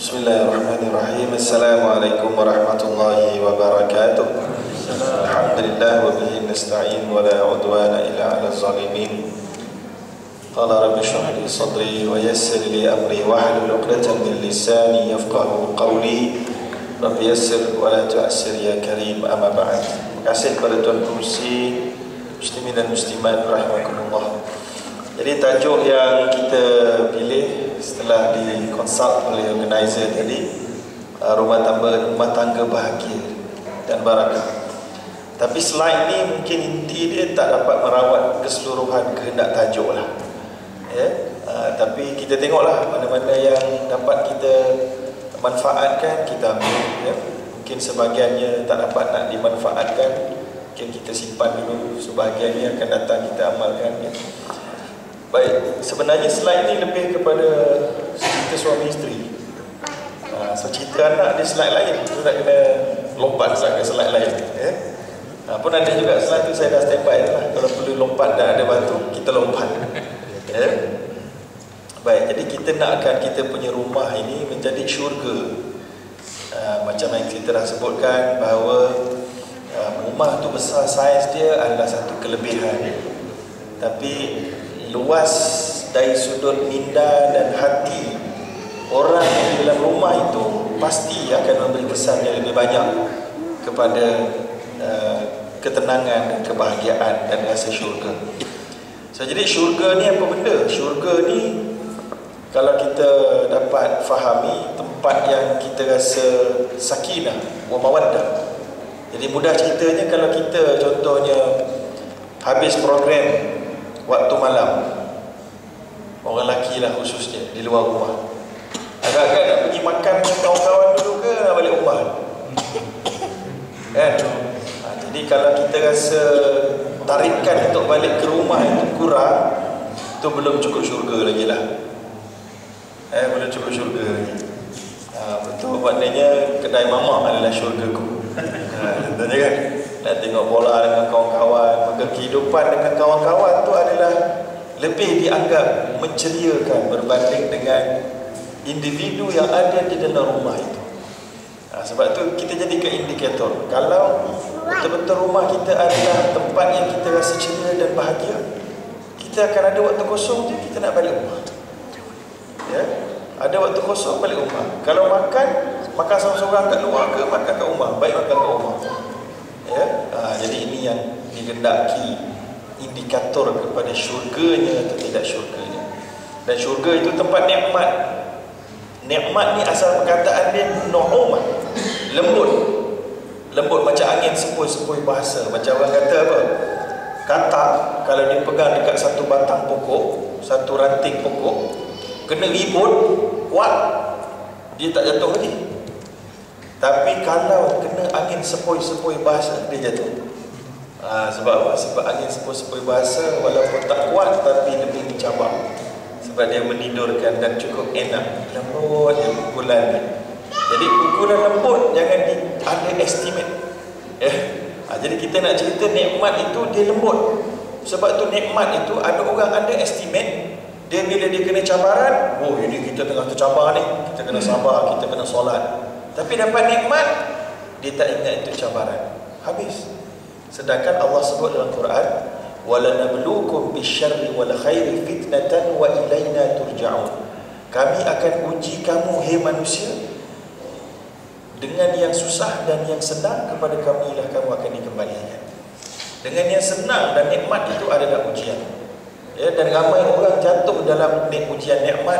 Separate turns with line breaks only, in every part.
Bismillahirrahmanirrahim. Assalamualaikum warahmatullahi wabarakatuh. Alhamdulillah wa bihi nasta'in wa la udwana illa 'alal zalimin. Qala rabbi shrah li sadri wa yassir li amri wahlul 'uqdatam min lisani yafqahu qawli. Rabbi yassir wa la tu'assir ya karim. Amma ba'd. Terima kasih kepada Tuan Pengerusi, muslimin dan muslimat rahimakumullah. Jadi tajuk yang kita pilih setelah dikonsult oleh organizer tadi, rumah tangga bahagia dan barakah. Tapi slide ni mungkin inti dia tak dapat merawat keseluruhan kehendak tajuk lah, ya? Tapi kita tengoklah mana-mana yang dapat kita manfaatkan, kita ambil, ya? Mungkin sebahagiannya tak dapat nak dimanfaatkan, mungkin kita simpan dulu, sebahagiannya akan datang kita amalkan, ya? Baik, sebenarnya slide ni lebih kepada cerita suami isteri. So cerita anak dia slide lain, tu nak kena lompat ke slide lain, ya? Pun ada juga slide tu saya dah standby lah. Kalau perlu lompat dan ada batu, kita lompat, ya? Baik, jadi kita nakkan kita punya rumah ini menjadi syurga. Macam yang kita dah sebutkan bahawa rumah tu besar, saiz dia adalah satu kelebihan, tapi luas dari sudut minda dan hati orang yang di dalam rumah itu pasti akan memberi kesan yang lebih banyak kepada ketenangan dan kebahagiaan dan rasa syurga. So, jadi syurga ni apa benda? Syurga ni kalau kita dapat fahami, tempat yang kita rasa sakinah wa mawaddah. Jadi mudah ceritanya, kalau kita contohnya habis program waktu malam, orang lelaki lah khususnya di luar rumah, agak-agak nak pergi makan dengan kawan-kawan dulu ke nak balik rumah, kan? Jadi kalau kita rasa tarikan untuk balik ke rumah itu kurang, itu belum cukup syurga lagi lah, belum cukup syurga lagi. Betul, maknanya kedai mamak adalah syurgaku. Contohnya kan, nak tengok bola dengan kawan-kawan, maka kehidupan dengan kawan-kawan tu adalah lebih dianggap menceriakan berbanding dengan individu yang ada di dalam rumah itu. Sebab tu kita jadikan indikator. Kalau betul-betul rumah kita adalah tempat yang kita rasa ceria dan bahagia, kita akan ada waktu kosong je, kita nak balik rumah, ya? Ada waktu kosong balik rumah. Kalau makan seorang-seorang kat luar ke makan kat rumah, baik makan kat rumah, ya? Jadi ini yang digendaki indikator kepada syurganya atau tidak syurganya. Dan syurga itu tempat nikmat. Nikmat ni asal perkataan dia nu'umah, lembut. Lembut macam angin sepoi-sepoi bahasa. Macam orang kata apa? Katak kalau dia pegang dekat satu batang pokok, satu ranting pokok, kena ribut kuat, dia tak jatuh lagi. Tapi kalau kena angin sepoi-sepoi bahasa, dia jatuh. Sebab apa? Sebab angin sepoi-sepoi bahasa walaupun tak kuat tapi lebih mencabar. Sebab dia menidurkan dan cukup enak, lembut je pukulan dia. Jadi pukulan lembut jangan underestimate, ya? Jadi kita nak cerita nikmat itu dia lembut. Sebab tu nikmat itu ada orang underestimate. Dia bila dia kena cabaran, oh ini kita tengah tercabar ni, kita kena sabar, kita kena solat. Tapi dapat nikmat, dia tak ingat itu cabaran, habis. Sedangkan Allah sebut dalam Quran, وَلَنَبْلُوكُمْ بِالشَّرِّ وَالْخَيْرِ فِتْنَةً وَإِلَيْنَا تُرْجَعُونَ. Kami akan uji kamu, hai manusia, dengan yang susah dan yang senang, kepada kami lah kamu akan dikembalikan. Dengan yang senang dan nikmat itu adalah ujian, ya? Dan ramai orang jatuh dalam ujian nikmat,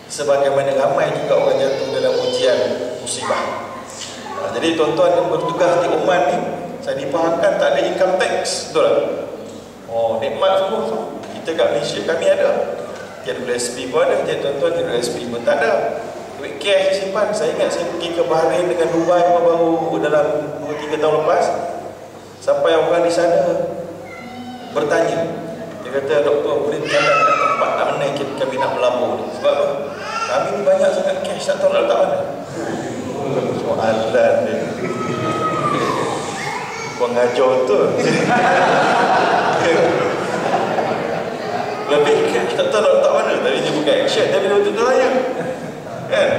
sebagaimana ramai juga orang jatuh dalam ujian musibah. Jadi tuan-tuan yang bertugas di Oman ni, saya difahamkan tak ada income tax, betul tak? Nikmat semua. Kita kat Malaysia kami ada. JWSP pun ada, tuan-tuan JWSP pun tak ada. Duit cash simpan. Saya ingat saya pergi ke Bahrain dengan Dubai baru dalam 2-3 tahun lepas. Sampai orang di sana bertanya, dia kata, doktor boleh berjalan kat tempat tak mana kami nak melabur ni. Sebab apa? Kami ni banyak sangat cash, tak tahu nak letak mana. Soalan dia pengajar betul. Lebih tak tahu nak letak mana. Tadi dia bukan action, tapi betul-betul layak, kan?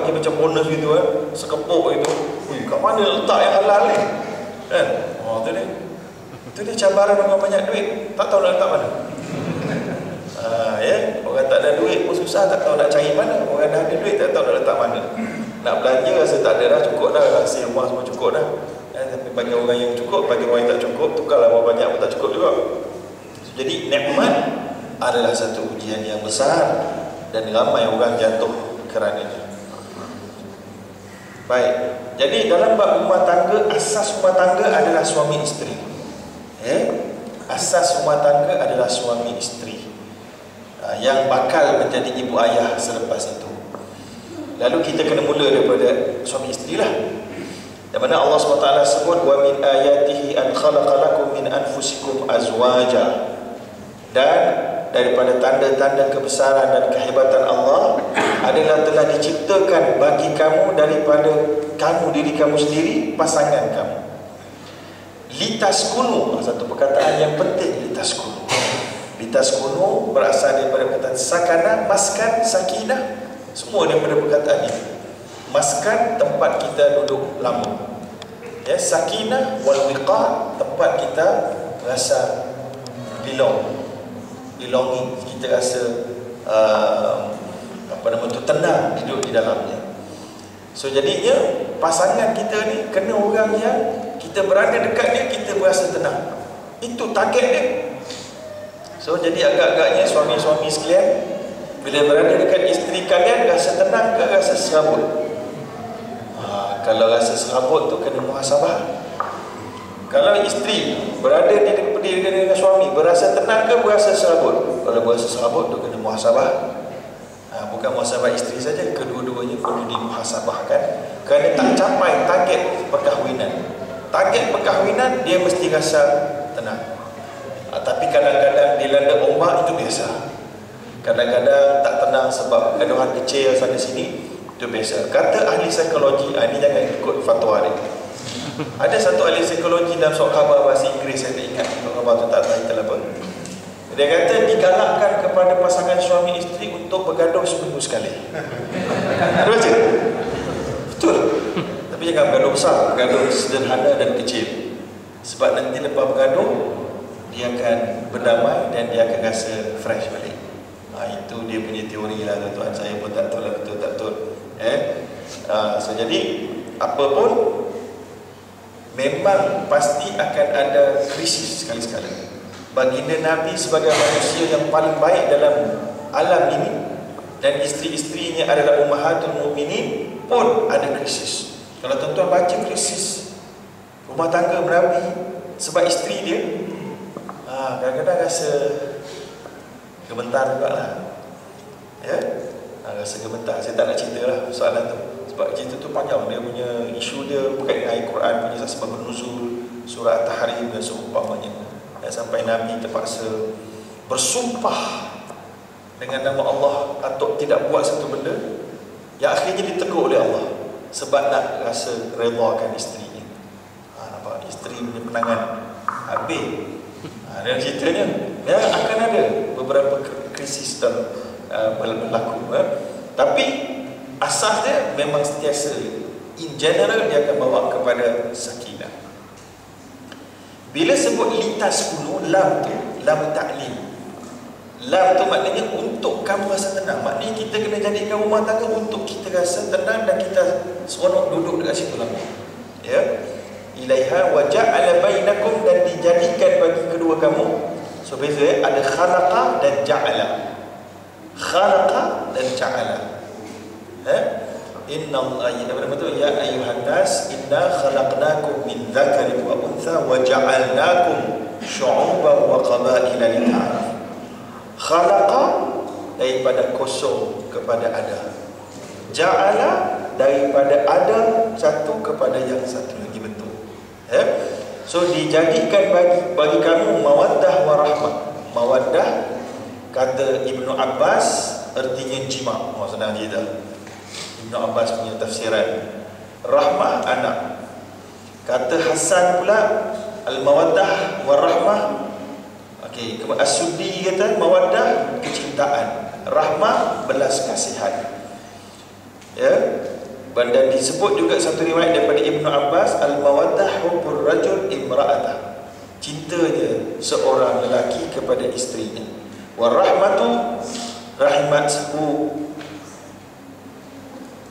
lagi macam bonus gitu kan, sekepuk itu. Kat mana letak yang halal ni? Kan? Oh, tu dia cabaran orang banyak duit, tak tahu nak letak mana. Ya, orang tak ada duit pun susah, tak tahu nak cari mana. Orang dah ada duit, tak tahu nak letak mana. Nak belanja rasa tak ada dah, cukup dah, rasa rumah semua cukup dah. Tapi bagi orang yang cukup, bagi orang yang tak cukup, tukarlah berapa banyak pun tak cukup juga. Jadi nikmat adalah satu ujian yang besar dan ramai orang jatuh kerananya. Baik, jadi dalam bab rumah tangga, asas rumah tangga adalah suami isteri. Asas rumah tangga adalah suami isteri, yang bakal menjadi ibu ayah selepas itu. Lalu kita kena mula daripada suami isteri lah. Di mana Allah SWT sebut, wa min ayatihi an khalaqa lakum min anfusikum azwaja. Dan daripada tanda-tanda kebesaran dan kehebatan Allah adalah telah diciptakan bagi kamu daripada kamu, diri kamu sendiri, pasangan kamu. Litaskunu, satu perkataan yang penting, litaskunu. Litaskunu berasal daripada perkataan sakana, maskan, sakinah, semua daripada perkataan ini. Maskan, tempat kita duduk lama. Ya, sakinah wal wiqar, tempat kita rasa belonging, kita rasa tenang hidup di dalamnya. So jadinya pasangan kita ni kena orang yang kita berada dekat dia, kita berasa tenang. Itu target dia. So jadi agak-agaknya suami-suami sekalian, bila berada dekat isteri kalian, rasa tenang ke rasa serabut? Kalau rasa serabut tu kena muhasabah. Kalau isteri berada dengan suami, berasa tenang ke berasa serabut? Kalau berasa serabut tu kena muhasabah. Bukan muhasabah isteri saja, kedua-duanya perlu dimuhasabahkan kerana tak capai target perkahwinan. Target perkahwinan dia mesti rasa tenang. Tapi kadang-kadang dilanda ombak, itu biasa. Kadang-kadang tak tenang sebab gaduhan kecil sana sini, itu biasa. Kata ahli psikologi, ini jangan ikut fatwa dia. Ada satu ahli psikologi dalam surat khabar bahasa Inggeris, saya tak ingat surat khabar tu, tak title apa. Dia kata digalakkan kepada pasangan suami isteri untuk bergaduh seminggu sekali. Ada baca? Betul. Tapi jangan bergaduh besar, bergaduh sederhana dan kecil. Sebab nanti lepas bergaduh, dia akan berdamai dan dia akan rasa fresh balik. Itu dia punya teori lah, tuan-tuan. Saya pun tak tahu lah betul tak betul. So jadi apa pun, memang pasti akan ada krisis sekali-sekala. Baginda Nabi sebagai manusia yang paling baik dalam alam ini, dan isteri-isterinya adalah ummahatul mukminin, pun ada krisis. Kalau tuan-tuan baca krisis rumah tangga Nabi sebab isteri dia, kadang-kadang rasa gemetar juga lah. Ya, rasa gemetar. Saya tak nak cerita lah soalan tu, sebab cerita tu panjang. Dia punya isu dia berkaitan dengan Al-Quran punya sebab nuzul, surah At-Tahrim dan seumpamanya. Sampai Nabi terpaksa bersumpah dengan nama Allah atau tidak buat satu benda yang akhirnya ditegur oleh Allah sebab nak rasa redakan isterinya. Nampak isteri punya penangan habis. Dan ceritanya akan ada beberapa krisis dan berlaku. Tapi asasnya memang sentiasa, in general, dia akan bawa kepada sakinah. Bila sebut lintas kuno, lam tu, lam ta'lim. Lam tu maknanya untuk kamu rasa tenang. Maknanya kita kena jadikan rumah tangga untuk kita rasa tenang dan kita seronok duduk dekat situ lama. Ya. Ilaiha wa ja'ala bainakum, dan dijadikan bagi kedua kamu. So beza ada khalaqa dan ja'ala. Khalaqa dan ja'ala. Inna Allah, ya ayuhan nas, inna khalaqnakum min dzakarin wa untha wa ja'alnakum syu'uban wa qabaila lita'arafu. Khalaqa, daripada kosong kepada ada. Ja'ala, daripada ada satu kepada yang satu lagi bentuk. So dijadikan bagi kamu mawaddah wa rahmah. Mawaddah, kata Ibnu Abbas, artinya jima'. Senang cerita. Ibnu Abbas punya tafsiran. Rahmah, anak. Kata Hasan pula, al-mawaddah war-rahmah. Okey, As-Suddi kata mawaddah, kecintaan. Rahmah, belas kasihan. Ya. Dan disebut juga satu riwayat daripada Ibnu Abbas, al-mawaddah hubbur rajul imra'atah, cintanya seorang lelaki kepada isterinya. Warahmatu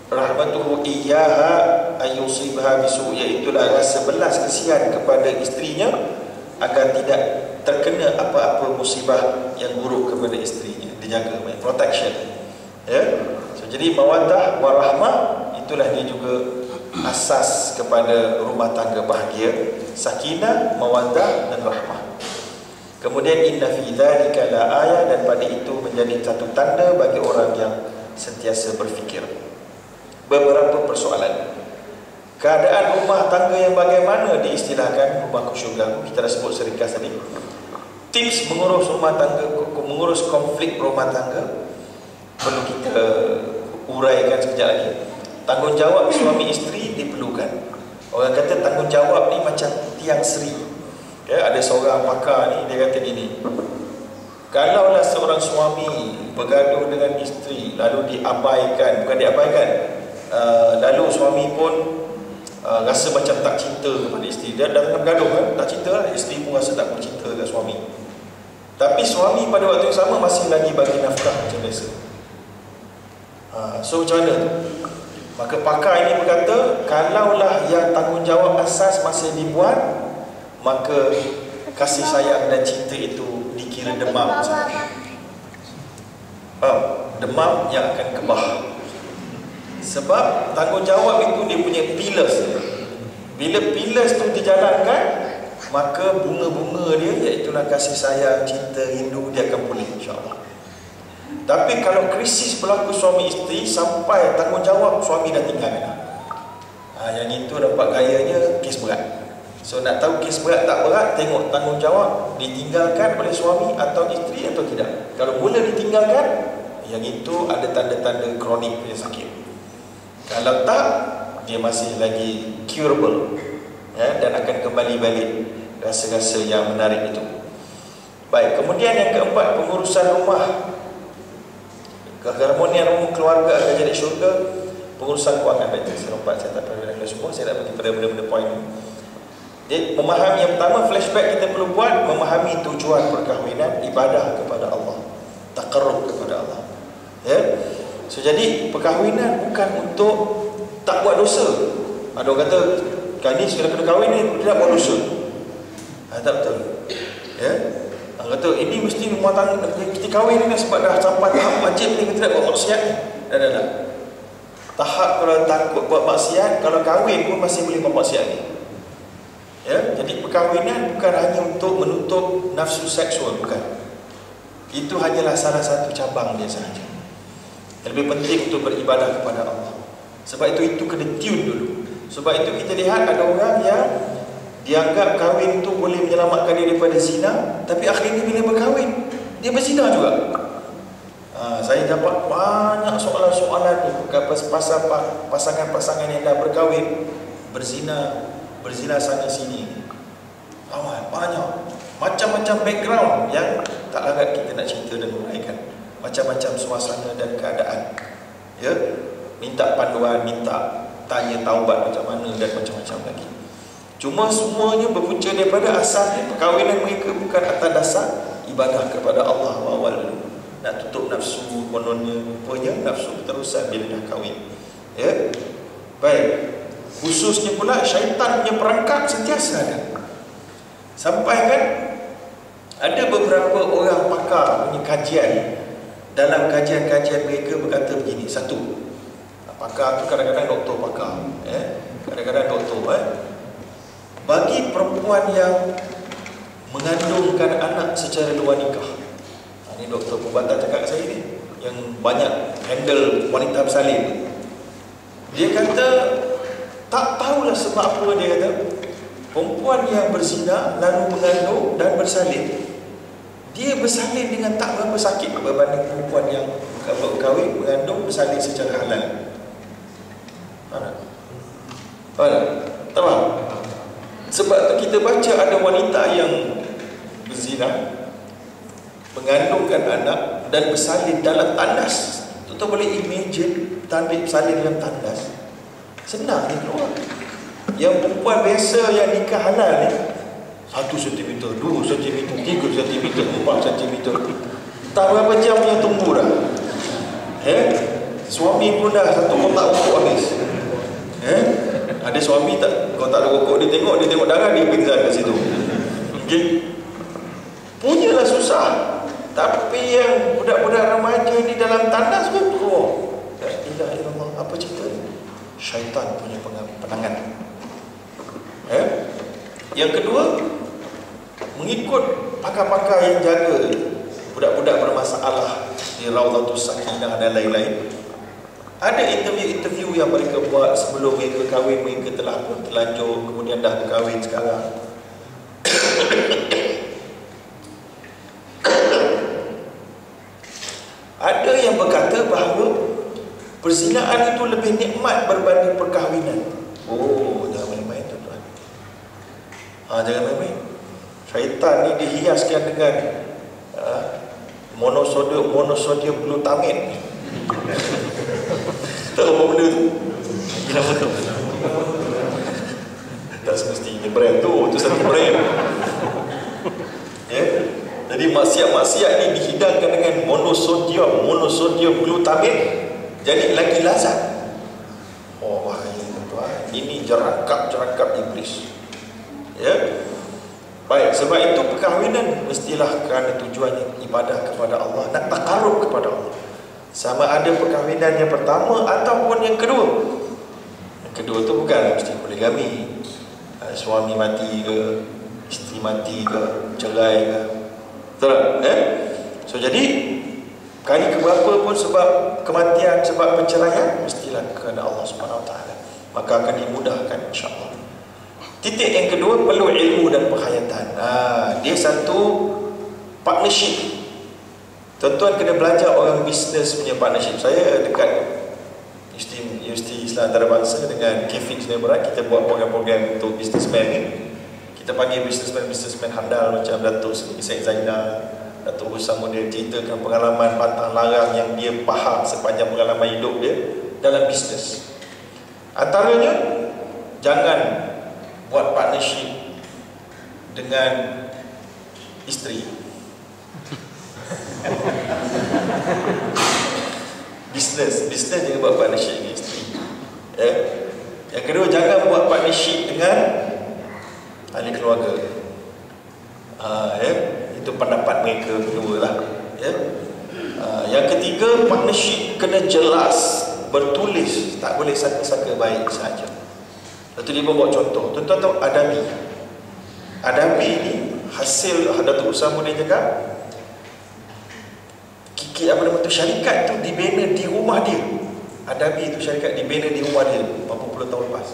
rahmatuhu iyyaha ayyusibha bisu, iaitulah rasa belas kasihan kepada isterinya agar tidak terkena apa-apa musibah yang buruk kepada isterinya. Dijaga, protection. Ya. So, jadi mawaddah warahmah itulah dia juga asas kepada rumah tangga bahagia. Sakinah, mawaddah dan rahmah. Kemudian inna fi dzalika la ayah, dan pada itu menjadi satu tanda bagi orang yang sentiasa berfikir. Beberapa persoalan. Keadaan rumah tangga yang bagaimana diistilahkan rumah syurga? Kita dah sebut seringkas tadi. Tips mengurus rumah tangga, mengurus konflik rumah tangga perlu kita uraikan sekejap lagi. Tanggungjawab suami isteri diperlukan. Orang kata tanggungjawab ni macam tiang seri. Ya, ada seorang pakar ni, dia kata gini, kalaulah seorang suami bergaduh dengan isteri lalu diabaikan, bukan diabaikan, lalu suami pun rasa macam tak cinta kepada isteri. Dia dah tengah bergaduh kan, tak cinta, isteri pun rasa tak cinta dengan suami. Tapi suami pada waktu yang sama masih lagi bagi nafkah macam biasa. So macam mana tu? Maka pakar ini berkata, kalaulah yang tanggungjawab asas masih dibuat, maka kasih sayang dan cinta itu dikira demam saja. Demam yang akan kebah. Sebab tanggungjawab itu dia punya pillars. Bila pillars tu dijalankan, maka bunga-bunga dia, iaitulah kasih sayang, cinta, rindu, dia akan pulih insya-Allah. Tapi kalau krisis berlaku suami isteri sampai tanggungjawab suami dah tinggalkan, yang itu dapat gayanya kes berat. So nak tahu kes berat tak berat, tengok tanggungjawab ditinggalkan oleh suami atau isteri atau tidak. Kalau mula ditinggalkan, yang itu ada tanda-tanda kronik punya sakit. Kalau tak, dia masih lagi curable, ya, dan akan kembali balik rasa-rasa yang menarik itu. Baik, kemudian yang keempat, pengurusan rumah. Keharmonian rumah keluarga akan jadi syurga. Pengurusan kewangan, baik, saya lompat, saya tak perlu bagi semua, saya nak bagi pada benda-benda poin ini. Jadi memahami yang pertama, flashback kita perlu buat, memahami tujuan perkahwinan, ibadah kepada Allah, taqarrub kepada Allah. Ya. So jadi perkahwinan bukan untuk tak buat dosa. Ada orang kata, kan ni sudah kena kahwin ni, dia tak buat dosa. Tak betul. Ya. Orang kata ini mesti rumah tangga kita kahwin ni sebab dah sampai tahap wajib ni, kita tak buat maksiat. Dah. Tahap kalau takut buat maksiat, kalau kahwin pun masih boleh buat maksiat ni. Ya, jadi perkahwinan bukan hanya untuk menutup nafsu seksual, bukan. Itu hanyalah salah satu cabang dia sahaja. Yang lebih penting untuk beribadah kepada Allah. Sebab itu kena tune dulu. Sebab itu kita lihat ada orang yang dianggap kahwin itu boleh menyelamatkan dia daripada zina, tapi akhirnya bila berkahwin dia berzina juga. Saya dapat banyak soalan-soalan ni pasal pasangan-pasangan yang dah berkahwin berzina sana sini. Banyak macam-macam background yang tak larat kita nak cerita dan uraikan. Macam-macam suasana dan keadaan. Ya, minta panduan, minta tanya taubat macam mana dan macam-macam lagi. Cuma semuanya berpunca daripada asasnya perkahwinan mereka bukan atas dasar ibadah kepada Allah awal dulu. Nak tutup nafsu, kononnya rupanya nafsu keterusan bila dah kahwin. Ya. Baik. Khususnya pula syaitan punya perangkap sentiasa ada. Sampai kan ada beberapa orang pakar punya kajian, dalam kajian-kajian mereka berkata begini. Satu, pakar tu kadang-kadang doktor pakar, kadang-kadang doktor, bagi perempuan yang mengandungkan anak secara luar nikah, ini doktor perubatan cakap kat saya ni, yang banyak handle wanita bersalin, dia kata tak tahulah sebab apa. Dia kata perempuan yang berzina lalu mengandung dan bersalin, dia bersalin dengan tak berapa sakit berbanding perempuan yang berkahwin, mengandung, bersalin secara halal. Faham? Sebab tu kita baca ada wanita yang berzina, mengandungkan anak dan bersalin dalam tandas. Tuan boleh imagine bersalin dalam tandas. Senang dia keluar. Yang perempuan biasa yang nikah halal ni 1 cm, 2 cm, 3 cm, 4 cm. Tak berapa jam yang tunggu dah. Suami pun dah 1 kotak rokok habis. Ada suami tak, kalau tak ada rokok dia tengok darah, dia pingsan kat situ. Okey. Punyalah susah. Tapi yang budak-budak remaja ni dalam tandas pun keluar. La ilaha illallah. Apa cerita ni? Syaitan punya penangan. Yang kedua, mengikut pakar-pakar yang jaga budak-budak bermasalah di Raudhatus Sakinah dan lain-lain. Ada interview yang mereka buat sebelum mereka kahwin. Mereka telah pun terlanjur, kemudian dah berkahwin sekarang. Ada yang berkata bahawa perzinaan itu lebih nikmat berbanding perkahwinan. Jangan main-main tuan-tuan. Jangan main-main. Syaitan ni dihiaskan dengan monosodium glutamate. Tahu apa benda tu? Kenapa tu? Tak semestinya brand tu satu brand. Jadi maksiat-maksiat ni dihidangkan dengan monosodium glutamate, jadi lagi lazat. Bahaya tuan-tuan. Ini jerangkap iblis. Baik, sebab itu perkahwinan mestilah kerana tujuannya ibadah kepada Allah, nak takarrub kepada Allah. Sama ada perkahwinan yang pertama ataupun yang kedua. Yang kedua tu bukan mesti poligami. Suami mati ke, isteri mati ke, cerai ke. Betul tak? So jadi kali keberapa pun sebab kematian, sebab perceraian, mestilah kerana Allah SWT. Maka akan dimudahkan insya-Allah. Titik yang kedua, perlu ilmu dan penghayatan. Dia satu partnership. Tuan-tuan kena belajar orang bisnes punya partnership. Saya dekat Universiti Islam Antarabangsa dengan Kevin Seneberat, kita buat program-program untuk businessman ni. Kita panggil businessman handal macam Datuk Syed Zainal, Datuk Husam, dia ceritakan pengalaman pantang larang yang dia faham sepanjang pengalaman hidup dia dalam bisnes. Antaranya, jangan buat partnership dengan isteri. Bisnes jangan buat partnership dengan isteri. Yang kedua, jangan buat partnership dengan ahli keluarga. Itu pendapat mereka berdua lah. Yang ketiga, partnership kena jelas, bertulis, tak boleh saka-saka baik saja. Lepas tu dia buat contoh. Tuan-tuan tahu Adabi ni hasil Datuk Usama dia cakap, syarikat tu dibina di rumah dia. Adabi itu syarikat dibina di rumah dia berapa puluh tahun lepas.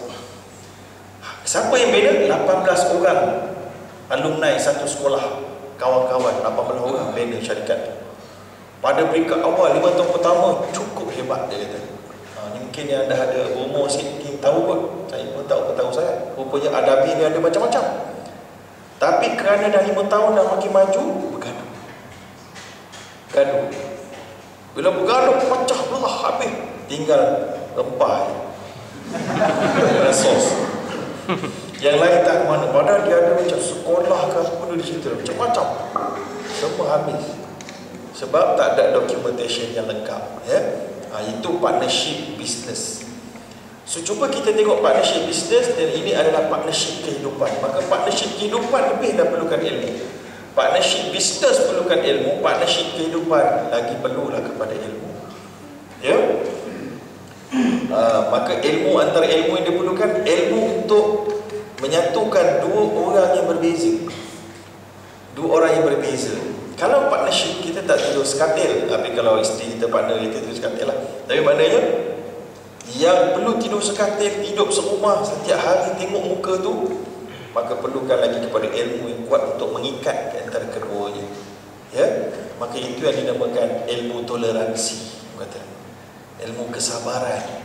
Siapa yang bina? 18 orang alumni satu sekolah, kawan-kawan 18 orang bina syarikat tu. Pada peringkat awal 5 tahun pertama cukup hebat, dia kata. Mungkin yang dah ada umur sikit tahu kot. Saya pun tahu saya. Rupanya Adabi ni ada macam-macam. Tapi kerana dah 5 tahun dah makin maju, bergaduh. Bila bergaduh, pecah belah habis. Tinggal rempah dan sos. Yang lain tak mana. Padahal dia ada macam sekolah ke apa di situ, macam-macam. Semua habis. Sebab tak ada documentation yang lengkap. Itu partnership business. So cuba kita tengok partnership business, dan ini adalah partnership kehidupan. Maka partnership kehidupan lebih dah perlukan ilmu. Partnership business perlukan ilmu, partnership kehidupan lagi perlulah kepada ilmu. Maka ilmu, antara ilmu yang diperlukan, ilmu untuk menyatukan dua orang yang berbeza. Kalau partnership kita tak tidur sekatil, tapi kalau isteri kita, partner kita tidur sekatil lah. Tapi maknanya yang perlu tidur sekatil, tidur serumah setiap hari tengok muka tu, maka perlukan lagi kepada ilmu yang kuat untuk mengikat antara keduanya. Maka itu yang dinamakan ilmu toleransi, kata. Ilmu kesabaran.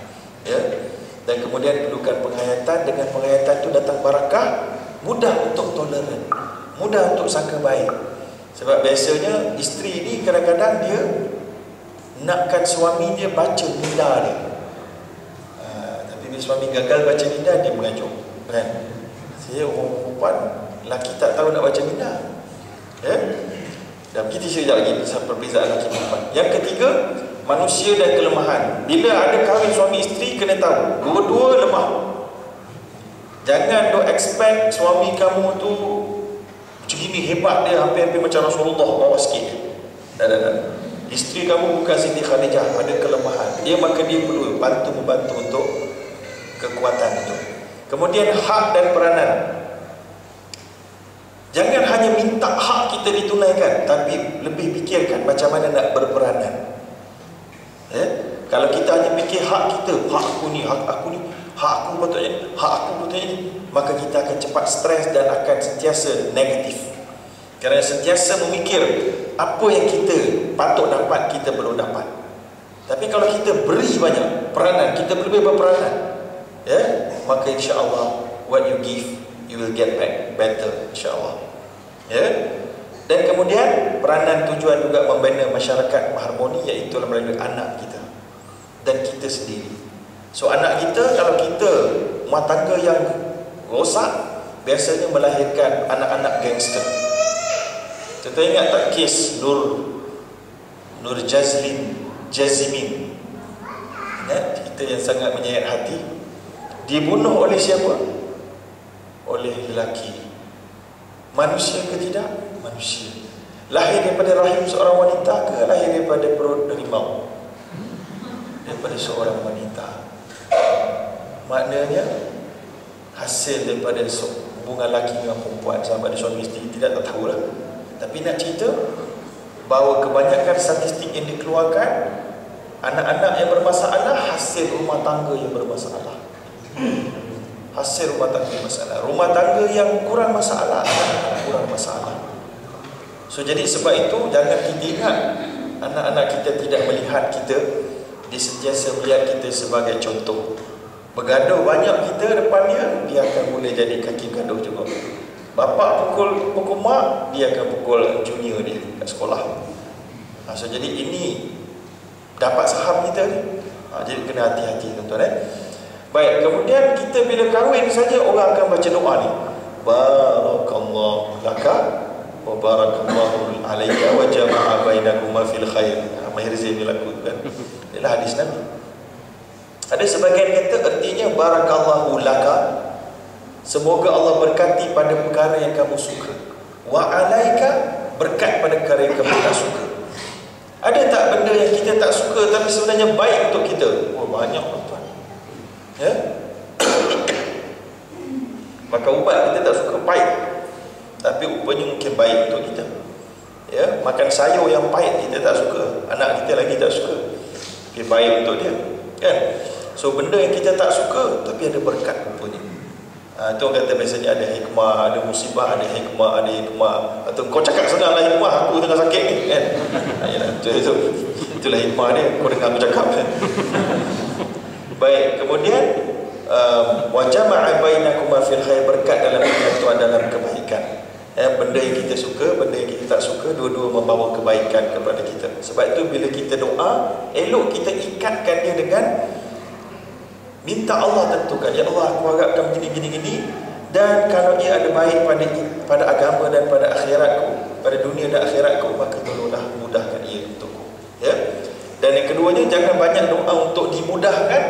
Dan kemudian perlukan penghayatan. Dengan penghayatan itu datang barakah, mudah untuk toleran, mudah untuk sangka baik. Sebab biasanya isteri ni kadang-kadang dia nakkan suami dia baca minda dia. Tapi Bila suami gagal baca minda, dia mengajuk, kan? Saya orang perempuan, lelaki tak tahu nak baca minda, ya? Dan kita sekejap lagi perbezaan lelaki perempuan. Yang ketiga, manusia dan kelemahan. Bila ada kahwin suami isteri, kena tahu dua-dua lemah. Jangan duk expect suami kamu tu macam gini hebat dia, hampir-hampir macam Rasulullah, bawah sikit. Tak. Isteri kamu bukan Siti Khadijah, ada kelemahan dia, maka dia perlu membantu untuk kekuatan itu. Kemudian hak dan peranan. Jangan hanya minta hak kita ditunaikan, tapi lebih fikirkan macam mana nak berperanan. Kalau kita hanya fikir hak kita, hak aku ni, hak aku patutnya ni, maka kita akan cepat stres dan akan sentiasa negatif. Kerana sentiasa memikir apa yang kita patut dapat, kita belum dapat. Tapi kalau kita beri banyak peranan, kita lebih berperanan, maka insya-Allah what you give, you will get back better, insya-Allah. Dan kemudian peranan tujuan juga membina masyarakat harmoni, iaitu melalui anak kita dan kita sendiri. So anak kita, kalau kita rumah tangga yang rosak, biasanya melahirkan anak-anak gangster. Kita ingat tak kes Nur Jazimin, kita yang sangat menyayat hati, dibunuh oleh siapa? Oleh lelaki. Manusia ke tidak? Manusia. Lahir daripada rahim seorang wanita ke lahir daripada perut harimau? Daripada seorang wanita. Maknanya hasil daripada hubungan lelaki dengan perempuan, sama ada suami isteri, tidak tak tahulah. Tapi nak cerita bahawa kebanyakan statistik yang dikeluarkan, anak-anak yang bermasalah hasil rumah tangga yang bermasalah. Hasil rumah tangga yang bermasalah. Rumah tangga yang kurang masalah, kurang masalah. So jadi sebab itu, jangan kita ingat anak-anak kita tidak melihat kita, dia sentiasa melihat kita sebagai contoh. Bergaduh banyak kita depan dia akan boleh jadi kaki gaduh juga. Bapak pukul mak, dia akan pukul junior dia kat sekolah. So jadi ini dapat saham kita ni. Jadi kena hati-hati tuan-tuan. Baik, kemudian kita bila kahwin saja, orang akan baca doa ni. Barakallahu laka wa barakallahu alayka wa jama'a bainakuma fil khair. Mahir Zain berlaku kan. Inilah hadis Nabi. Ada sebagian kata artinya barakallahu laka, semoga Allah berkati pada perkara yang kamu suka. Wa alaika, berkat pada perkara yang kamu tak suka. Ada tak benda yang kita tak suka tapi sebenarnya baik untuk kita? Oh, banyak tuan-tuan. Maka ubat kita tak suka pahit, tapi rupanya mungkin baik untuk kita. Makan sayur yang pahit kita tak suka, anak kita lagi tak suka, okay, baik untuk dia, kan? So benda yang kita tak suka tapi ada berkat rupanya. Itu orang kata biasanya ada hikmah, ada musibah, ada hikmah, ada hikmah. Atau kau cakap senanglah hikmah, aku tengah sakit ni, kan? Itulah hikmah dia, kau dengar aku cakap, kan? Baik, kemudian wa jama'a bainakuma fil khair, berkat dalam penyatuan dalam kebaikan. Benda yang kita suka, benda yang kita tak suka, dua-dua membawa kebaikan kepada kita. Sebab itu bila kita doa, elok kita ikatkan dia dengan minta Allah tentukan, ya Allah, aku harapkan gini, dan kalau ia ada baik pada agama dan pada akhiratku, pada dunia dan akhiratku, maka tolonglah mudahkan ia untukku. Dan yang keduanya, jangan banyak doa untuk dimudahkan,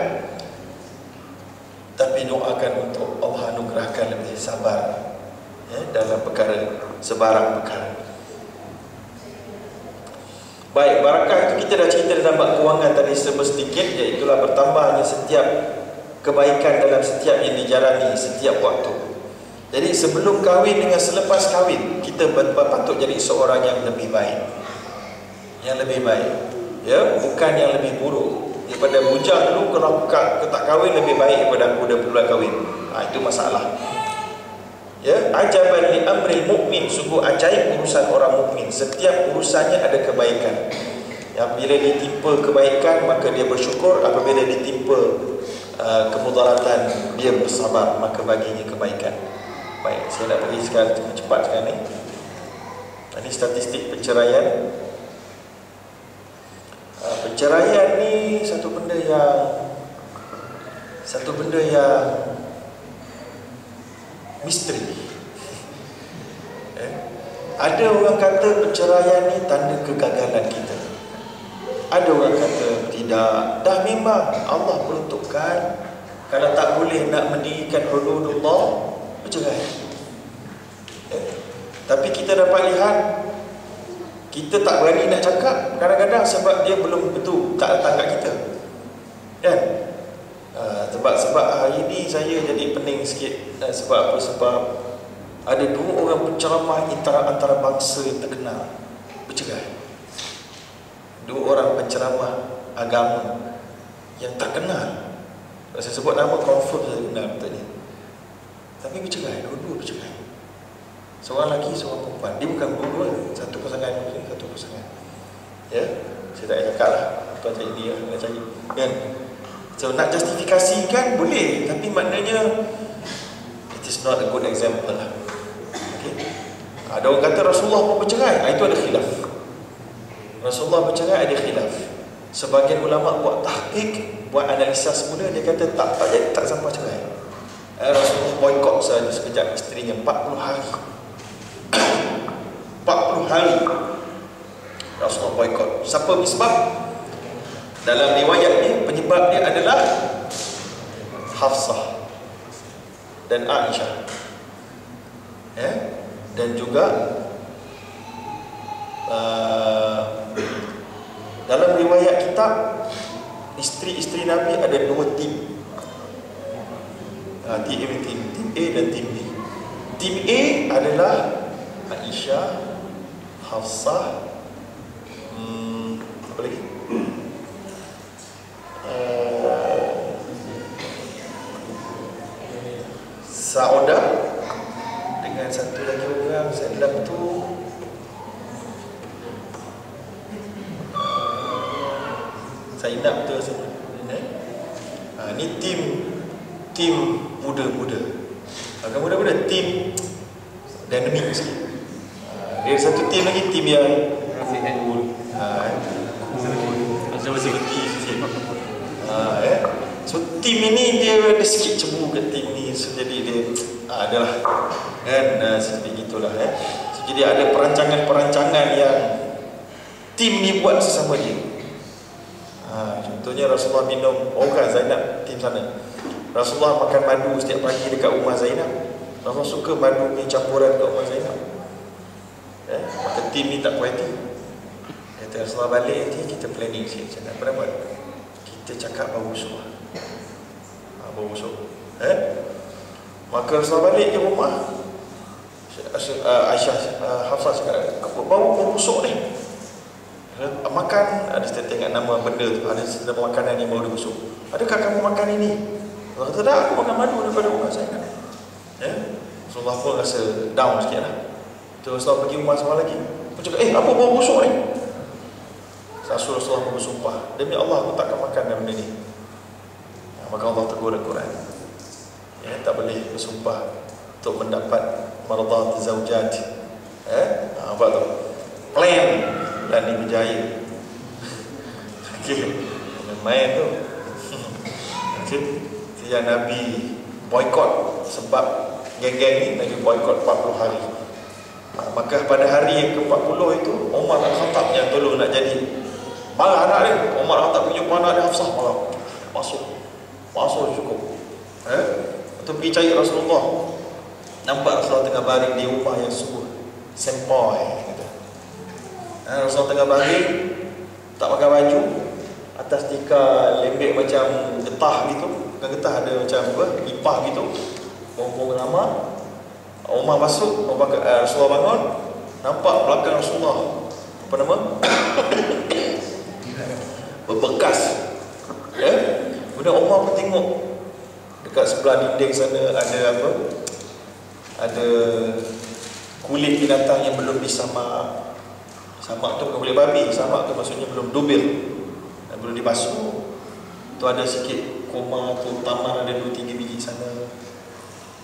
tapi doakan untuk Allah anugerahkan lebih sabar dalam perkara, sebarang perkara. Baik, barakah itu kita dah cerita dalam bab kewangan tadi sedikit, iaitulah bertambahnya setiap kebaikan dalam setiap yang dijalani setiap waktu. Jadi sebelum kahwin dengan selepas kahwin, kita patut jadi seorang yang lebih baik. Yang lebih baik, bukan yang lebih buruk. Daripada bujang dulu, kalau aku tak kahwin, lebih baik daripada aku dah pula kahwin. Itu masalah. Ajaban li amril mukmin, sungguh ajaib urusan orang mukmin. Setiap urusannya ada kebaikan. Bila ditimpa kebaikan, maka dia bersyukur. Apabila ditimpa kemudaratan, dia bersabar, maka baginya kebaikan. Baik, saya nak pergi sekarang cepat sekarang ni. Ini statistik perceraian. Perceraian ni satu benda yang satu benda yang misteri. Ada orang kata perceraian ni tanda kegagalan kita. Ada orang kata tidak, dah memang Allah peruntukkan kalau tak boleh nak mendirikan hududullah, bercerai. Tapi kita dapat lihat, kita tak berani nak cakap kadang-kadang sebab dia belum betul tak datang kat kita, kan? Sebab hari ni saya jadi pening sikit. Sebab apa? Sebab ada dua orang penceramah antara bangsa yang terkenal bercerai. Dua orang penceramah agama yang terkenal. Saya sebut nama, confirm saya kenal betulnya. Tapi bercerai, dua-dua bercerai. Seorang lelaki, seorang perempuan. Dia bukan dua-dua, satu pasangan, satu pasangan. Ya, saya tak cakap lah. Tuan cari dia, nak cari, kan? So nak justifikasikan boleh, tapi maknanya it is not a good example lah. Okay? Ada orang kata Rasulullah pun bercerai, itu ada khilaf. Rasulullah bercerai ada khilaf. Sebagian ulama buat tahqiq, buat analisa semula, dia kata tak sampai cerai. Rasulullah boykot saja sekejap isterinya 40 hari. 40 hari Rasulullah boykot. Siapa sebab? Dalam riwayat ni penyebab dia adalah Hafsah dan Aisyah, dan juga dalam riwayat kitab isteri-isteri Nabi ada dua tim. Tim A dan tim B. Tim A adalah Aisyah, Hafsah, apa lagi? Saudah, dengan satu lagi orang dalam tu Zainab tu sebenarnya. Ni tim muda-muda. Agak muda-muda, tim dynamic sikit. Dia satu tim lagi, tim yang cool. So tim ini dia ada sikit cemburu kat tim ni. So jadi dia adalah kan, seperti gitulah. So, jadi ada perancangan-perancangan yang tim ni buat sesama dia. Contohnya Rasulullah minum, bukan Zainab, tim sana. Rasulullah makan madu setiap pagi dekat rumah Zainab. Rasulullah suka madu ni campuran dekat rumah Zainab. Maka tim ni tak puas hati. Kata Rasulullah balik nanti kita planning sikit. Macam apa nak buat? Kita cakap baru suah. Baru suah. Maka Rasulullah balik ke rumah. Aisyah, Hafsah cakap, bau busuk ni. Makan, ada setengah nama benda tu, ada setengah makanan yang baru dibusuk. Adakah kamu makan ini? Allah kata, tak, aku makan madu daripada rumah saya kan. Rasulullah pun rasa down sikit lah. Terus Rasulullah pergi rumah sama lagi. Aku cakap, apa bau busuk ni? Rasulullah pun bersumpah, demi Allah aku takkan makan benda ni. Maka Allah tegur dalam Quran, tak boleh bersumpah untuk mendapat mardat zaujat. Apa tu? Plan dan berjaya. Okey, main tu. Okey, sejak Nabi boykot sebab geng-geng ni, Nabi boykot 40 hari. Maka pada hari yang ke-40 itu Umar Al-Khattab yang tolong nak jadi marah anak dia. Umar Al-Khattab punya anak dia Hafsah marah. Masuk cukup. Lepas pergi cari Rasulullah. Nampak Rasulullah tengah baring di rumah yang sungguh sempoi. Rasulullah tengah baring, tak pakai baju, atas tikar lembek macam getah gitu. Bukan getah, ada macam apa, ipah gitu, bongkong lama. Umar masuk, Rasulullah bangun, nampak belakang Rasulullah apa nama? Berbekas. Kemudian Umar pun tengok dekat sebelah dinding sana ada apa? Ada kulit binatang yang belum disamak. Samak tu bukan kulit babi, samak tu maksudnya belum dubil, belum dibasuh. Tu ada sikit koma tu, taman ada 2-3 biji sana.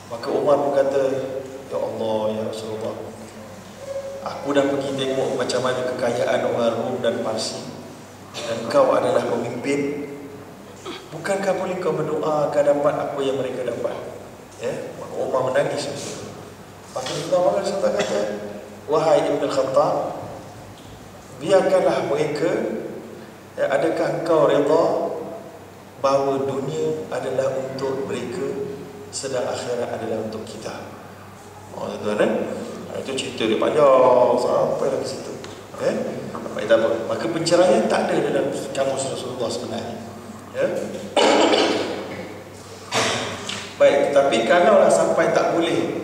Maka Umar pun kata, ya Allah, ya Rasulullah, aku dah pergi tengok macam mana kekayaan orang Rom dan Parsi, dan kau adalah pemimpin. Bukankah boleh kau berdoa agar dapat apa yang mereka dapat? Ya, maka Umar menangis. Maka Umar kata, wahai Ibn Khattab, biarkanlah mereka, ya, adakah engkau reda bahawa dunia adalah untuk mereka sedang akhirat adalah untuk kita? Tuan-tuan, itu cerita dia panjang sampai ke situ. Baik, tak apa. Maka penceraian tak ada dalam kamus Rasulullah sebenarnya. Ya. Baik, tapi kalaulah sampai tak boleh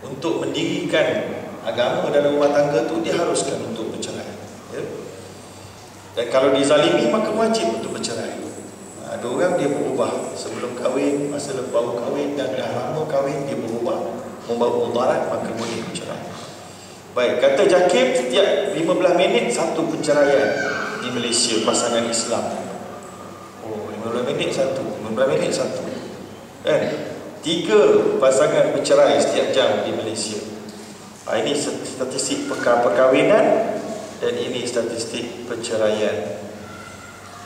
untuk mendirikan agama dalam rumah tangga tu, diharuskan untuk bercerai. Ya. Dan kalau dizalimi maka wajib untuk bercerai. Ada orang dia berubah sebelum kahwin, masa baru kahwin dan dah lama kahwin dia berubah, membawa mudarat, maka boleh bercerai. Baik, kata JAKIM setiap 15 minit satu perceraian di Malaysia pasangan Islam. 15 minit satu, 15 minit satu. Kan? 3 pasangan bercerai setiap jam di Malaysia. Ini statistik perkahwinan dan ini statistik perceraian.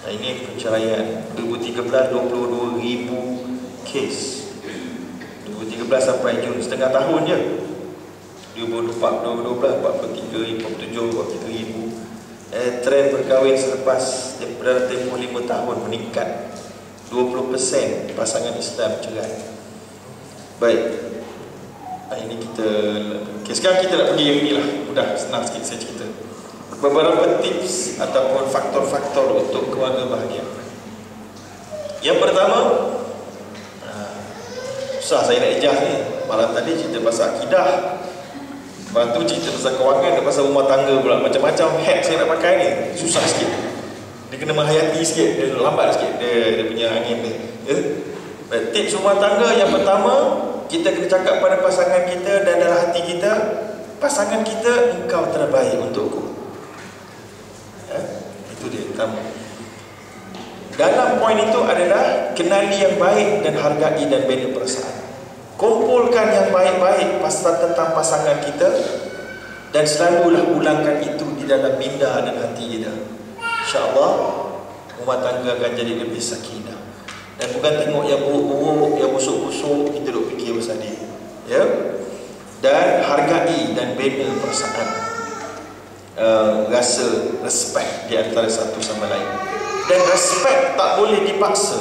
Ini perceraian 2013 22,000 kes. 2013 sampai Jun, setengah tahun je. 2012 43,000, 43,000. Trend berkahwin selepas dalam tempoh 5 tahun meningkat 20% pasangan Islam cerai. Baik, ini kita sekarang kita nak pergi yang inilah, mudah, senang sikit saya cerita beberapa tips ataupun faktor-faktor untuk keluarga bahagia. Yang pertama, susah saya nak ijaz ni. Malam tadi cerita pasal akidah, lepas tu cerita pasal kewangan, dan pasal rumah tangga pula. Macam-macam hack saya nak pakai ni, susah sikit. Dia kena menghayati sikit, dia lambat sikit dia punya angin ni. Tips rumah tangga yang pertama, kita kena cakap pada pasangan kita dan dalam hati kita, pasangan kita, engkau terbaik untukku. Itu dia pertama. Dalam poin itu adalah kenali yang baik dan hargai dan bina perasaan. Kumpulkan yang baik-baik pasal tentang pasangan kita dan selalulah ulangkan itu di dalam minda dan hati kita. InsyaAllah rumah tangga akan jadi lebih sakinah. Dan bukan tengok yang buruk-buruk, yang busuk-busuk, kita duk fikir pasal dia. Ya? Dan hargai dan bina perasaan. Rasa respect di antara satu sama lain. Dan respect tak boleh dipaksa.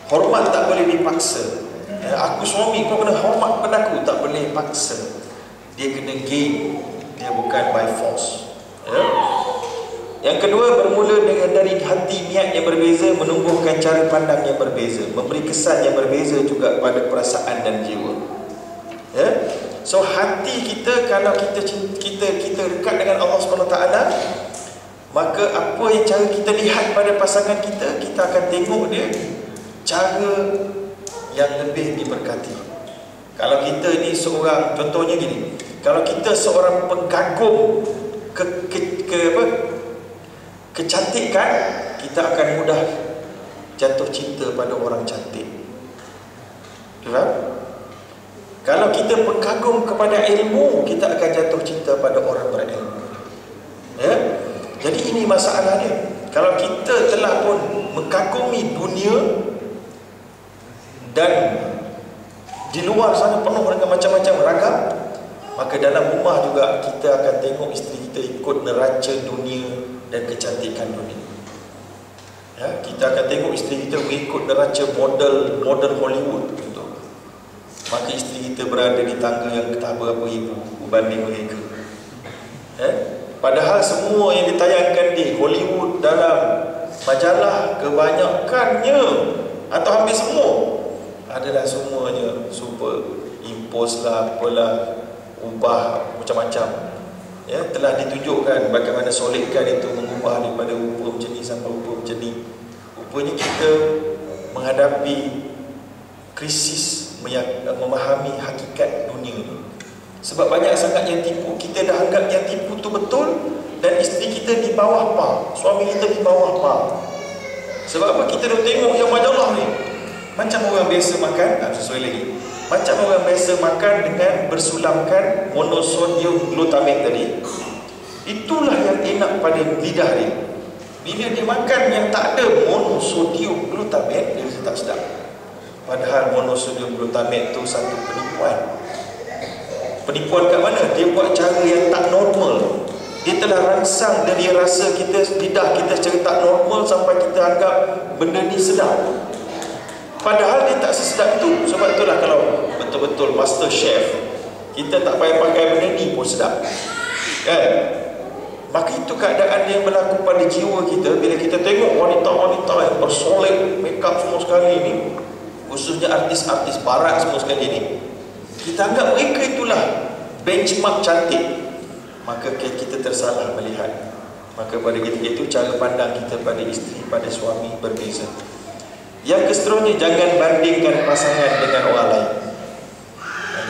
Hormat tak boleh dipaksa. Aku suami, kau kena hormat pada aku, tak boleh paksa. Dia kena gain, dia bukan by force. Ya? Yang kedua, bermula dengan dari hati niat yang berbeza, menumbuhkan cara pandang yang berbeza, memberi kesan yang berbeza juga pada perasaan dan jiwa. Ya? So hati kita, kalau kita dekat dengan Allah SWT, maka apa yang cara kita lihat pada pasangan kita, kita akan tengok dia cara yang lebih diberkati. Kalau kita ni seorang, contohnya gini, kalau kita seorang pengagum kecantikan, kita akan mudah jatuh cinta pada orang cantik. Faham? Kalau kita pengagum kepada ilmu, kita akan jatuh cinta pada orang berilmu. Ya? Jadi ini masalahnya. Kalau kita telah pun mengagumi dunia dan di luar sana penuh dengan macam-macam ragam, maka dalam rumah juga kita akan tengok isteri kita ikut neraca dunia dan kecantikan dunia. Ya? Kita akan tengok isteri kita mengikut neraca model Hollywood. Maka isteri kita berada di tangga yang tak berapa ribu berbanding mereka. Padahal semua yang ditayangkan di Hollywood dalam majalah, kebanyakannya atau hampir semua adalah semuanya super impose lah, apalah, ubah macam-macam. Ya, telah ditunjukkan bagaimana solidkan itu mengubah daripada rupa macam ni sampai rupa macam ni. Rupanya kita menghadapi krisis memahami hakikat dunia ni. Sebab banyak sangat yang tipu. Kita dah anggap yang tipu tu betul, dan isteri kita di bawah par, suami kita di bawah par. Sebab apa? Kita dah tengok yang majalah ni, macam orang biasa makan, sesuai lagi, macam orang biasa makan dengan bersulamkan monosodium glutamate tadi. Itulah yang enak pada lidah dia. Bila dia makan yang tak ada monosodium glutamate, dia rasa tak sedap. Padahal monosodium glutamate tu satu penipuan. Penipuan kat mana? Dia buat cara yang tak normal. Dia telah rangsang dari rasa kita, lidah kita secara tak normal sampai kita anggap benda ni sedap. Padahal dia tak sesedap itu. Sebab itulah kalau betul-betul master chef, kita tak payah pakai benda ni pun sedap, kan? Maka itu keadaan yang berlaku pada jiwa kita bila kita tengok wanita-wanita yang bersolek, make up semua sekali ni, khususnya artis-artis barat semua sekali ni, kita anggap mereka itulah benchmark cantik. Maka kita tersalah melihat. Maka pada ketika itu cara pandang kita pada isteri, pada suami berbeza. Yang keseterusnya, jangan bandingkan pasangan dengan orang lain.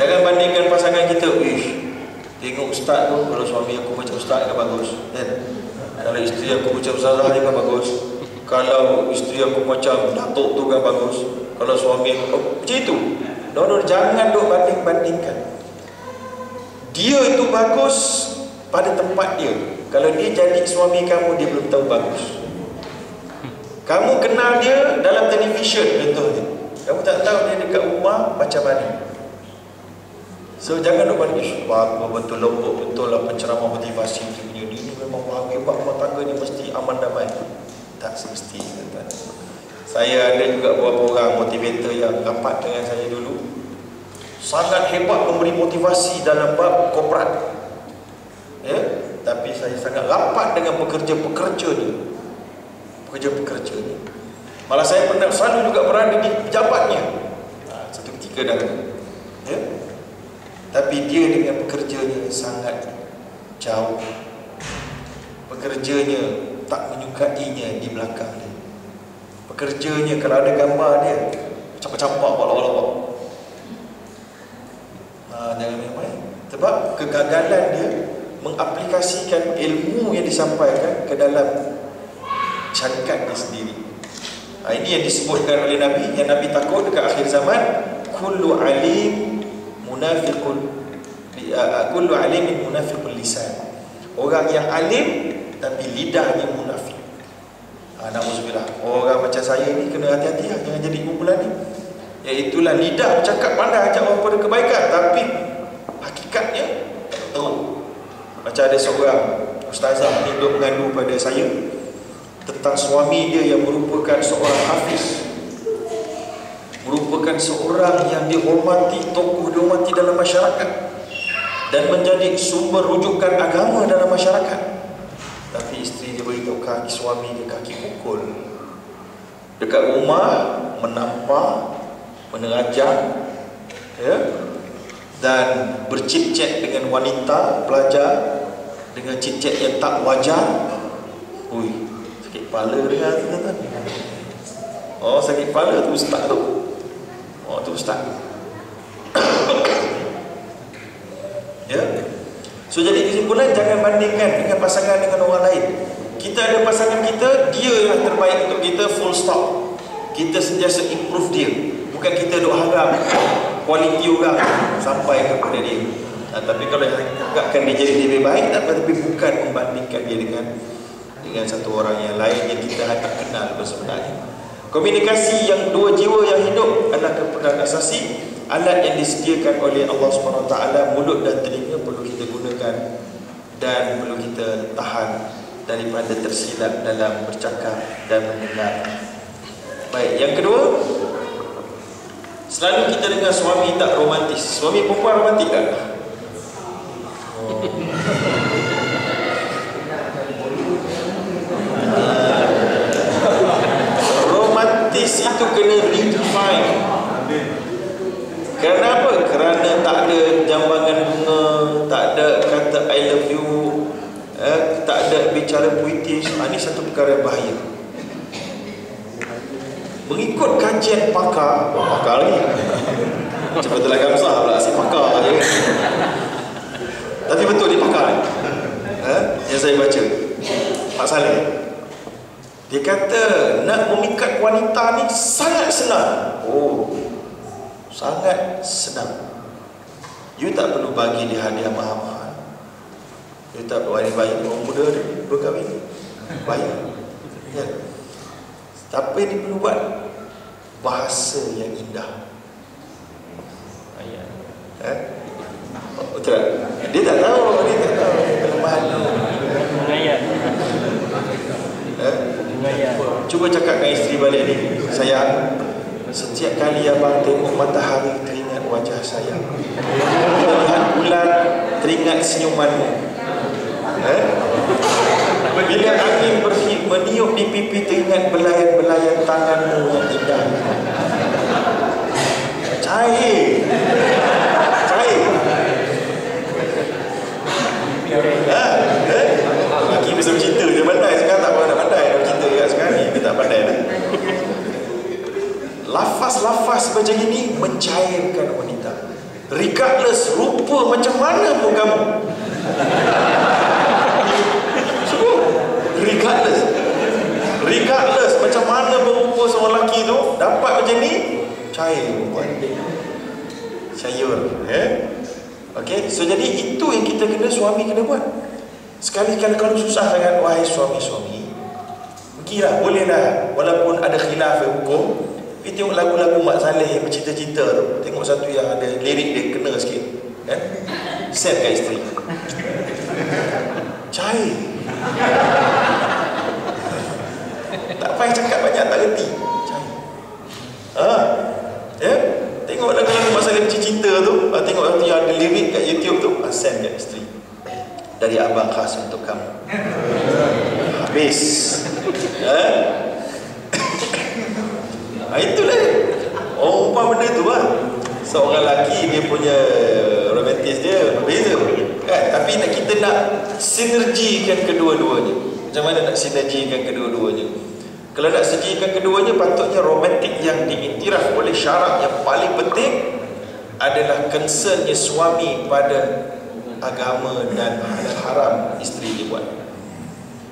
Jangan bandingkan pasangan kita. Tengok ustaz tu, kalau suami aku macam ustaz kan bagus, kan? Kalau isteri aku macam ustazah kan bagus. Kalau isteri aku macam datuk tu kan bagus. Kalau suami aku macam itu. Jangan duk banding-bandingkan. Dia itu bagus pada tempat dia. Kalau dia jadi suami kamu, dia belum tahu bagus. Kamu kenal dia dalam televisyen contohnya, kamu tak tahu dia dekat rumah macam mana. So jangan duk banding, betul lembut, betul lah penceramah motivasi dia punya. Dia ni memang hebat, rumah tangga ni mesti aman damai. Tak semestinya, tuan. Saya ada juga beberapa orang motivator yang rapat dengan saya dulu, sangat hebat memberi motivasi dalam bab korporat, ya? Tapi saya sangat rapat dengan pekerja-pekerja ni. Pekerja-pekerja ni, malah saya pernah selalu juga berada di pejabatnya satu ketika dah, ya? Tapi dia dengan pekerjanya sangat jauh. Pekerjanya tak menyukainya di belakang dia. Pekerjanya kalau ada gambar dia, campak-campak walak-walak. Jangan main-main. Sebab kegagalan dia mengaplikasikan ilmu yang disampaikan ke dalam syarikat dia sendiri. Ini yang disebutkan oleh Nabi, yang Nabi takut dekat akhir zaman, kullu alim munafiqun, kullu alimin munafiqul lisan. Orang yang alim tapi lidahnya munafik. Na'udzubillah. Orang macam saya ni kena hati-hati lah, jangan jadi kumpulan ni. Iaitulah lidah bercakap pandai ajak orang pada kebaikan, tapi hakikatnya tak tahu. Macam ada seorang ustazah ni duk mengadu pada saya tentang suami dia yang merupakan seorang hafiz, merupakan seorang yang dihormati, tokoh dihormati dalam masyarakat dan menjadi sumber rujukan agama dalam masyarakat. Tapi isteri dia beritahu kaki suami dia kaki pukul. Dekat rumah menampar, menerajang, ya, dan bercip-cip dengan wanita pelajar dengan cip-cip yang tak wajar. Sakit kepala dia tuan-tuan. Sakit kepala tu ustaz tu. Tu ustaz. Ya. So jadi kesimpulan, jangan bandingkan dengan pasangan dengan orang lain. Kita ada pasangan kita, dia yang terbaik untuk kita, full stop. Kita sentiasa improve dia. Bukan kita duk harap kualiti orang sampai kepada dia. Tapi kalau agakkan dia jadi lebih baik, tapi bukan membandingkan dia dengan satu orang yang lain yang kita tak kenal sebenarnya. Komunikasi yang dua jiwa yang hidup adalah keperluan asasi. Alat yang disediakan oleh Allah SWT, mulut dan telinga perlu kita gunakan dan perlu kita tahan daripada tersilap dalam bercakap dan mendengar. Baik, yang kedua, selalu kita dengar suami tak romantis. Suami perempuan romantik tak? Romantis itu kena redefine. Kenapa? Kerana tak ada jambangan bunga, tak ada kata I love you, tak ada bicara puitis. Ini satu perkara yang bahaya. Mengikut kajian pakar lagi, macam betul lah Gamzah pula, si pakar je. Tapi betul dia pakar, yang saya baca, Pak Saleh, dia kata nak memikat wanita ni sangat senang. Sangat senang. You tak perlu bagi dia hadiah mahal-mahal. You tak perlu bayar orang muda dia berkahwin, bayar. Ya. Apa yang dia perlu buat? Bahasa yang indah. Betul tak? Dia tak tahu kelemahan tu. Cuba cakap dengan isteri balik ni, sayang, setiap kali abang tengok matahari teringat wajah sayang, melihat bulan teringat senyumanmu, bila angin meniup di pipi teringat belayan-belayan tanganmu yang indah. Cair laki bisa bercinta, dia pandai. Sekarang tak pernah nak pandai dah bercinta kat sekarang ni, dia tak pandai dah. Lafaz-lafaz macam ini mencairkan wanita, regardless rupa macam mana pun kamu. Regardless macam mana pun rupa seorang lelaki tu, dapat macam ni, cair perempuan, cair. Okay, so jadi itu yang kita kena, suami kena buat. Sekali-kali kalau susah sangat, wahai suami-suami, pergilah, bolehlah, walaupun ada khilaf hukum, pergi tengok lagu-lagu Mak Saleh yang bercinta-cinta tu, tengok satu yang ada lirik dia kena sikit, send kat isteri, cair. Tak payah cakap banyak, tak reti, cair. Tengok lagu-lagu Mak Saleh bercinta tu, tengok satu yang ada lirik kat YouTube tu, send kat isteri, dari abang khas untuk kamu. Habis. Itulah umpama benda tu lah. Seorang lelaki dia punya romantis dia berbeza kan? Tapi kita nak sinergikan kedua-duanya. Macam mana nak sinergikan kedua-duanya? Kalau nak sinergikan keduanya, patutnya romantik yang diiktiraf oleh syarak yang paling penting adalah concernnya suami pada agama dan halal haram isteri dia buat.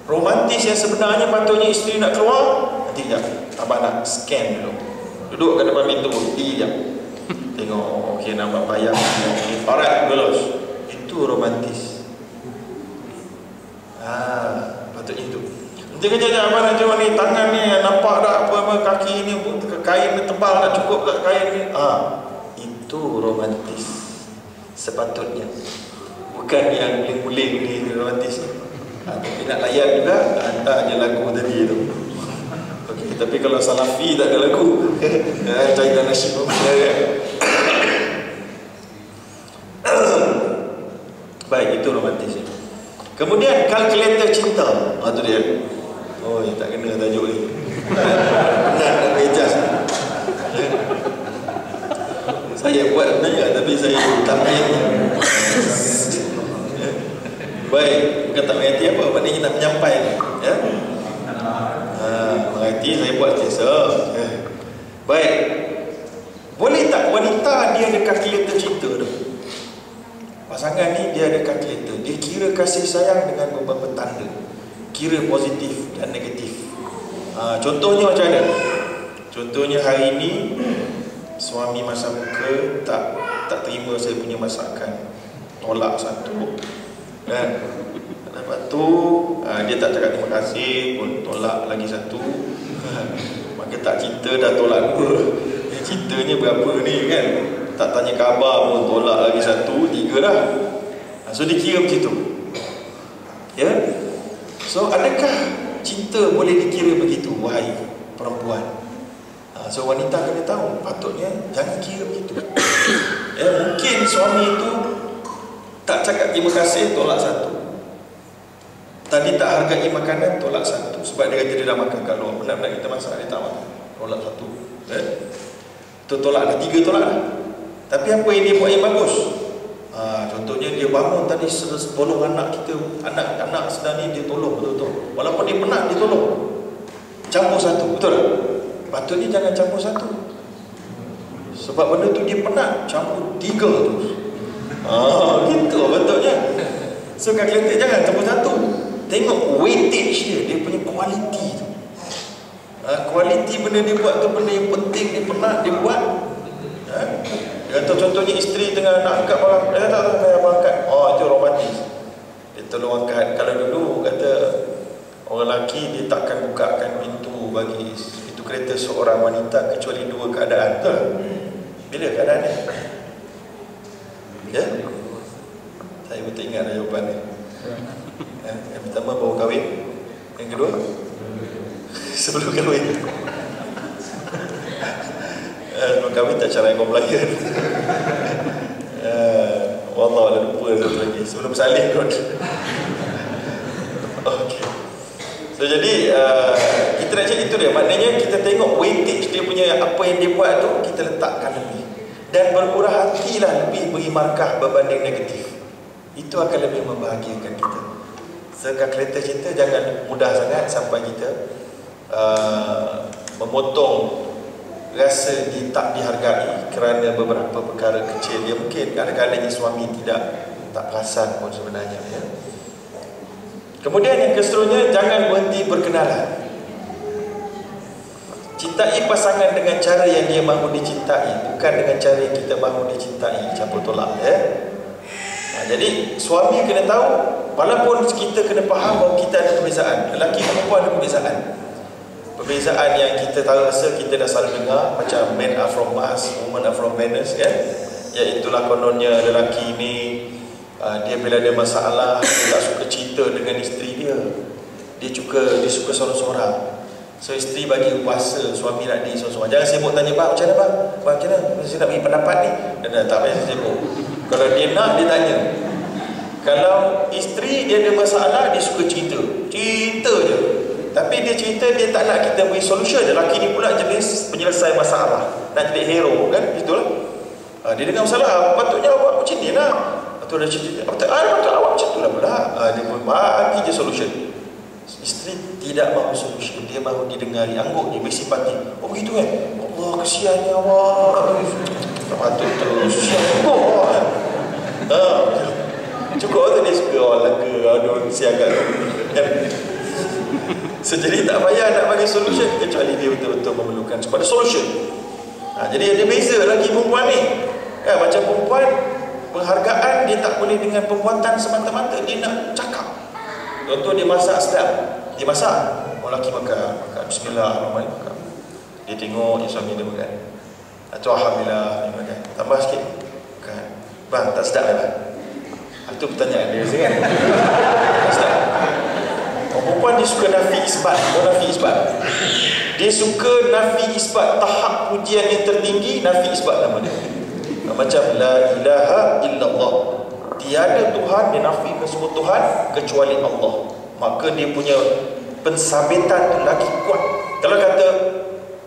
Romantis yang sebenarnya patutnya isteri nak keluar, nanti sekejap, abang nak scan dulu, duduk kat depan pintu, sekejap, tengok, okey, nampak bayang, okay, alright, gelos. Itu romantis. Patutnya itu. Nanti kejap abang nak jual ni, tangan ni nampak tak apa kaki ni, kain ni tebal tak cukup tak kain ni. Itu romantis sepatutnya. Bukan yang guling-guling ni romantis. Tapi nak layan juga, hantar je lagu tadi tu. Okay, tapi kalau Salafi tak ada lagu, Cahaya Nasyid baik, itu romantis. Kemudian kalkulator cinta, tu dia. Oh, tak kena tajuk ni. Benar nak adjust. Saya buat sebenarnya, tapi saya tak mengerti. Baik, bukan tak mengerti apa, maknanya nak menyampaikan, ya. Mengerti, saya buat biasa. Baik. Boleh tak wanita dia ada kalkulator cinta tu? Pasangan ni dia ada kalkulator. Dia kira kasih sayang dengan beberapa tanda, kira positif dan negatif. Contohnya macam mana? Contohnya hari ini suami masa muka tak terima saya punya masakan, tolak satu, kan? Lepas tu dia tak cakap terima kasih pun, tolak lagi satu. Maka tak cinta dah tolak dua. Cintanya berapa ni kan? Tak tanya khabar pun tolak lagi satu, tiga dah. So dikira begitu, ya. So adakah cinta boleh dikira begitu, wahai perempuan? So wanita kena tahu, patutnya jangan kira begitu. Mungkin suami itu tak cakap terima kasih, tolak satu. Tadi tak hargai makanan, tolak satu. Sebab dia kata dia dah makan kat luar, benar-benar kita masak, dia tak makan, tolak satu. Tu tolak dah, tiga tolak dah. Tapi apa yang dia buat yang bagus? Contohnya dia bangun tadi, tolong anak kita, anak sedang ni dia tolong betul-betul. Walaupun dia penat, dia tolong. Campur satu, betul tak? Patutnya jangan campur satu. Sebab benda tu dia penat, campur tiga tu. Gitu betulnya. So kalkulator jangan campur satu. Tengok weightage dia punya kualiti tu. Kualiti benda dia buat tu benda yang penting, dia penat, dia buat. Dia kata contohnya isteri tengah nak angkat barang, dia kata abang angkat. Itu romantis. Dia tolong angkat. Kalau dulu kata Orang lelaki dia takkan bukakan pintu bagi pintu kereta seorang wanita kecuali dua keadaan. Betul? Bila keadaan ni? Ya? Saya pun tak ingat jawapan ni. Yang pertama baru kahwin. Yang kedua sebelum kahwin. Sebelum kahwin tak cara kau melayan. Wallah ada lupa satu lagi. Sebelum salih kot. Okey. So jadi kita nak cakap itu dia. Maknanya kita tengok weightage dia punya apa yang dia buat tu, kita letakkan lebih. Dan bermurah hatilah lebih beri markah berbanding negatif. Itu akan lebih membahagiakan kita. Sekalkulate kita jangan mudah sangat sampai kita memotong rasa tak dihargai kerana beberapa perkara kecil. Dia mungkin kadang-kadang suami tak perasan pun sebenarnya, ya. Kemudian yang keseterusnya, jangan berhenti berkenalan. Cintai pasangan dengan cara yang dia mahu dicintai, bukan dengan cara yang kita mahu dicintai. Campur tolak, ya. Jadi suami kena tahu, walaupun kita kena faham bahawa kita ada perbezaan. Lelaki dan perempuan ada perbezaan. Perbezaan yang kita tahu rasa kita dah selalu dengar, macam men are from Mars, women are from Venus, kan? Iaitulah kononnya lelaki ni dia bila ada masalah, dia tak suka cerita dengan isteri dia. Dia suka sorang-sorang. So isteri bagi kuasa suami nak dia sorang-sorang. Jangan sibuk tanya, "Bang, macam mana bang? Bang, macam mana? Saya nak bagi pendapat ni." Dan tak payah sibuk. Kalau dia nak, dia tanya. Kalau isteri dia ada masalah, dia suka cerita je. Tapi dia cerita, dia tak nak kita beri solution. Lelaki ni pula jenis penyelesai masalah, nak jadi hero, kan? Itulah. Dia dengar masalah, patutnya awak macam ni lah. Patut dia cerita, patut awak macam tu lah pula. Dia pun bagi je solution. Isteri tidak mahu solution, dia mahu didengari. Angguk dia bersipati. Oh begitu kan? Allah, kesiannya awak. Tak patut terus. Cukup tu dia suka orang laga, aduh siaga tu. So jadi tak payah nak bagi solution kecuali dia betul-betul memerlukan kepada solution. Jadi ada beza lagi perempuan ni. Macam perempuan, penghargaan dia tak boleh dengan perbuatan semata-mata, dia nak cakap. Contoh dia masak sedap, dia masak, orang lelaki makan bismillahirrahmanirrahim, makan. Dia tengok dia suami dia makan. Atau alhamdulillah dia makan. Tambah sikit. Makan. Bang, tak sedap lah. Itu pertanyaan dia kan. Tak sedap. Perempuan dia suka nafi isbat. Dia suka nafi isbat. Tahap pujian yang tertinggi, nafi isbat nama dia. Macam la ilaha illallah, tiada Tuhan, dia nafikan semua Tuhan kecuali Allah. Maka dia punya pensabitan tu lagi kuat. Kalau kata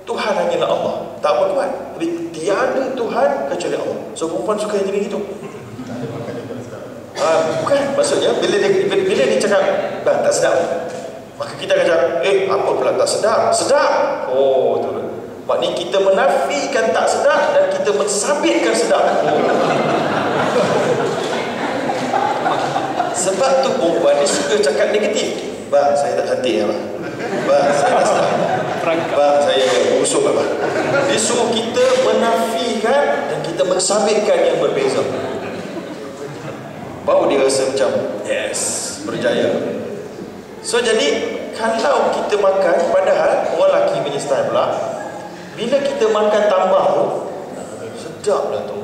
Tuhan hanyalah Allah, tak apa kuat. Tapi tiada Tuhan kecuali Allah. So perempuan suka yang jadi gitu. Bukan, maksudnya bila dia cakap bang tak sedap, maka kita akan cakap apa pula tak sedap? Sedap. Oh tu. Maknanya kita menafikan tak sedap dan kita mensabitkan sedap. Sebab tu perempuan dia suka cakap negatif. Bang, saya tak cantik ya bang. Bang, saya tak sedap. Bang, saya busuk bang. Dia suruh kita menafikan dan kita mensabitkan yang berbeza. Baru dia rasa macam yes, berjaya. So jadi kalau kita makan, padahal orang lelaki punya style pula, bila kita makan tambah tu, sedap lah tu.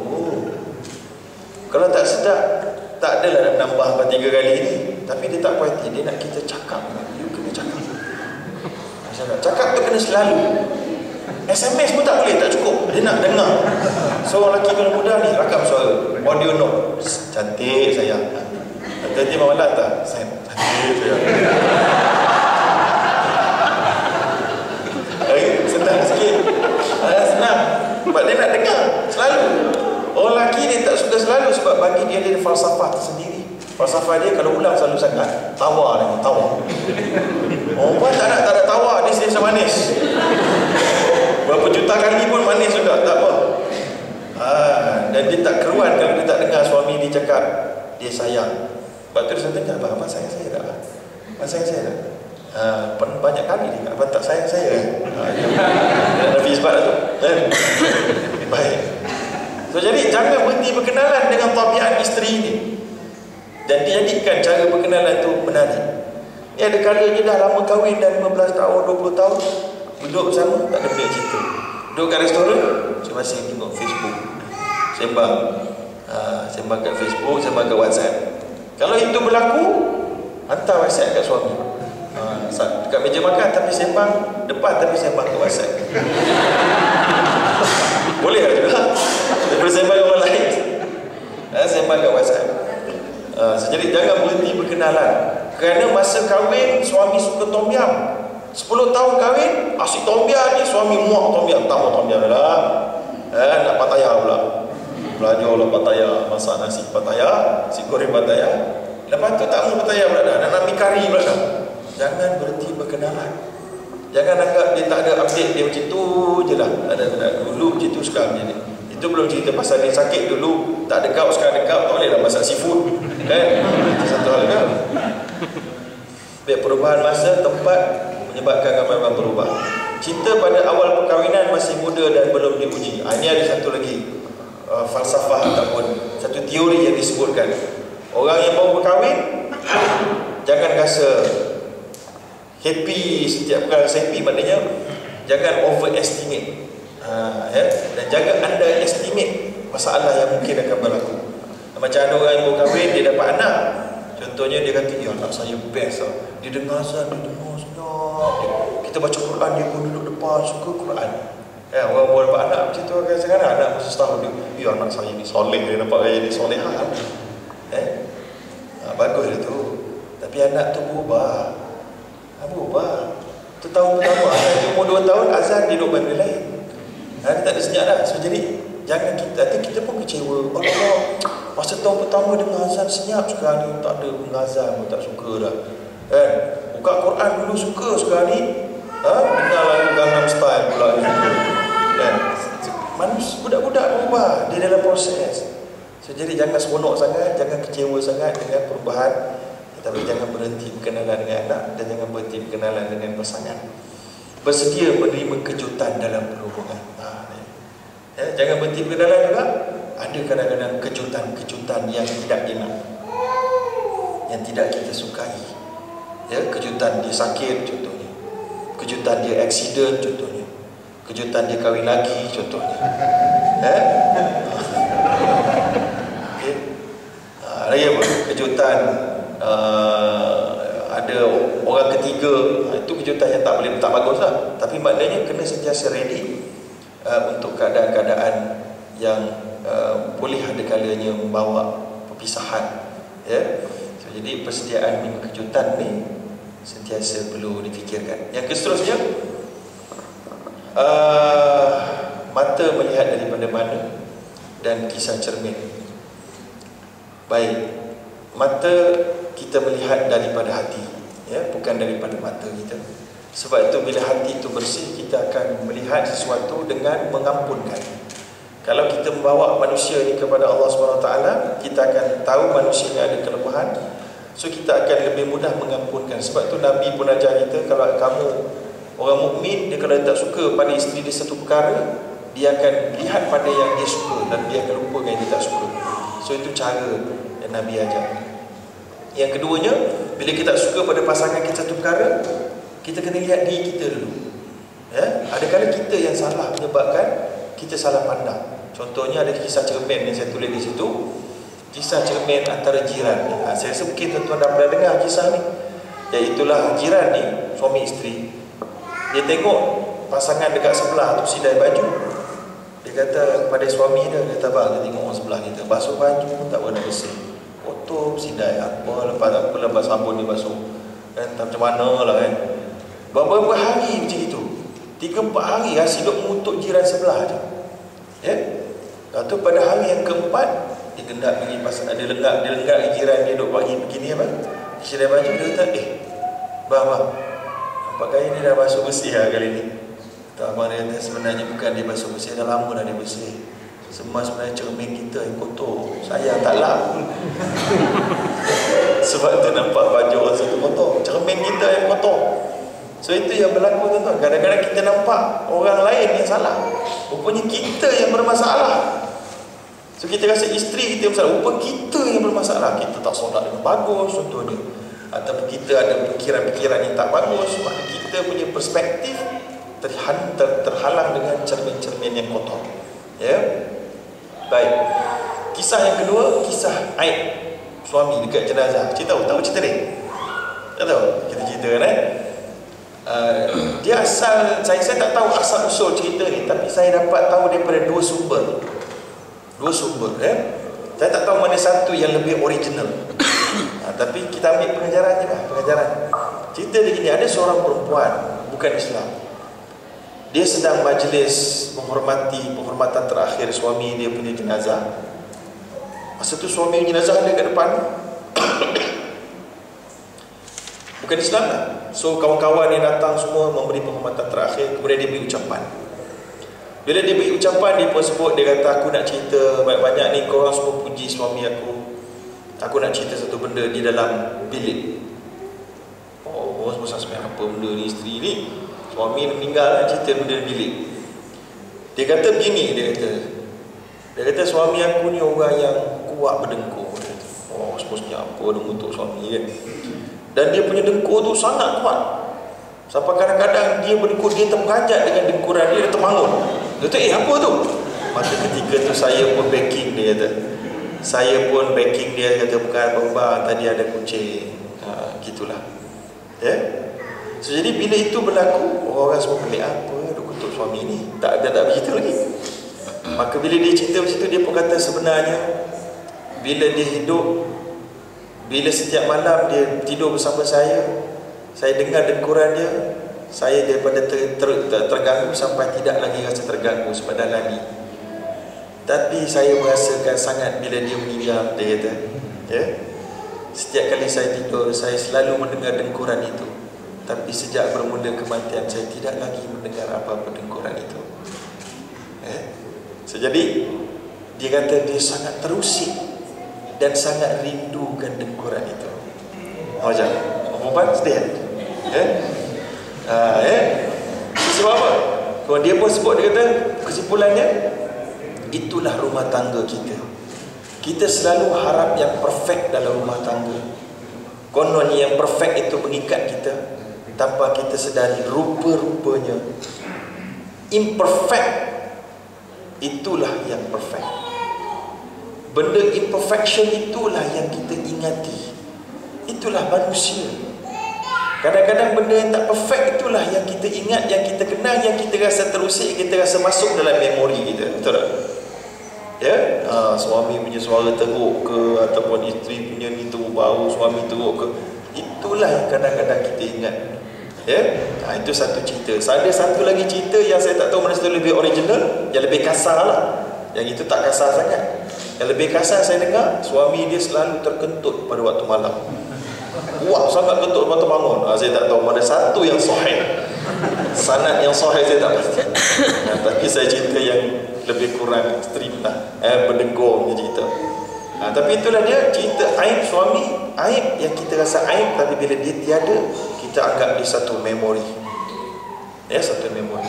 Kalau tak sedap, tak adalah nak nambah 3 kali ni. Tapi dia tak puas hati, dia nak kita cakap. You kena cakap. Cakap tu kena selalu. SMS pun tak boleh, tak cukup. Dia nak dengar. So orang lelaki muda ni rakam suara, audio note. Cantik sayang. Nanti malam tak? Sayang, cantik sayang. Senang sikit. Senang. Sebab dia nak dengar selalu. Orang lelaki dia tak suka selalu sebab bagi dia ada falsafah tersendiri. Falsafah dia kalau ulang selalu sangat, tawa lagi, tawa. Orang tak ada tawa, dia sentiasa manis. Berapa juta kali pun manis juga, tak apa. Dan dia tak keruan kalau dia tak dengar suami dia cakap dia sayang. Sebab tu dia tanya, abang sayang saya tak? Abang sayang saya tak? Banyak kali dia abang tak sayang saya. Nabi isbat tu. Baik. So jadi jangan berhenti berkenalan dengan tabiat isteri ini. Dan dijadikan cara berkenalan tu menarik. Ada kalanya dah lama kahwin, dah 15 tahun, 20 tahun, duduk bersama, tak ada benda cerita. Duduk kat restoran, masing-masing tengok Facebook, sembang. Sembang kat Facebook, sembang kat WhatsApp. Kalau itu berlaku, hantar WhatsApp kat suami. Dekat meja makan tapi sembang, depan tapi sembang kat WhatsApp. Boleh tak juga? Daripada sembang orang lain, sembang kat WhatsApp. Jadi jangan berhenti berkenalan. Kerana masa kahwin, suami suka tom yam. 10 tahun kahwin, asyik tom yam ni, suami muak tom yam. Tak mau tom yam dah. Nak pataya pula. Belajarlah pataya, masak nasi pataya, nasi goreng pataya. Lepas tu tak mau pataya pula dah, nak ambil kari pula dah. Jangan berhenti berkenalan. Jangan anggap dia tak ada update, dia macam tu je lah. Ada dulu macam tu, sekarang macam ni. Itu belum cerita pasal dia sakit dulu, tak ada gout, sekarang ada gout, tak boleh dah masak seafood, kan? Itu satu hal kan. Biar perubahan masa, tempat menyebabkan ramai-ramai berubah. Cinta pada awal perkahwinan masih muda dan belum diuji. Ini ada satu lagi falsafah ataupun satu teori yang disebutkan. Orang yang baru berkahwin, jangan rasa happy setiap kali happy, maknanya jangan overestimate. Dan jangan underestimate masalah yang mungkin akan berlaku. Macam ada orang yang baru kahwin, dia dapat anak. Contohnya dia kata, ya anak saya best lah. Dia dengar azan, dia dengar senyap. Kita baca Quran, dia pun duduk depan, suka Quran. Orang baru dapat anak macam tu kan sekarang. Anak masa setahun dia, ya anak saya ni soleh, dia nampak gaya ni solehan. Bagus dia tu. Tapi anak tu berubah. Tu tahun pertama, anak tu umur 2 tahun, azan dia duduk benda lain. Dia tak ada senyap dah. So jadi jangan kita pun kecewa. Allah, masa tahun pertama dia mengazan senyap, sekarang ni tak ada mengazan pun tak suka dah. Buka Quran dulu suka, sekarang ni dengar lagu Gangnam Style pula ni suka. Manusia budak-budak berubah, dia dalam proses. So jadi jangan seronok sangat, jangan kecewa sangat dengan perubahan. Tapi jangan berhenti berkenalan dengan anak dan jangan berhenti berkenalan dengan pasangan. Bersedia menerima kejutan dalam perhubungan. Jangan berhenti berkenalan juga. Ada kadang-kadang kejutan-kejutan yang tidak enak, yang tidak kita sukai. Kejutan dia sakit contohnya, kejutan dia aksiden contohnya, kejutan dia kahwin lagi contohnya. Raya apa? Kejutan ada orang ketiga, itu kejutan yang tak bagus lah. Tapi maknanya kena sentiasa ready untuk keadaan-keadaan yang boleh ada kalanya membawa perpisahan. So, jadi persediaan minum kejutan ni sentiasa perlu difikirkan. Yang seterusnya, mata melihat daripada mana dan kisah cermin. Baik, mata kita melihat daripada hati, bukan daripada mata kita. Sebab itu bila hati itu bersih, kita akan melihat sesuatu dengan mengampunkan. Kalau kita membawa manusia ini kepada Allah SWT, kita akan tahu manusia ini ada kelemahan. So kita akan lebih mudah mengampunkan. Sebab itu Nabi pun ajar kita, kalau kamu orang mukmin, dia kalau tak suka pada isteri dia satu perkara, dia akan lihat pada yang dia suka dan dia akan lupa yang dia tak suka. So itu cara yang Nabi ajar. Yang keduanya, bila kita tak suka pada pasangan kita satu perkara, kita kena lihat diri kita dulu. Ada kala kita yang salah menyebabkan kita salah pandang. Contohnya ada kisah cermin yang saya tulis di situ. Kisah cermin antara jiran. Saya rasa mungkin tuan-tuan dah pernah dengar kisah ni. Iaitulah jiran ni, suami isteri. Dia tengok pasangan dekat sebelah tu sidai baju. Dia kata kepada suami dia, kata bang, dia tengok orang sebelah kita basuh baju pun tak pernah bersih. Kotor sidai apa, lepas sabun dia basuh. Tak macam mana lah kan. Beberapa hari macam itu, 3-4 hari asyik duk mengutuk jiran sebelah je. Lepas tu pada hari yang keempat, dia gendak pergi pasal dia lenggak jiran dia duk bagi begini apa? Sidai baju, dia kata, bang, nampak gaya ni dah basuh bersih lah kali ni. Tak, abang dia kata sebenarnya bukan dia basuh bersih, dah lama dah dia bersih. Semua sebenarnya cermin kita yang kotor. Saya tak lah. Sebab tu nampak baju orang satu kotor, cermin kita yang kotor. So itu yang berlaku tuan-tuan. Kadang-kadang kita nampak orang lain yang salah, rupanya kita yang bermasalah. So kita rasa isteri kita yang bermasalah, rupanya kita yang bermasalah. Kita tak solat dengan bagus contohnya. ataupun kita ada pikiran-pikiran yang tak bagus, maka kita punya perspektif terhalang dengan cermin-cermin yang kotor. Ya. Baik. Kisah yang kedua, kisah aib suami dekat jenazah. Cerita tahu cerita ni? Tak tahu? Kita cerita kan? Dia asal, saya tak tahu asal usul cerita ni, tapi saya dapat tahu daripada dua sumber. Saya tak tahu mana satu yang lebih original. Tapi kita ambil pengajaran je lah, pengajaran. Cerita dia gini, ada seorang perempuan bukan Islam. Dia sedang majlis menghormati penghormatan terakhir suami dia punya jenazah. Masa tu suami jenazah ada kat depan. Bukan Islam lah. So kawan-kawan yang datang semua memberi penghormatan terakhir. Kemudian dia beri ucapan. Bila dia beri ucapan, dia pun sebut, dia kata, aku nak cerita banyak-banyak ni, korang semua puji suami aku. Aku nak cerita satu benda di dalam bilik. Oh, masa sebenarnya apa benda ni, isteri ni? Suami meninggal, nak cerita benda di bilik. Dia kata begini, dia kata suami aku ni orang yang kuat berdengkur. Oh, sebenarnya apa dengkur untuk suami kan? Dan dia punya dengkur tu sangat kuat. Sampai kadang-kadang dia berdengkur, dia terperanjat dengan dengkuran dia terbangun. Dia kata, apa tu? Maka ketika tu saya pun backing dia kata. Saya pun backing dia kata, bukan bang, tadi ada kucing. Gitulah. Ya. So, jadi bila itu berlaku, orang semua pelik, apa duk kutuk suami ni? Tak begitu lagi. Maka bila dia cerita macam tu, dia pun kata sebenarnya bila dia hidup, bila setiap malam dia tidur bersama saya dengar dengkuran dia, saya daripada terganggu sampai tidak lagi rasa terganggu sebab dah lari. Tapi saya merasakan sangat bila dia meninggal, dia kata, ya. Setiap kali saya tidur, saya selalu mendengar dengkuran itu. Tapi sejak bermula kematian, saya tidak lagi mendengar apa-apa dengkuran itu. So, jadi dia kata dia sangat terusik dan sangat rindukan dengkuran itu. Macam perempuan sedih. Sebab apa? Kalau dia pun sebut, dia kata kesimpulannya, itulah rumah tangga kita. Kita selalu harap yang perfect dalam rumah tangga. Konon yang perfect itu mengikat kita, tanpa kita sedari rupa-rupanya imperfect itulah yang perfect. Benda imperfection itulah yang kita ingati. Itulah manusia. Kadang-kadang benda yang tak perfect itulah yang kita ingat, yang kita kenal, yang kita rasa terusik, kita rasa masuk dalam memori kita. Betul tak? Ya, suami punya suara teruk ke, ataupun isteri punya ni teruk bau, suami teruk ke, itulah yang kadang-kadang kita ingat. Ya, itu satu cerita. Ada satu lagi cerita yang saya tak tahu mana satu lebih original, yang lebih kasar lah. Yang itu tak kasar sangat. Yang lebih kasar saya dengar, suami dia selalu terkentut pada waktu malam. Kuat sangat kentut waktu bangun. Saya tak tahu mana satu yang sahih. Sanad yang sahih saya tak pasti. Tapi saya cerita yang lebih kurang ekstrim lah. Berdengkur punya cerita. Tapi itulah dia cerita aib suami. Aib yang kita rasa aib, tapi bila dia tiada, kita anggap dia satu memori. Ya, satu memori.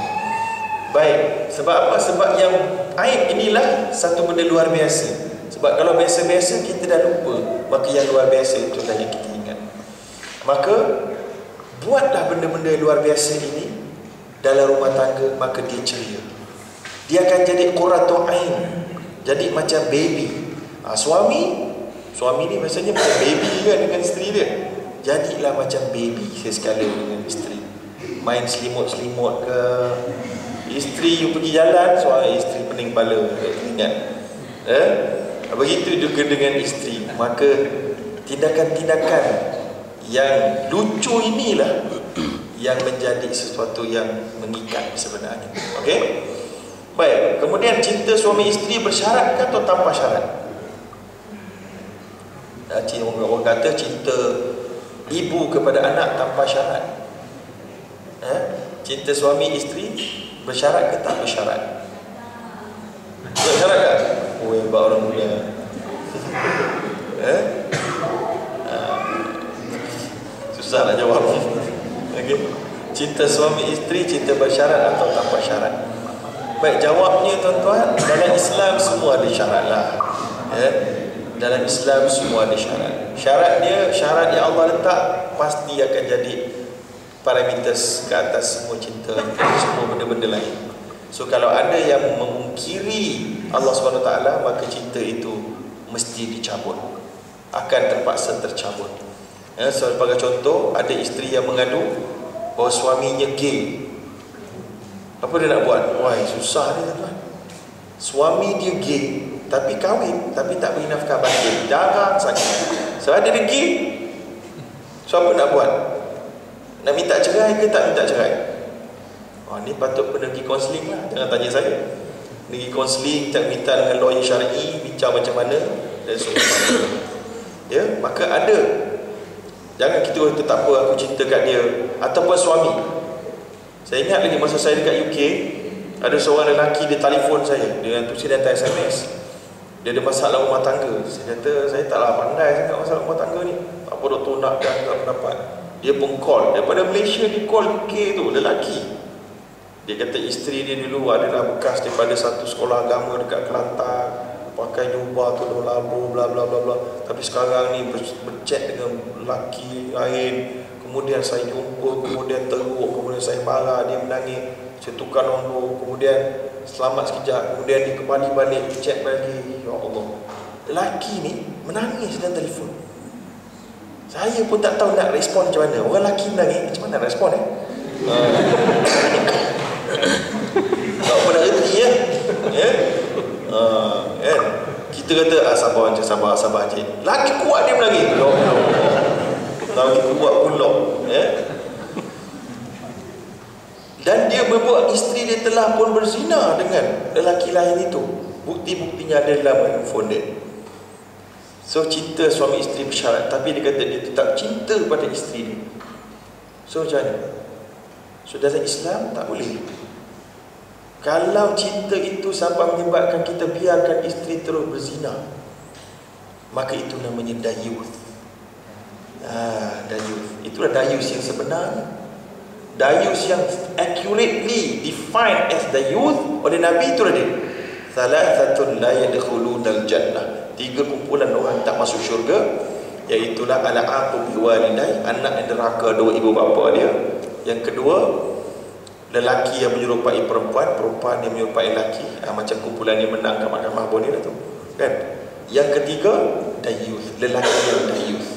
Baik, sebab apa? Sebab yang aib inilah satu benda luar biasa. Sebab kalau biasa-biasa kita dah lupa, maka yang luar biasa itulah yang kita ingat. Maka buatlah benda-benda luar biasa ini dalam rumah tangga, maka dia ceria. Dia akan jadi qurratu ain. Jadi macam baby. Suami ni biasanya macam baby kan dengan isteri dia. Jadilah macam baby sekali dengan isteri. Main selimut-selimut ke. Isteri you pergi jalan, suami isteri pening kepala, ingat. Begitu juga dengan isteri. Maka tindakan-tindakan yang lucu inilah yang menjadi sesuatu yang mengikat sebenarnya. Okey? Baik, kemudian cinta suami isteri bersyarat atau tanpa syarat? Orang kata cinta ibu kepada anak tanpa syarat. Cinta suami isteri bersyarat ke tak bersyarat? Bersyarat tak? Oh, hebat orang mulia. Susah nak jawab. Okay. Cinta suami isteri, cinta bersyarat atau tanpa syarat? Baik, jawabnya tuan-tuan, dalam Islam semua ada syarat lah. Dalam Islam semua ada syarat. Syarat yang Allah letak pasti akan jadi parameters ke atas semua cinta, semua benda-benda lain. So kalau ada yang memungkiri Allah SWT, maka cinta itu mesti dicabut, akan terpaksa tercabut. Sebagai contoh, ada isteri yang mengadu bahawa suaminya gay. Apa dia nak buat? Wah, susah dia tuan. Suami dia gay, tapi kahwin, tapi tak beri nafkah batin, jarang sangat. Sebab dia gay. So apa nak buat? Nak minta cerai ke tak minta cerai? Oh, ni patut pergi kaunseling lah. Jangan tanya saya. Pergi kaunseling, tak minta dengan lawyer syar'i, bincang macam mana dan sebagainya. Ya, maka ada. Jangan kita kata tak apa, aku cinta kat dia. Ataupun suami. Saya ingat lagi masa saya dekat UK, ada seorang lelaki dia telefon saya. Dia hantar SMS. Dia ada masalah rumah tangga. Saya kata, saya taklah pandai sangat masalah rumah tangga ni. Apa doktor nak dan tak pendapat. Dia pun call. Daripada Malaysia dia call UK tu, lelaki. Dia kata isteri dia dulu adalah bekas daripada satu sekolah agama dekat Kelantan, pakai jubah tudung labu bla bla bla bla. Tapi sekarang ni berchat dengan lelaki lain. Kemudian saya jumpa, kemudian teruk, kemudian saya marah, dia menangis. Saya tukar nombor, kemudian selamat sekejap, kemudian dia kembali balik chat lagi. Ya Allah, lelaki ni menangis dalam telefon. Saya pun tak tahu nak respon macam mana. Orang lelaki menangis, macam mana nak respon tak pernah erti ya. Kan? Kita kata sabar je. Lagi kuat dia menangis. Lagi kuat pula. Dan dia berbuat isteri dia telah pun berzina dengan lelaki lain itu. Bukti-buktinya ada dalam handphone dia. So cinta suami isteri bersyarat, tapi dia kata dia tetap cinta pada isteri dia. So macam mana? So dalam Islam tak boleh. Kalau cinta itu sampai menyebabkan kita biarkan isteri terus berzina, maka itu namanya dayuth. Dayuth. Itulah dayuth yang sebenarnya. Dayuth yang accurately defined as dayuth oleh Nabi itulah dia. Thalathatun la yadkhulunal jannah. 3 kumpulan orang tak masuk syurga, iaitulah al-aqu biwalidai, anak yang derhaka dua ibu bapa dia. Yang kedua, lelaki yang menyerupai perempuan, perempuan yang menyerupai lelaki. Macam kumpulan yang menang kat mahkamah Boni lah tu, kan? Yang ketiga, dayuth, lelaki yang dayuth.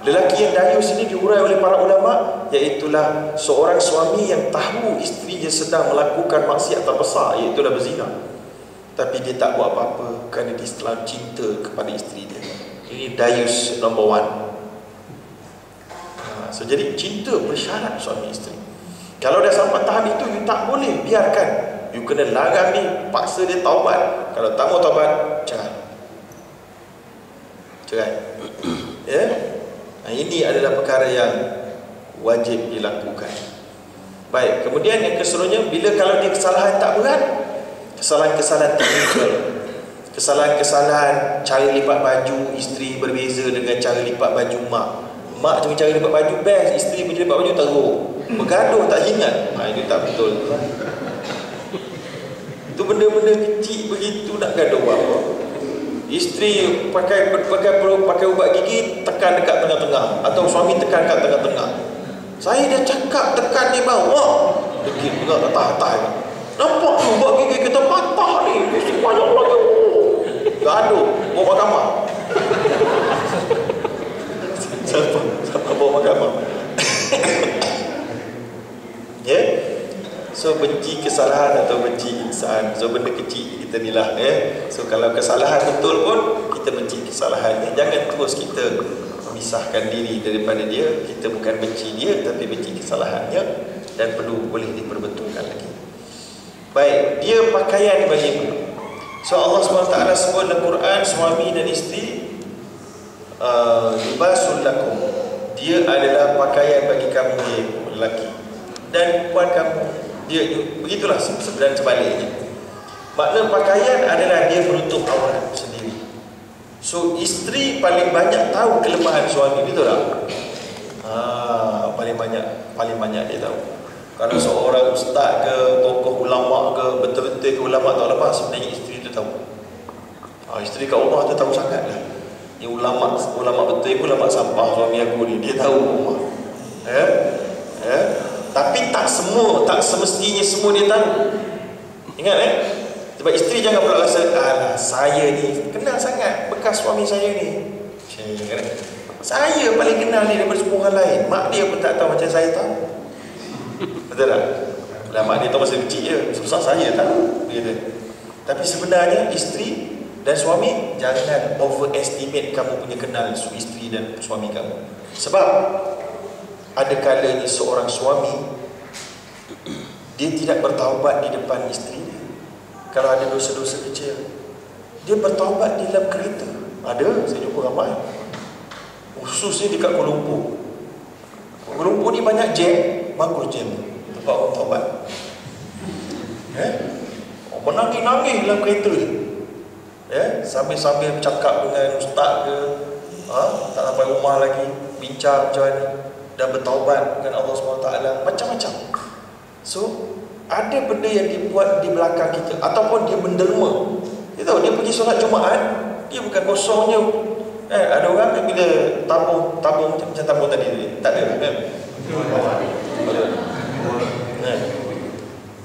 Lelaki yang dayuth ini diurai oleh para ulama, iaitulah seorang suami yang tahu isterinya sedang melakukan maksiat terbesar, iaitulah berzina, tapi dia tak buat apa-apa kerana dia selalu cinta kepada isteri dia. Ini dayuth number 1. So jadi cinta bersyarat suami isteri. Kalau dah sampai tahap itu, you tak boleh biarkan. You kena larang ni, paksa dia taubat. Kalau tak mau taubat, cerai. Ya? Ini adalah perkara yang wajib dilakukan. Baik, kemudian yang keseluruhnya, bila kalau dia kesalahan tak berat, kesalahan-kesalahan teknikal, kesalahan-kesalahan cara lipat baju isteri berbeza dengan cara lipat baju mak. Mak cuma cara lipat baju best, isteri punya lipat baju teruk. Bergaduh tak ingat. Itu tak betul. Itu benda-benda kecil begitu nak gaduh apa. Isteri pakai ubat gigi, tekan dekat tengah-tengah, atau suami tekan dekat tengah-tengah. Saya dah cakap tekan di bawah. Degil juga tak tahan. Nampak tu ubat gigi kita patah ni. Mesti banyak lagi. Gaduh, bawa mahkamah. Siapa bawa mahkamah? Ya? So benci kesalahan atau benci insan. So benda kecil kita ni lah. So kalau kesalahan betul pun, kita benci kesalahannya. Jangan terus kita memisahkan diri daripada dia. Kita bukan benci dia, tapi benci kesalahannya, dan perlu boleh diperbetulkan lagi. Baik, dia pakaian bagi ibu. So Allah SWT sebut dalam Quran, suami dan isteri libasul lakum, dia adalah pakaian bagi kamu, lelaki, dan perempuan kamu. Dia begitulah sebenarnya sebaliknya. Makna pakaian adalah dia menutup aurat sendiri. So isteri paling banyak tahu kelemahan suami, betul tak? Paling banyak dia tahu. Kalau seorang ustaz ke, tokoh ulama ke, betul-betul ke ulama tak lepas, sebenarnya isteri itu tahu. Isteri kat rumah tu tahu sangat lah. Ni ulama betul, ulama sampah suami aku ni, dia tahu rumah. Tapi tak semestinya semua dia tahu. Ingat sebab isteri jangan pula rasa saya ni kenal sangat bekas suami saya ni. Saya paling kenal ni daripada semua orang lain. Mak dia pun tak tahu macam saya tahu. Betul tak? Lah mak dia tahu masa kecil je, susah saya tahu dia. Tapi sebenarnya isteri dan suami, jangan overestimate kamu punya kenal isteri dan suami kamu. Sebab ada kalanya seorang suami dia tidak bertaubat di depan isteri dia. Kalau ada dosa-dosa kecil, dia bertaubat di dalam kereta. Ada, saya jumpa ramai. Khususnya dekat Kuala Lumpur. Kuala Lumpur ni banyak jam, bagus jam tempat orang taubat. Menangis-nangis dalam kereta. Sambil-sambil bercakap dengan ustaz ke, tak sampai rumah lagi, bincang macam ni, dan bertaubat dengan Allah SWT, macam-macam. So ada benda yang dibuat di belakang kita, ataupun dia menderma. Dia tahu dia pergi solat Jumaat, dia bukan kosongnya. Ada orang kan bila tabung macam tabung tadi, tak ada kan?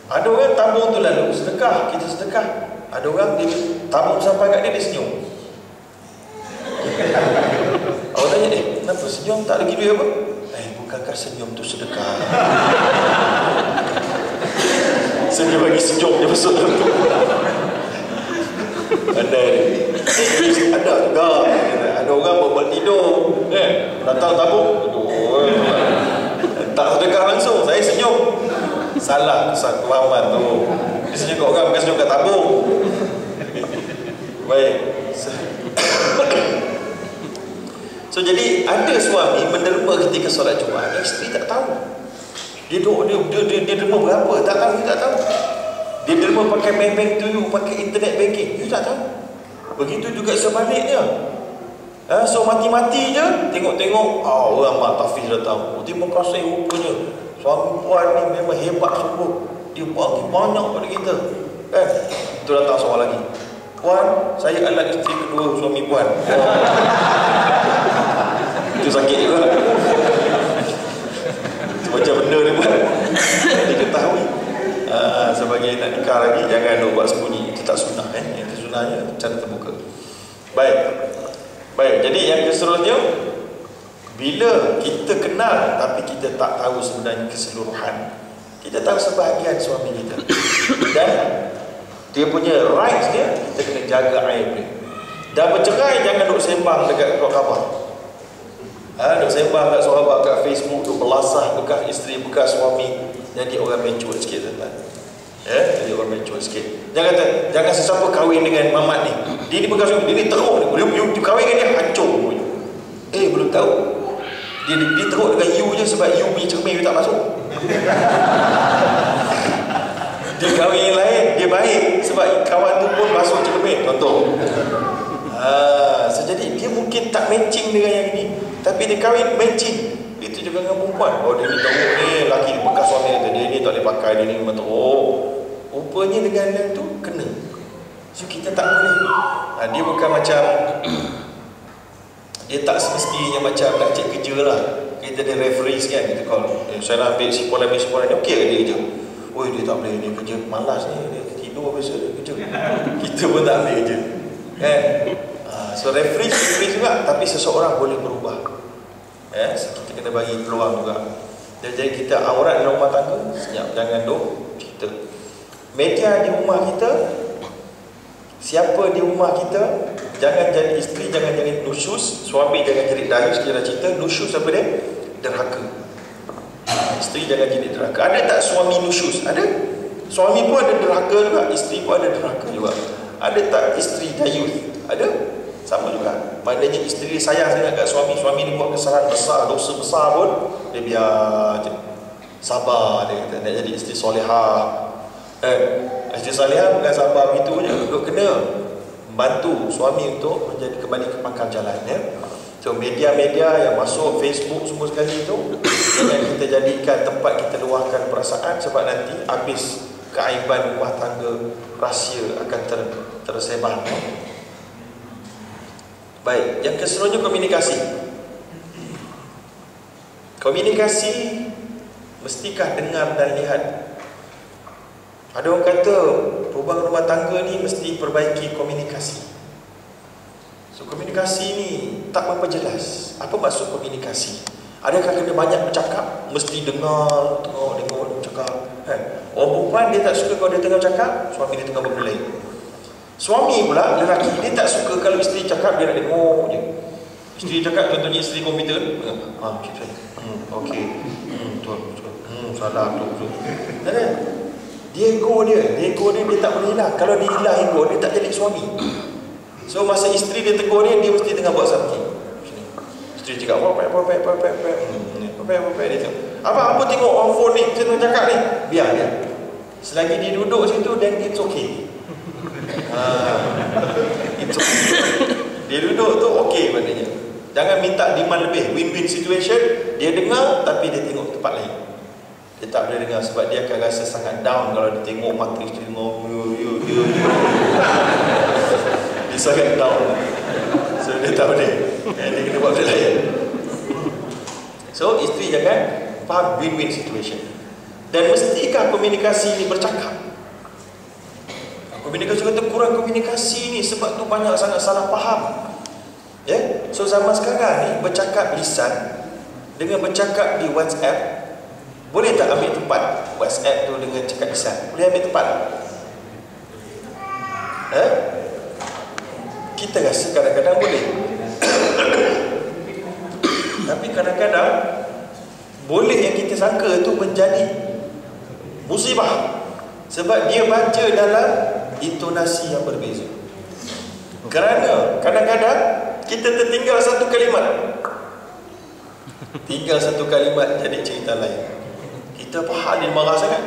Ada orang tabung tu lalu sedekah, kita sedekah. Ada orang dia tabung sampai kat dia senyum. Awak tanya, kenapa senyum, tak lagi duit apa? Bukankah senyum tu sedekah? Saya bagi senyum dia masuk dalam tu. Ada orang buat tidur, datang tabung, tak sedekah langsung, saya senyum. Salah kesakuaman tu. Dia senyum kat orang, bukan senyum kat tabung. Baik. So jadi ada suami menderma ketika solat Jumaat, isteri tak tahu. Dia derma berapa, tak tahu, dia tak tahu. Dia derma pakai bank tu, pakai internet banking, dia tak tahu. Begitu juga sebaliknya. So mati-mati je tengok-tengok, orang mak Tafiz datang. Terima kasih rupanya suami puan ni memang hebat sungguh, dia bagi banyak pada kita. Tu datang seorang lagi, puan, saya adalah isteri kedua suami puan. Itu sakit juga. Itu macam benda ni buat diketahui. Sebagai nak nikah lagi, jangan buat sembunyi. Itu tak sunnah. Itu sunnahnya cara terbuka. Baik, jadi yang seterusnya, bila kita kenal tapi kita tak tahu sebenarnya keseluruhan, kita tahu sebahagian suami kita, dan dia punya rights dia, kita kena jaga aib dia. Dah bercerai, jangan duk sembang dekat khabar. Duk sembang kat sahabat, kat Facebook, duk belasah bekas isteri, bekas suami. Jadi orang mature sikit, tuan-tuan. Jadi orang mature sikit. Jangan sesiapa kahwin dengan mamat ni. Dia ni bekas suami, dia ni teruk ni. You kahwin dengan dia, hancur semuanya. Belum tahu. Dia teruk dengan you je sebab you punya cermin you tak masuk. Dia kahwin yang lain, dia baik sebab kawan tu pun masuk cermin. Contoh. So jadi dia mungkin tak matching dengan yang ini, tapi dia kahwin matching. Itu juga dengan perempuan. Dia ni teruk ni, lelaki bekas suami dia ni tak boleh pakai, dia ni memang teruk. Rupanya dengan yang tu kena. So kita tak boleh. Dia bukan macam dia tak semestinya macam nak cek kerja lah. Kita ada referees kan, kita call, saya nak ambil simpulan ni, okey ke dia kerja? Dia tak boleh, dia kerja malas ni, dia tidur biasa dia kerja. Kita pun tak ambil kerja kan. So referees juga, tapi seseorang boleh berubah. So kita kena bagi peluang juga. Jadi kita aurat dalam rumah tangga, senyap, jangan duk cerita. Media di rumah kita, siapa di rumah kita, jangan jadi isteri, jangan jadi nusyus. Suami jangan jadi dayus. Kita dah cerita, nusyus apa dia? Derhaka. Isteri jangan jadi derhaka. Ada tak suami nusyus? Ada. Suami pun ada derhaka juga, isteri pun ada derhaka juga. Ada tak isteri dayus? Ada. Sama juga. Maknanya isteri sayang sangat kat suami, suami dia buat kesalahan besar, dosa besar pun dia biar je, sabar. Dia kata nak jadi isteri solehah. Isteri solehah bukan sabar begitu je, duk kena bantu suami untuk menjadi kembali ke pangkal jalan. So media-media yang masuk, Facebook semua sekali tu, jangan kita jadikan tempat kita luahkan perasaan, sebab nanti habis keaiban rumah tangga, rahsia akan tersebar. Baik, yang keseluruhnya komunikasi. Komunikasi, mestikah dengar dan lihat? Ada orang kata perubahan rumah tangga ni mesti perbaiki komunikasi. So komunikasi ni tak berapa jelas. Apa maksud komunikasi? Adakah kena banyak bercakap? Mesti dengar, tengok cakap. Orang perempuan dia tak suka kalau dia tengah cakap, suami dia tengah bergulai. Suami pula, lelaki, dia tak suka kalau isteri cakap, dia nak tengok je. Isteri cakap, contohnya isteri komputer, okey, betul, salah, betul. Dia ego dia tak boleh hilang. Kalau dia hilang ego, dia tak jadi suami. So masa isteri dia tegur dia mesti tengah buat something. Isteri cakap, dia tengok. Apa tengok on phone ni, saya tengah cakap ni. Biar dia. Selagi dia duduk situ, then it's okay. It's okay. Dia duduk tu okey maknanya. Jangan minta demand lebih. Win-win situation. Dia dengar tapi dia tengok tempat lain. Dia tak boleh dengar sebab dia akan rasa sangat down kalau dia tengok mata isteri tengok dia sangat down. So dia tak boleh. Dia kena buat benda lain. So isteri jangan faham win-win situation. Dan mestikah komunikasi ini bercakap? Komunikasi kata kurang komunikasi ni sebab tu banyak sangat salah faham. So zaman sekarang ni bercakap lisan dengan bercakap di WhatsApp, boleh tak ambil tempat WhatsApp tu dengan cakap lisan? Boleh ambil tempat? Kita rasa kadang-kadang boleh. Tapi kadang-kadang boleh yang kita sangka tu menjadi musibah. Sebab dia baca dalam intonasi yang berbeza. Kerana kadang-kadang kita tertinggal satu kalimat. Tinggal satu kalimat jadi cerita lain. Kita faham dia marah sangat,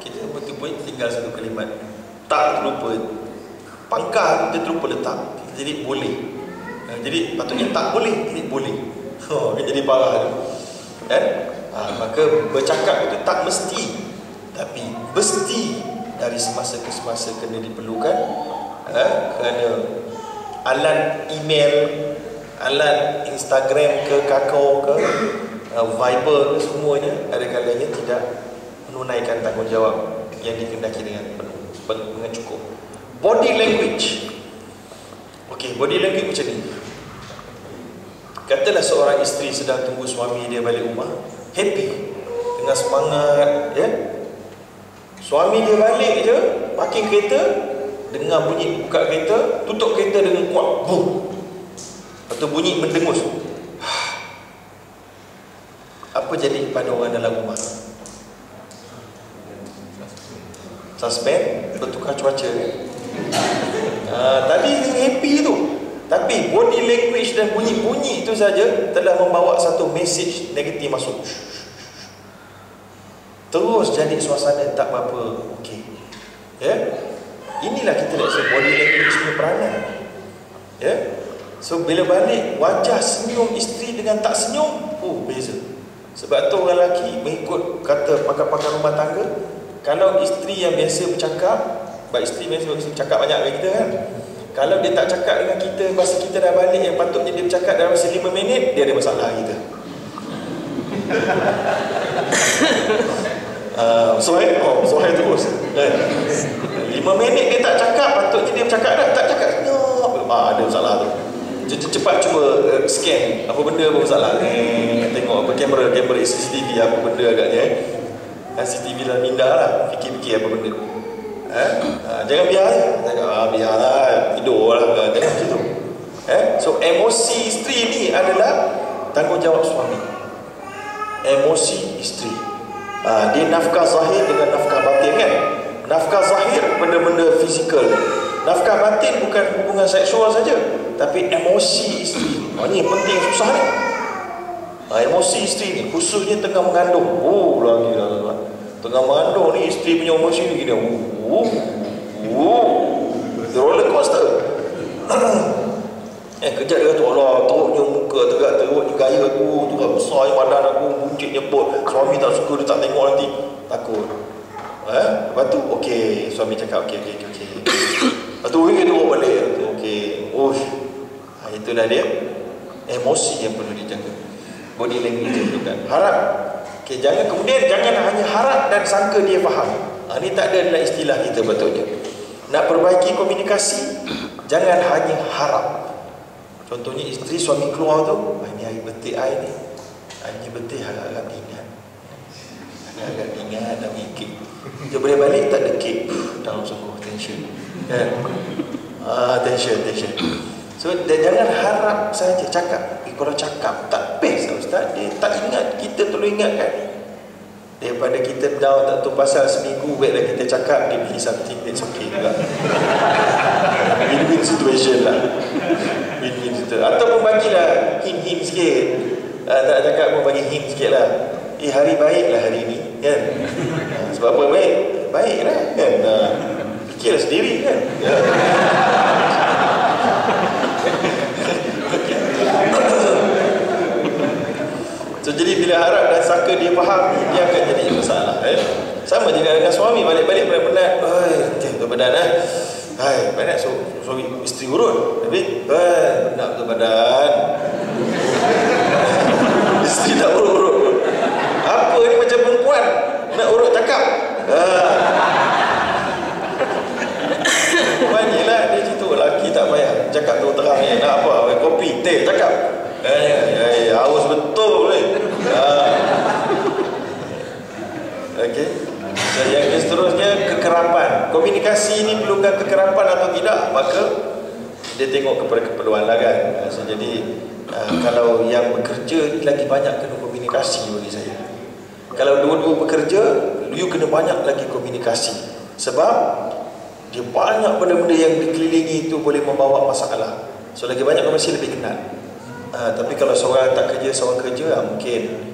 kita betul-betul tinggal satu kalimat. Tak terlupa pangkah, kita terlupa letak. Jadi boleh. Jadi patutnya tak boleh, jadi boleh. Jadi parah tu. Kan? Maka bercakap itu tak mesti, tapi mesti dari semasa ke semasa kena diperlukan. Kerana alat email, alat Instagram ke Kakao ke Viber ke semuanya ada kalanya tidak menunaikan tanggungjawab yang dikendaki dengan cukup. Body language. Okey, body language macam ni. Katalah seorang isteri sedang tunggu suami dia balik rumah, happy, dengan semangat, ya. Suami dia balik je, parking kereta, dengar bunyi buka kereta, tutup kereta dengan kuat, boom. Lepas tu bunyi mendengus. Apa jadi pada orang dalam rumah? Suspend, bertukar cuaca. Tadi happy tu, tapi body language dan bunyi-bunyi itu saja telah membawa satu message negatif masuk. Terus jadi suasana tak berapa okey. Ya? Inilah kita lihat body language punya peranan. Ya? So bila balik wajah senyum isteri dengan tak senyum, beza. Sebab tu orang lelaki mengikut kata pakar-pakar rumah tangga, kalau isteri yang biasa bercakap, isteri biasa bercakap banyak dengan kita kan, kalau dia tak cakap dengan kita masa kita dah balik yang patutnya dia bercakap dalam masa 5 minit, dia ada masalah kita. Sohai terus. 5 minit dia tak cakap, patutnya dia bercakap dah, tak cakap. Ada masalah tu. Cepat cuba scan apa benda apa masalah. Tengok apa kamera CCTV apa benda agaknya. CCTV dalam minda lah, fikir-fikir apa benda. Jangan biar biarlah tidur lah, jangan macam tu. So emosi isteri ni adalah tanggungjawab suami. Emosi isteri, dia nafkah zahir dengan nafkah batin kan. Nafkah zahir benda-benda fizikal, nafkah batin bukan hubungan seksual saja, tapi emosi isteri. Ini penting, susah ni. Emosi isteri ni khususnya tengah mengandung. Lagi tengah mengandung ni isteri punya emosi ni gini. Roller coaster. Kejap dia kata, Allah, teruknya muka, teruknya gaya aku, teruk besar badan aku, buncit nyebut. Suami tak suka, dia tak tengok nanti. Takut. Lepas tu, okey, suami cakap, okey. Lepas tu, dia teruk balik. Okey. Itulah dia emosi yang perlu dijaga. Body language itu kan. Harap. Okay, jangan hanya harap dan sangka dia faham. Ini tak ada dalam istilah kita betulnya. Nak perbaiki komunikasi, jangan hanya harap. Contohnya isteri suami keluar tu, ini hari betik I ni. Ini betik agak-agak ingat. Agak-agak ingat dah mikir. Dia boleh balik tak ada kek. Dalam sungguh tension. Tension. So jangan harap saja cakap. Kalau cakap tak best Ustaz, dia tak ingat, kita tolong ingatkan. Daripada kita down tak tahu pasal seminggu, baiklah kita cakap, dia beli something that's okay juga. Win-win situation lah. Win-win situation. Ataupun bagilah hint sikit. Tak cakap pun bagi hint sikit lah. Hari baiklah hari ni kan. Sebab apa baik? Baiklah kan. Fikirlah sendiri kan. So, jadi bila harap dan sangka dia faham, dia akan jadi masalah. Sama juga dengan suami, balik-balik penat-penat. Betul badan penat, suami isteri urut. Tapi penat betul badan. Isteri tak urut-urut. Apa ni macam perempuan nak urut cakap. Banyalah dia situ, lelaki tak payah cakap terang ni. Nak apa? Kopi, teh, cakap. Haus betul ni. Okey. So, yang seterusnya, kekerapan. Komunikasi ini perlukan kekerapan atau tidak, maka dia tengok kepada keperluan lah kan. So, jadi kalau yang bekerja ni lagi banyak kena komunikasi bagi saya. Kalau dua-dua bekerja, you kena banyak lagi komunikasi. Sebab dia banyak benda-benda yang dikelilingi itu boleh membawa masalah. So lagi banyak komunikasi lebih kenal. Tapi kalau seorang tak kerja, seorang kerja, mungkin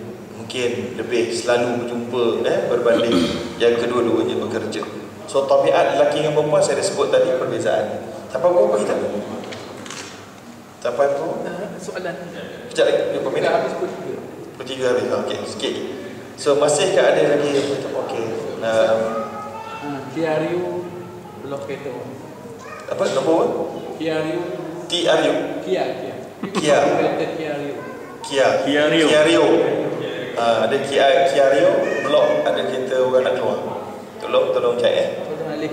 lebih selalu berjumpa berbanding yang kedua-duanya bekerja. So tabiat lelaki dengan perempuan saya dah sebut tadi perbezaan. Sampai berapa kita? Sampai berapa?
Soalan.
Sekejap lagi, 2 minit.
Habis pukul
3 habis. Okey, sikit. So masihkah ada lagi okey.
TRU Blok Keto.
Apa nombor?
TRU.
Kia.
Kia
Rio. Ada Kia Rio blok, ada kereta orang nak keluar. Tolong cek
Tolong alih.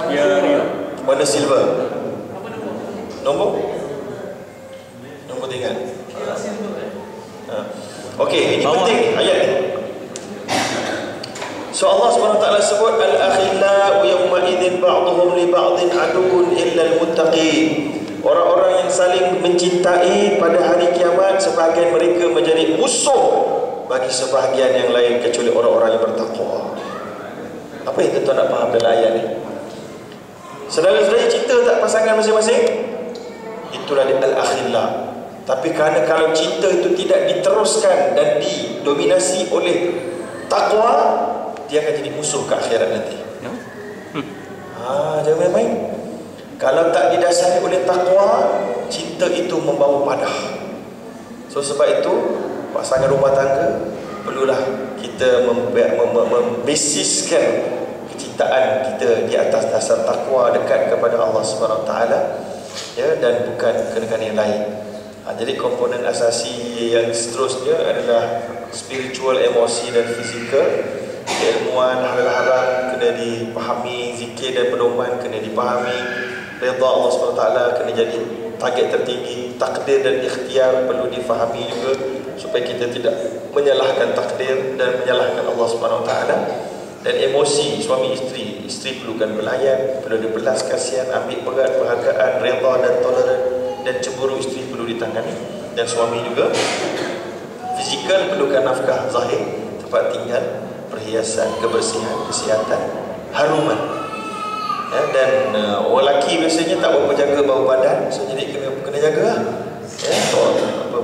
Kia Rio. Warna silver.
Apa nombor?
Nombor tinggal. Okey, ini penting ayat ni. So Allah SWT sebut al-akhillau yawma idzin ba'dhum li ba'dhin aduun illa al-muttaqin. Orang-orang yang saling mencintai pada hari kiamat, sebahagian mereka menjadi musuh bagi sebahagian yang lain kecuali orang-orang yang bertakwa. Apa yang tuan nak faham dalam ayat ni? Saudara-saudara cinta tak pasangan masing-masing? Itulah dia al-akhillau. Tapi kerana kalau cinta itu tidak diteruskan dan didominasi oleh takwa, dia akan jadi musuh ke akhirat nanti. Jangan main-main. Kalau tak didasari oleh takwa, cinta itu membawa padah. So sebab itu pasangan rumah tangga perlulah kita membasiskan kecintaan kita di atas dasar takwa, dekat kepada Allah SWT, dan bukan kerana yang lain. Jadi komponen asasi yang seterusnya adalah spiritual, emosi dan fizikal. Keilmuan, halal haram kena dipahami, zikir dan pedoman kena dipahami, redha Allah SWT kena jadi target tertinggi, takdir dan ikhtiar perlu difahami juga supaya kita tidak menyalahkan takdir dan menyalahkan Allah SWT. Dan emosi suami isteri perlukan belayan, perlu dibelas kasihan, ambil berat, perhargaan, redha dan toleran, dan cemburu isteri perlu ditangani, dan suami juga. Fizikal perlukan nafkah zahir, tempat tinggal, perhiasan, kebersihan, kesihatan, haruman. Dan orang lelaki biasanya tak berapa jaga bau badan, so jadi kena jaga lah.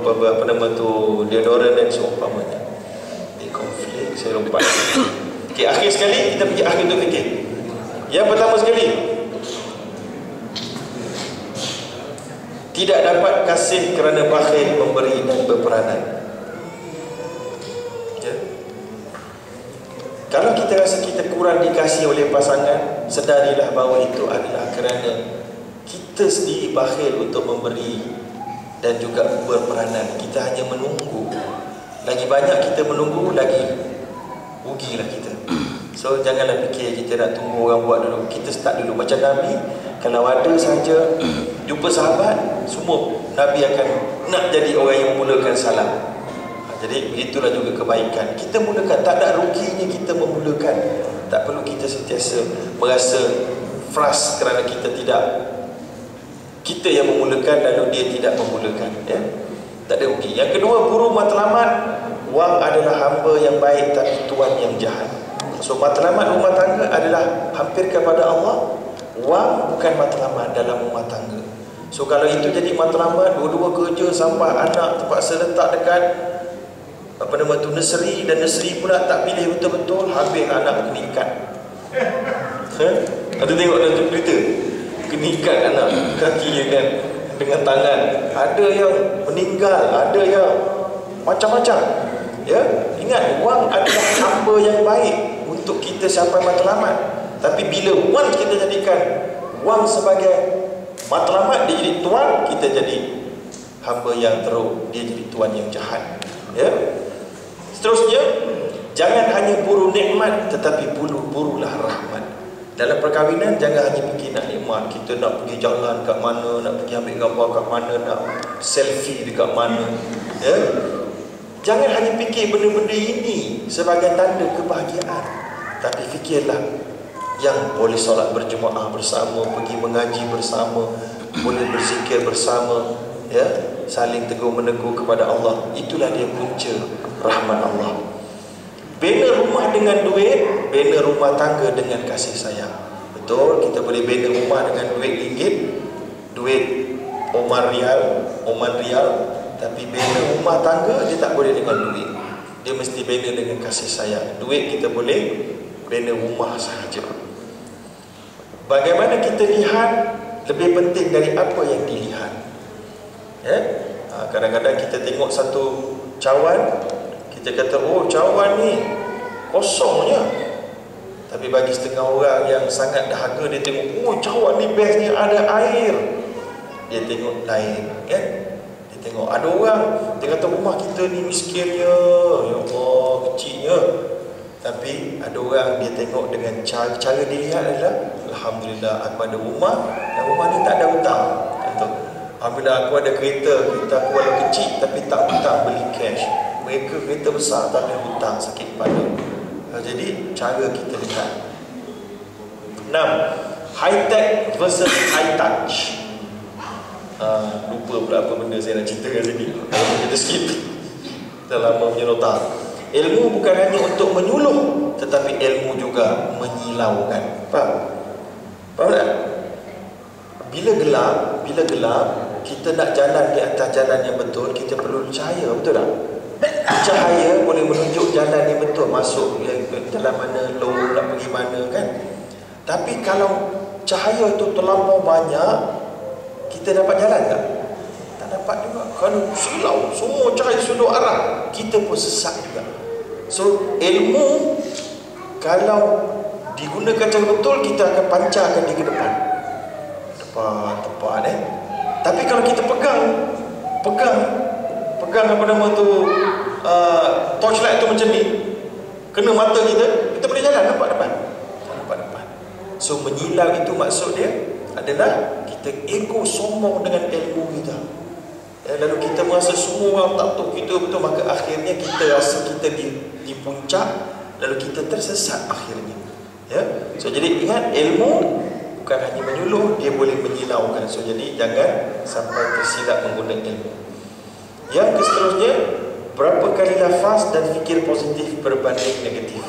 Apa nama tu, deodoran dan seumpamanya. Konflik saya lupa. Okey, akhir sekali kita pergi akhir tu fikir. Yang pertama sekali, tidak dapat kasih kerana bakhil memberi dan berperanan. Kalau kita rasa kita kurang dikasih oleh pasangan, sedarilah bahawa itu adalah kerana kita kita sendiri bakhil untuk memberi dan juga berperanan. Kita hanya menunggu. Lagi banyak kita menunggu, lagi rugilah kita. So janganlah fikir kita nak tunggu orang buat dulu. Kita start dulu. Macam Nabi, kalau ada saja jumpa sahabat, semua Nabi akan nak jadi orang yang memulakan salam. Jadi begitulah juga kebaikan. Kita mulakan, tak ada ruginya kita memulakan. Tak perlu kita sentiasa merasa frust kerana kita yang memulakan lalu dia tidak memulakan, ya. Tak ada rugi. Yang kedua, guru matlamat, wang adalah hamba yang baik tapi tuan yang jahat. So matlamat rumah tangga adalah hampir kepada Allah. Wang bukan matlamat dalam rumah tangga. So kalau itu jadi matlamat, dua-dua kerja sampai anak terpaksa letak dekat nursery, dan nursery pula tak pilih betul-betul, habis anak kena ikat. Ada tengok dalam berita, kena ikat anak kaki dengan tangan. Ada yang meninggal, ada yang macam-macam. Ya, ingat, wang adalah hamba yang baik untuk kita sampai matlamat. Tapi bila wang kita jadikan wang sebagai matlamat, dia jadi tuan, kita jadi hamba yang teruk, dia jadi tuan yang jahat. Ya. Seterusnya, jangan hanya buru nikmat tetapi burulah rahmat. Dalam perkahwinan jangan hanya fikir nak nikmat. Kita nak pergi jalan kat mana, nak pergi ambil gambar kat mana, nak selfie dekat mana, ya. Jangan hanya fikir benda-benda ini sebagai tanda kebahagiaan, tapi fikirlah yang boleh solat berjemaah bersama, pergi mengaji bersama, boleh berzikir bersama, ya, saling tegur menegur kepada Allah. Itulah dia punca rahmat Allah. Bina rumah dengan duit, bina rumah tangga dengan kasih sayang. Betul, kita boleh bina rumah dengan duit ringgit, duit Oman Rial, tapi bina rumah tangga dia tak boleh dengan duit. Dia mesti bina dengan kasih sayang. Duit kita boleh, bina rumah sahaja. Bagaimana kita lihat lebih penting dari apa yang dilihat. Ya? Kadang-kadang kita tengok satu cawan, kita kata, oh cawan ni kosongnya. Tapi bagi setengah orang yang sangat dahaga, dia tengok, oh cawan ni best ni, ada air. Dia tengok lain, kan? Dia tengok, ada orang, dia kata rumah kita ni miskinnya, ya Allah, kecilnya. Tapi ada orang dia tengok dengan cara dilihat adalah, alhamdulillah aku ada rumah, dan rumah ni tak ada hutang. Alhamdulillah aku ada kereta aku walau kecil tapi tak hutang beli cash. Mereka kereta besar tapi hutang, sakit kepala. Jadi cara kita lihat. 6. High tech versus high touch. Lupa pula apa benda saya nak ceritakan sini. Kalau kita skip, dah lama punya nota. Ilmu bukan hanya untuk menyuluh, tetapi ilmu juga menyilaukan. Faham? Faham tak? Bila gelap, kita nak jalan di atas jalan yang betul, kita perlu cahaya, betul tak? Cahaya boleh menunjuk jalan yang betul, masuk jalan mana, low, nak pergi mana, kan? Tapi kalau cahaya itu terlampau banyak, kita dapat jalan tak? Tak dapat juga. Kalau silau, semua cahaya sudut arah, kita pun sesat juga. So, ilmu kalau digunakan cara betul, kita akan pancarkan dia ke depan. Tepat, Tapi kalau kita pegang apa nama tu, torchlight tu macam ni, kena mata kita boleh jalan, nampak depan. So menyilau itu maksud dia adalah kita ego sombong dengan ilmu kita. Lalu kita merasa semua orang tak tahu kita betul, maka akhirnya kita rasa kita di puncak, lalu kita tersesat akhirnya. Ya. So jadi ingat, ilmu bukan hanya menyuluh, dia boleh menyilaukan. So jadi jangan sampai tersilap menggunakan ilmu. Yang seterusnya, berapa kali lafaz dan fikir positif berbanding negatif.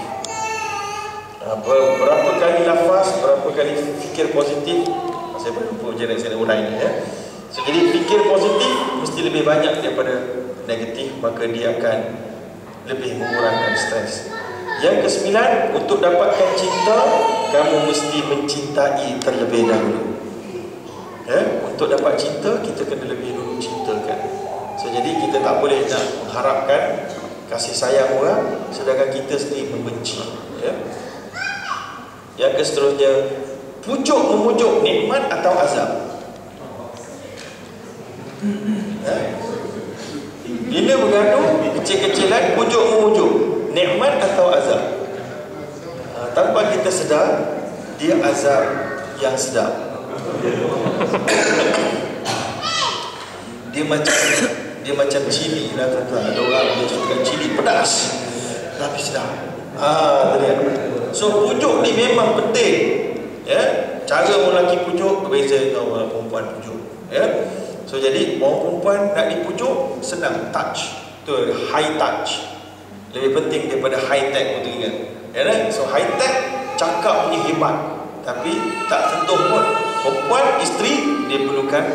Berapa kali lafaz, berapa kali fikir positif. Saya berlupa je nak saya urai ni, ya. So jadi fikir positif mesti lebih banyak daripada negatif, maka dia akan lebih mengurangkan stres. Yang ke-9, untuk dapatkan cinta, kamu mesti mencintai terlebih dahulu. Ya? Untuk dapat cinta, kita kena lebih dulu cintakan. So jadi kita tak boleh nak mengharapkan kasih sayang orang sedangkan kita sendiri membenci. Ya? Yang ke-seterusnya, pujuk memujuk nikmat atau azab. Bila bergaduh, kecil-kecilan, pujuk-memujuk, nikmat atau azab? Tanpa kita sedar, dia azab yang sedap. Dia macam cili lah tuan-tuan. Ada orang dia suka cili pedas tapi sedap. So pujuk ni memang penting. Ya, cara orang lelaki pujuk berbeza dengan orang perempuan pujuk. Ya. So jadi orang perempuan nak dipujuk senang, touch. Tu high touch. Lebih penting daripada high tech, untuk ingat. Ya, so high tech cakap punya hebat tapi tak sentuh pun. Perempuan, isteri dia perlukan.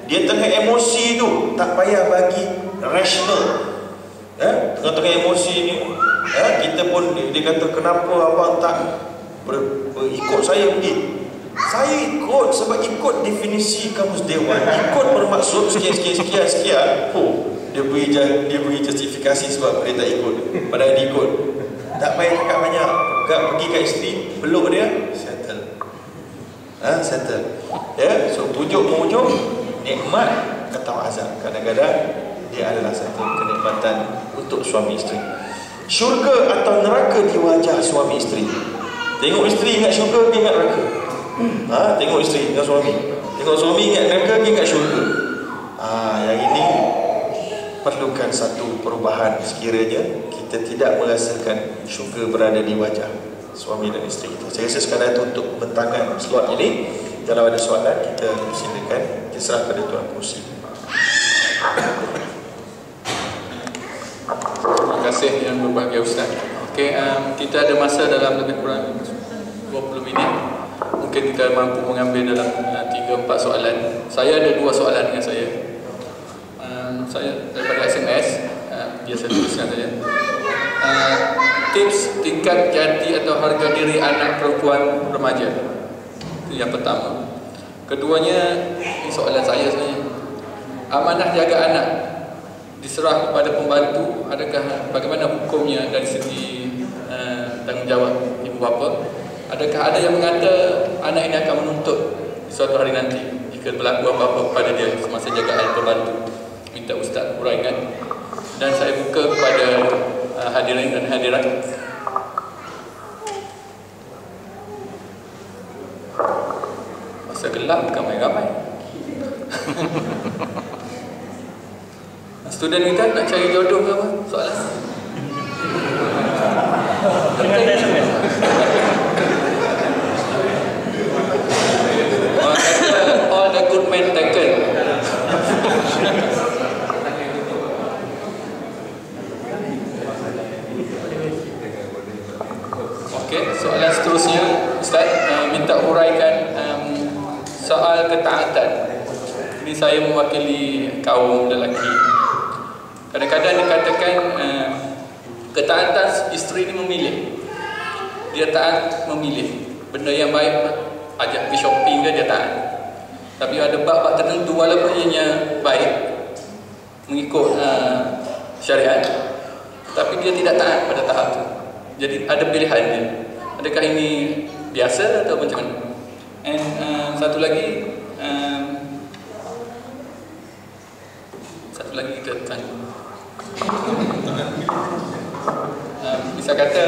Dia tengah emosi tu, tak payah bagi rational. Tengah-tengah emosi ni, kita pun dia kata kenapa abang tak ikut saya pergi. Saya ikut sebab ikut definisi kamus dewan. Ikut bermaksud sekian. Dia beri justifikasi sebab dia tak ikut. Padahal dia ikut. Tak payah cakap banyak. Pergi kat isteri, peluk dia, settle. Settle. Ya, so pujuk-memujuk, nikmat atau azab. Kadang-kadang dia adalah satu kenikmatan untuk suami isteri. Syurga atau neraka di wajah suami isteri. Tengok isteri ingat syurga, dia ingat neraka. Tengok isteri ingat suami. Tengok suami ingat neraka, dia ingat syurga. Yang ini perlukan satu perubahan sekiranya kita tidak merasakan syurga berada di wajah suami dan isteri kita. Saya rasa sekadar itu untuk bentangan slot ini. Kalau ada soalan, kita silakan. Kita serah pada Tuan Kursi.
Terima kasih yang berbahagia Ustaz. Okey, kita ada masa dalam lebih kurang 20 minit. Mungkin kita mampu mengambil dalam 3-4 soalan. Saya ada 2 soalan dengan saya. Saya daripada SMS, biasa tuliskan saja. Tips tingkat jati atau harga diri anak perempuan remaja. Itu yang pertama. Keduanya, ini soalan saya sebenarnya. Amanah jaga anak diserah kepada pembantu, adakah bagaimana hukumnya dari segi tanggungjawab ibu bapa? Adakah ada yang mengata anak ini akan menuntut suatu hari nanti jika berlaku apa-apa kepada dia semasa jagaan pembantu? Minta Ustaz uraikan. Dan saya buka kepada hadirin dan hadirat. Masa gelap bukan ramai-ramai. Student kita nak cari jodoh ke apa? Soalan. Orang kata all the good men taken. Okey, soalan seterusnya Ustaz, minta uraikan soal ketaatan. Ini saya mewakili kaum lelaki. Kadang-kadang dikatakan ketaatan isteri ini memilih. Dia taat memilih. Benda yang baik ajak pergi shopping ke dia taat. Tapi ada bab-bab tertentu walaupun ianya baik mengikut syariat, tapi dia tidak taat pada tahap itu. Jadi ada pilihan dia. Adakah ini biasa atau macam mana? And satu lagi kita tanya. Bisa kata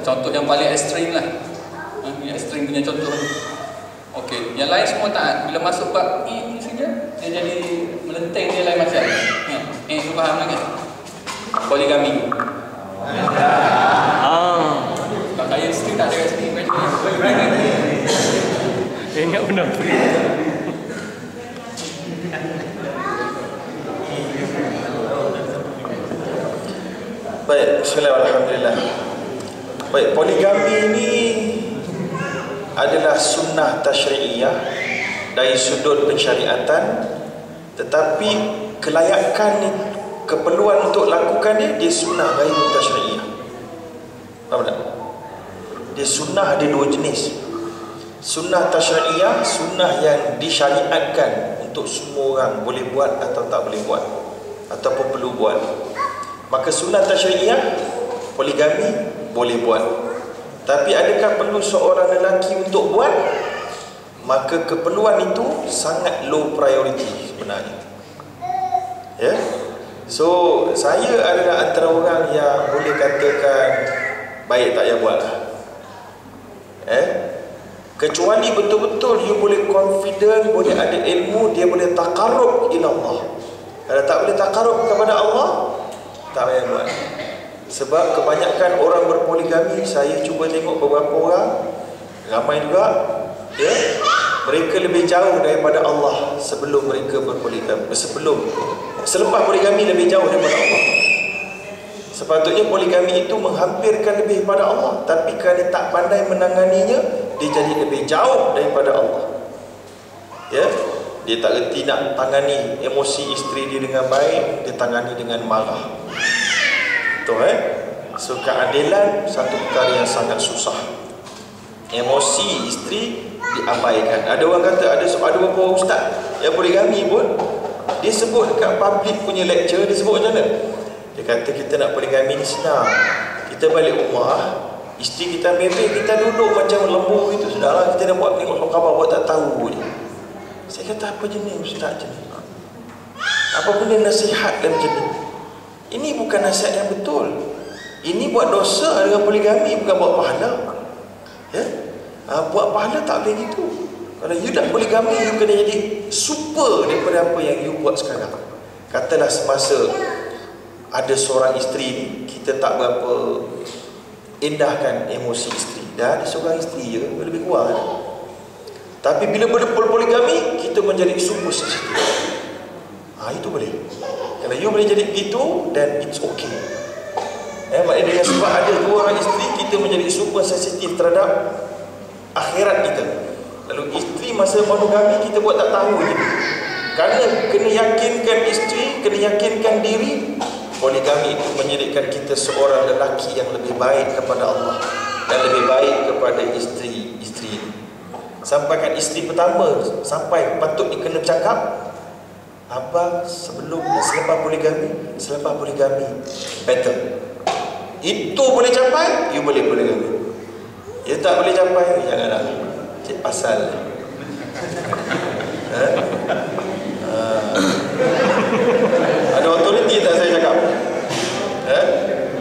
contoh yang paling ekstrim lah. Yang ekstrim punya contoh. Okey, yang lain semua taat. Bila masuk bab ini saja, dia jadi melenteng, dia lain macam. You faham lah kan? Poligami. Sebab saya isteri tak ada kat sini.
Ingat benar.
Baik, bismillahirrahmanirrahim. Baik, poligami ini adalah sunnah tasyri'iyah dari sudut pensyariatan, tetapi kelayakan ni, keperluan untuk lakukan dia sunnah dari tasyri'iyah. Faham tak? Dia sunnah ada 2 jenis. Sunnah tasyri'iyah, sunnah yang disyariatkan untuk semua orang boleh buat atau tak boleh buat, ataupun perlu buat. Maka sunnah tasyri'iyah, poligami boleh buat. Tapi adakah perlu seorang lelaki untuk buat? Maka keperluan itu sangat low priority sebenarnya. Ya. So saya adalah antara orang yang boleh katakan baik tak payah buat lah. Kecuali betul-betul dia boleh confident, boleh ada ilmu, dia boleh taqarrub ila Allah. Kalau tak boleh taqarrub kepada Allah, tak payah buat. Sebab kebanyakan orang berpoligami, saya cuba tengok beberapa orang, ramai juga, ya, mereka lebih jauh daripada Allah sebelum mereka berpoligami. Selepas poligami lebih jauh daripada Allah. Sepatutnya poligami itu menghampirkan lebih pada Allah, tapi kerana tak pandai menanganinya, dia jadi lebih jauh daripada Allah. Ya, dia tak reti nak tangani emosi isteri dia dengan baik, dia tangani dengan marah. Betul So keadilan satu perkara yang sangat susah. Emosi isteri diabaikan. Ada orang kata, ada beberapa ustaz yang poligami pun, dia sebut dekat public punya lecture, dia sebut macam mana? Dia kata kita nak poligami ni senang. Kita balik rumah, isteri kita bebek, kita duduk macam lembu itu, sudahlah, kita dah buat tengok khabar, buat tak tahu je. Saya kata, apa jenis ustaz je ni? Apa benda nasihat dan macam ni? Ini bukan nasihat yang betul. Ini buat dosa dengan poligami, bukan buat pahala. Ya? Buat pahala tak boleh gitu. Kalau you dah poligami, you kena jadi super daripada apa yang you buat sekarang. Katalah semasa ada seorang isteri ni, kita tak berapa indahkan emosi isteri. Dah ada seorang isteri je, lebih kurang kan? Tapi bila berpoligami, kita menjadi super sensitif. Itu boleh. Kalau you boleh jadi begitu, then it's okay. Maknanya dengan sebab ada dua orang isteri, kita menjadi super sensitif terhadap akhirat kita. Lalu isteri masa monogami, kita buat tak tahu je. Kerana kena yakinkan isteri, kena yakinkan diri. Poligami itu menjadikan kita seorang lelaki yang lebih baik kepada Allah dan lebih baik kepada isteri-isteri. Sampaikan isteri pertama, sampai patut dikena bercakap, abang sebelum dan selepas poligami better. Itu boleh capai, you boleh poligami. You tak boleh capai, janganlah. Cik pasal. Ada autoriti tak saya cakap?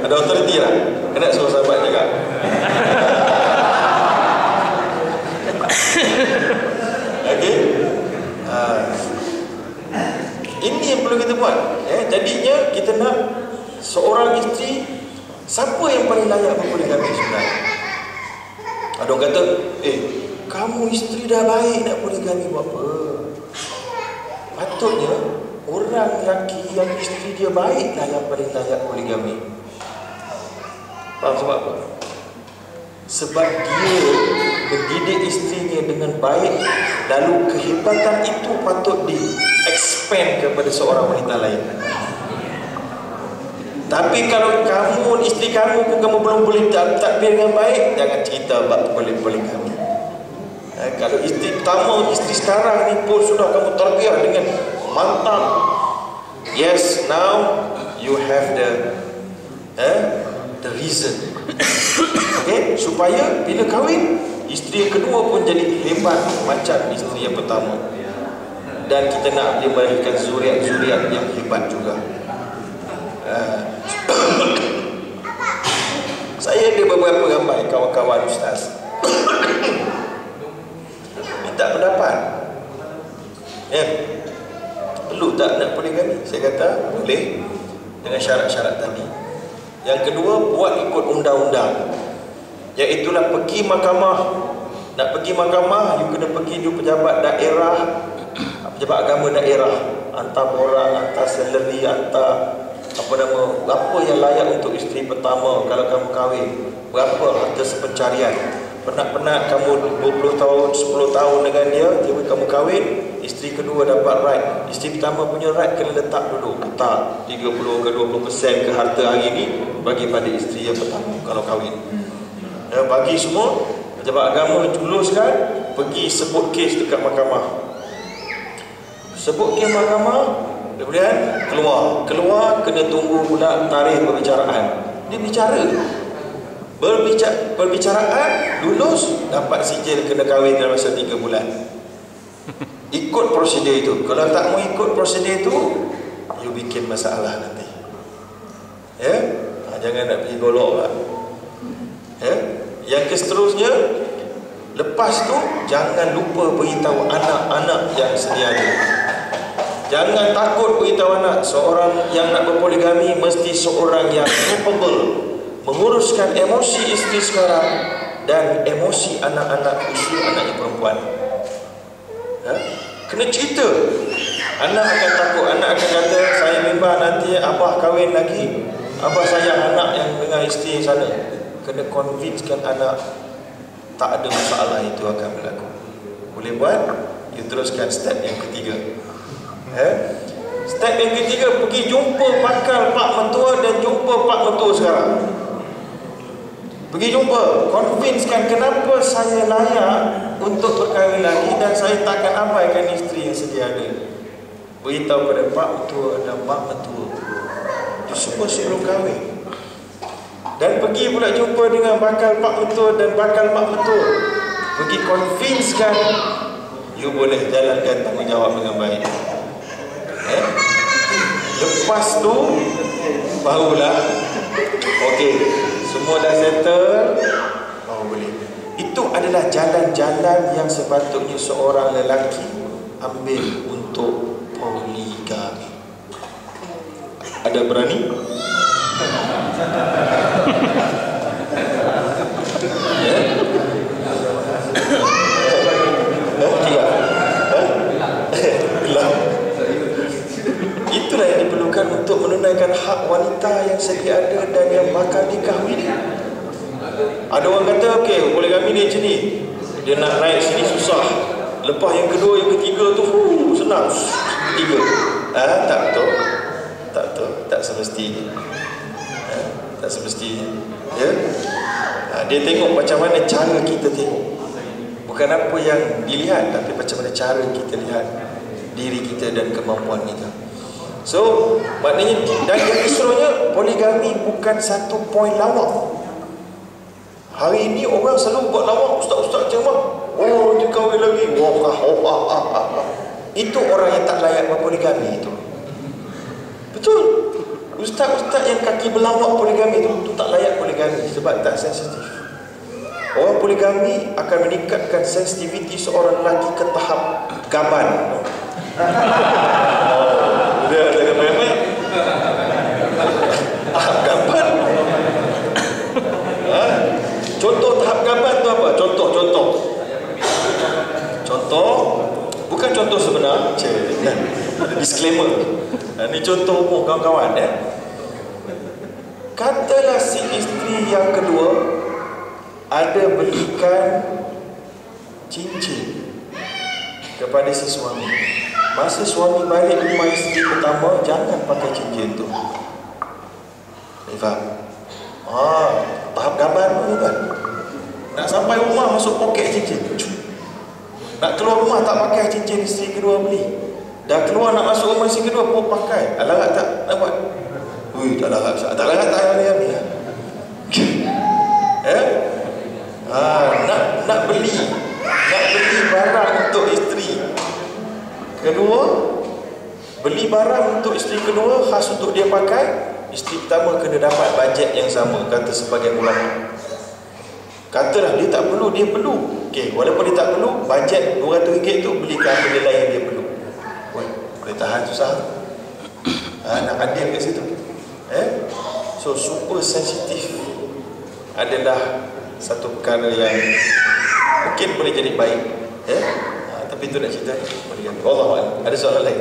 Ada autoriti lah. Kena suruh sahabat cakap. Okey. Ini yang perlu kita buat. Jadinya kita nak seorang isteri, siapa yang paling layak berpoligami sebenarnya? Ada orang kata, kamu isteri dah baik nak poligami buat apa? Patutnya orang lelaki yang isteri dia baik lah yang paling layak poligami. Faham sebab apa? Sebab dia mendidik isterinya dengan baik, lalu kehebatan itu patut di-expand kepada seorang wanita lain. Tapi kalau kamu, isteri kamu pun kamu belum boleh takbir dengan baik, jangan cerita bab poligami. Kalau isteri pertama, isteri sekarang ni pun sudah kamu tarbiyah dengan mantap, yes, now you have the reason. Okay, supaya bila kahwin, isteri yang kedua pun jadi hebat macam isteri yang pertama. Dan kita nak dia melahirkan zuriat-zuriat yang hebat juga. Saya ada beberapa ramai kawan-kawan ustaz minta pendapat, perlu tak nak poligami? Saya kata boleh, dengan syarat-syarat tadi. Yang kedua, buat ikut undang-undang, iaitulah pergi mahkamah. Nak pergi mahkamah, you kena pergi di pejabat daerah, pejabat agama daerah, hantar borang, hantar salary, hantar berapa yang layak untuk isteri pertama kalau kamu kahwin, berapa harta sepencarian. Penat-penat kamu 20 tahun, 10 tahun dengan dia, tiba kamu kahwin, isteri kedua dapat right. Isteri pertama punya right kena letak dulu, letak 30 ke 20% ke harta hari ni bagi pada isteri yang pertama kalau kahwin. Bagi semua, pejabat agama tuluskan, pergi sebut kes dekat mahkamah. Sebut kes mahkamah, kemudian keluar kena tunggu pula tarikh perbicaraan. Dia bicara, perbicaraan lulus, dapat sijil kena kahwin dalam masa 3 bulan. Ikut prosedur itu. Kalau tak mau ikut prosedur itu, you bikin masalah nanti. Ya, jangan nak pergi golok lah. Ya, yang seterusnya, lepas tu jangan lupa beritahu anak-anak yang sedia ada. Jangan takut beritahu anak. Seorang yang nak berpoligami mesti seorang yang capable menguruskan emosi isteri sekarang dan emosi anak-anak, khusus anak yang perempuan. Ya? Kena cerita. Anak akan takut. Anak akan kata, saya bimbang nanti abah kahwin lagi, abah sayang anak yang dengan isteri sana. Kena convincekan anak tak ada masalah itu akan berlaku. Boleh buat. You teruskan step yang ketiga. Step yang ketiga, pergi jumpa bakal pak mentua dan jumpa pak mentua sekarang. Pergi jumpa, convincekan kenapa saya layak untuk berkahwin lagi dan saya takkan abaikan isteri yang sedia ada. Beritahu pada pak mentua dan mak mentua, itu semua sebelum kahwin. Dan pergi pula jumpa dengan bakal pak mentua dan bakal mak mentua. Pergi convincekan, you boleh jalankan tanggungjawab dengan baik. Lepas tu barulah okey, semua dah settle, baru boleh. Itu adalah jalan-jalan yang sepatutnya seorang lelaki ambil untuk poligami. Ada berani? Ya? Tidak? Gelap. Itulah yang diperlukan untuk menunaikan hak wanita yang sedia ada dan yang bakal dikahwini. Ada orang kata, okey, poligami ni macam ni, dia nak naik sini susah, lepas yang kedua, yang ketiga tu senang. Ketiga. Tak betul. Tak betul. Tak semestinya. Tak semestinya. Ya? Dia tengok macam mana cara kita tengok. Bukan apa yang dilihat, tapi macam mana cara kita lihat diri kita dan kemampuan kita. So, maknanya, dan yang keseluruhnya, poligami bukan satu poin lawak. Hari ini orang selalu buat lawak, ustaz-ustaz ceramah, oh dia kahwin lagi, itu orang yang tak layak berpoligami itu. Betul. Ustaz-ustaz yang kaki berlawak poligami itu tak layak poligami sebab tak sensitif. Orang poligami akan meningkatkan sensitiviti seorang lelaki ke tahap gaban. Dia ada memang tahap gaban. Contoh tahap gaban tu apa? Contoh bukan contoh sebenar. Ada disclaimer. Ini contoh umum kawan-kawan ya. Katalah si isteri yang kedua ada belikan cincin kepada si suami. Masa suami balik rumah isteri pertama, jangan pakai cincin tu. Faham? Tahap gaban tu kan. Nak sampai rumah masuk poket cincin. Nak keluar rumah tak pakai cincin isteri kedua beli. Dah keluar nak masuk rumah isteri kedua pun pakai. Larat tak? Nak buat? Tak larat. Tak larat tak hari-hari. Nak beli barang untuk isteri kedua, beli barang untuk isteri kedua khas untuk dia pakai. Isteri pertama kena dapat bajet yang sama, kata sebagai ulama. Katalah dia tak perlu, dia perlu. Okey, walaupun dia tak perlu, bajet RM200 tu belikan benda lain yang dia perlu. Boleh tahan susah. Nak adil kat situ. So super sensitif adalah satu perkara yang mungkin boleh jadi baik. Tapi itu nak cerita Allah. Ada soalan lain?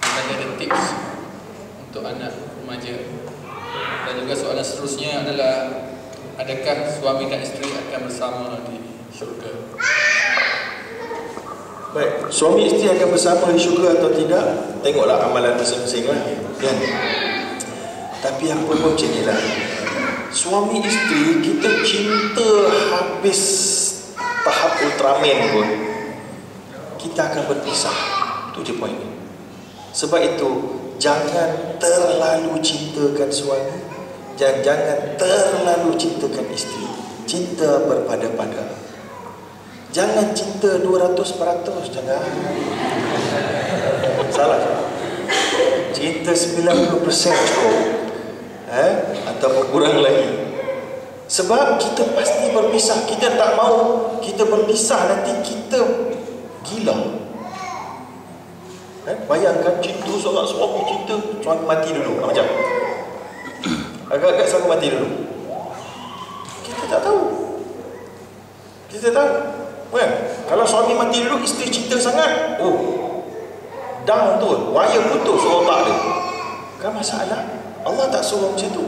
Ada tips untuk anak remaja. Dan juga soalan seterusnya adalah, adakah suami dan isteri akan bersama di syurga?
Baik, suami isteri akan bersama di syurga atau tidak, tengoklah amalan masing-masing lah, kan? Tapi apa pun macam ni lah, suami isteri kita cinta habis tahap Ultraman pun, kita akan berpisah. Itu je poin. Sebab itu jangan terlalu cintakan suami dan jangan terlalu cintakan isteri. Cinta berpada-pada. Jangan cinta 200%, jangan. Salah. Cinta 90% cukup. Ataupun kurang lagi. Sebab kita pasti berpisah. Kita tak mau kita berpisah, nanti kita gila. Bayangkan cinta sangat, suami cinta, suami mati dulu. Macam agak-agak suami mati dulu. Kita tak tahu. Kita tahu kan? Kalau suami mati dulu, isteri cinta sangat, down tu, wire putus otak dia. Kan masalah. Allah tak suruh macam tu.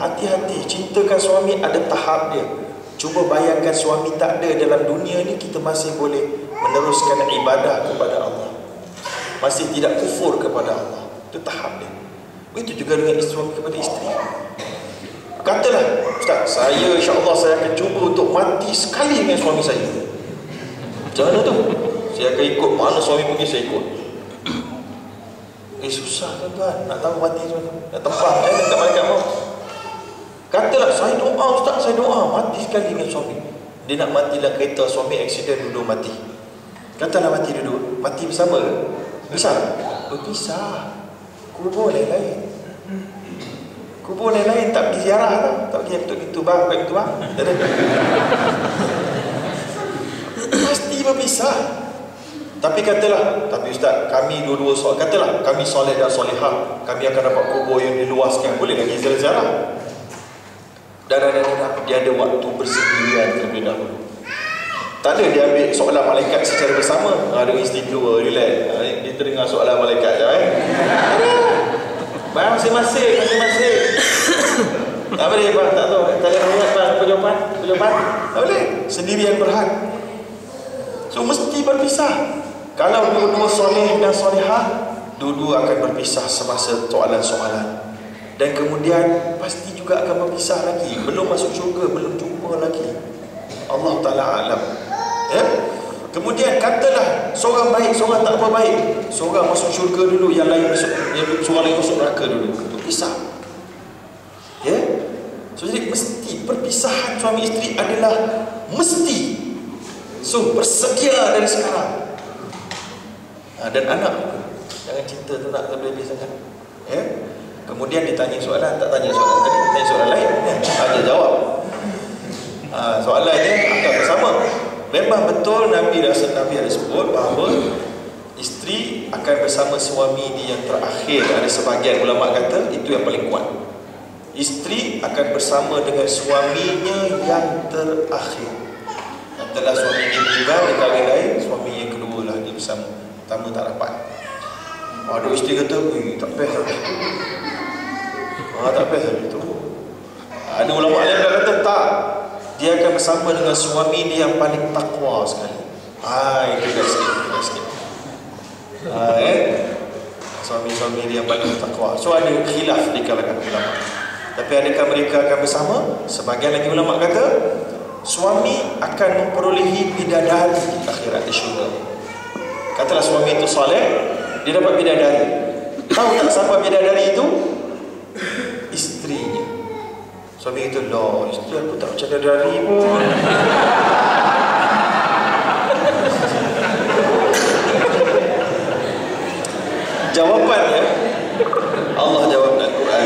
Hati-hati, cintakan suami ada tahap dia. Cuba bayangkan suami tak ada dalam dunia ni, kita masih boleh meneruskan ibadah kepada Allah, masih tidak kufur kepada Allah. Itu tahap dia. Begitu juga dengan suami kepada isteri. Katalah, Ustaz, saya insya-Allah saya akan cuba untuk mati sekali dengan suami saya. Macam mana tu? Saya akan ikut mana suami pergi, saya ikut. Susah tuan-tuan, nak tahu mati macam mana? Nak tembak macam mana kat malaikat maut? Katalah, saya doa Ustaz, saya doa mati sekali dengan suami. Dia nak mati dalam kereta, suami aksiden, duduk mati. Katalah mati duduk, mati bersama ke? Bisa? Berpisah. Kubur lain-lain. Kubur lain-lain tak pergi ziarah tau. Tak pergi betul-betul tu bang, betul bang. Tak ada. Pasti berpisah. Tapi katalah, tapi Ustaz, kami dua-dua soal, katalah kami soleh dan solehah, kami akan dapat kubur yang diluaskan, boleh lagi ziarah. Dah, dia ada waktu bersendirian terlebih dahulu. Tak ada dia ambil soalan malaikat secara bersama. Ada isteri dua, relax. Kita dengar soalan malaikat je masing-masing. Tak boleh bang, tak tahu. Tanya ruang bang, apa jawapan? Tak boleh. Sendirian berhad. So mesti berpisah. Kalau dua-dua soleh dan solehah, dua-dua akan berpisah semasa soalan-soalan. Dan kemudian pasti juga akan berpisah lagi. Belum masuk syurga, belum jumpa lagi. Allah Ta'ala alam. Ya? Kemudian katalah seorang baik, seorang tak apa baik. Seorang masuk syurga dulu, yang lain masuk, seorang lain masuk neraka dulu. Berpisah. Ya? So jadi mesti perpisahan suami isteri adalah mesti. So bersedia dari sekarang. Dan anak, jangan cinta tu nak lebih-lebih sangat. Ya? Kemudian ditanya soalan, tak tanya soalan tadi, tanya soalan lain, aja jawab. Soalan dia akan bersama. Memang betul Nabi ada sebut bahawa isteri akan bersama suami dia yang terakhir. Ada sebahagian ulama kata itu yang paling kuat. Isteri akan bersama dengan suaminya yang terakhir. Setelah suami dia meninggal, dia kahwin lain, suami yang kedua lah dia bersama. Pertama tak dapat. Ada isteri kata, tak best lah itu. Tak best lah itu. Ada ulama lain yang kata tak, dia akan bersama dengan suami dia yang paling takwa sekali. Itu dah sikit. Suami-suami dia yang paling takwa. So ada khilaf di kalangan ulama. Tapi adakah mereka akan bersama? Sebagian lagi ulama kata suami akan memperolehi bidadari di akhirat, di syurga. Katalah suami itu soleh, dia dapat bidadari. Tahu tak siapa bidadari itu? Isterinya. Suami itu, loh, isteri aku tak macam bidadari pun. Jawapannya Allah jawab dalam Quran.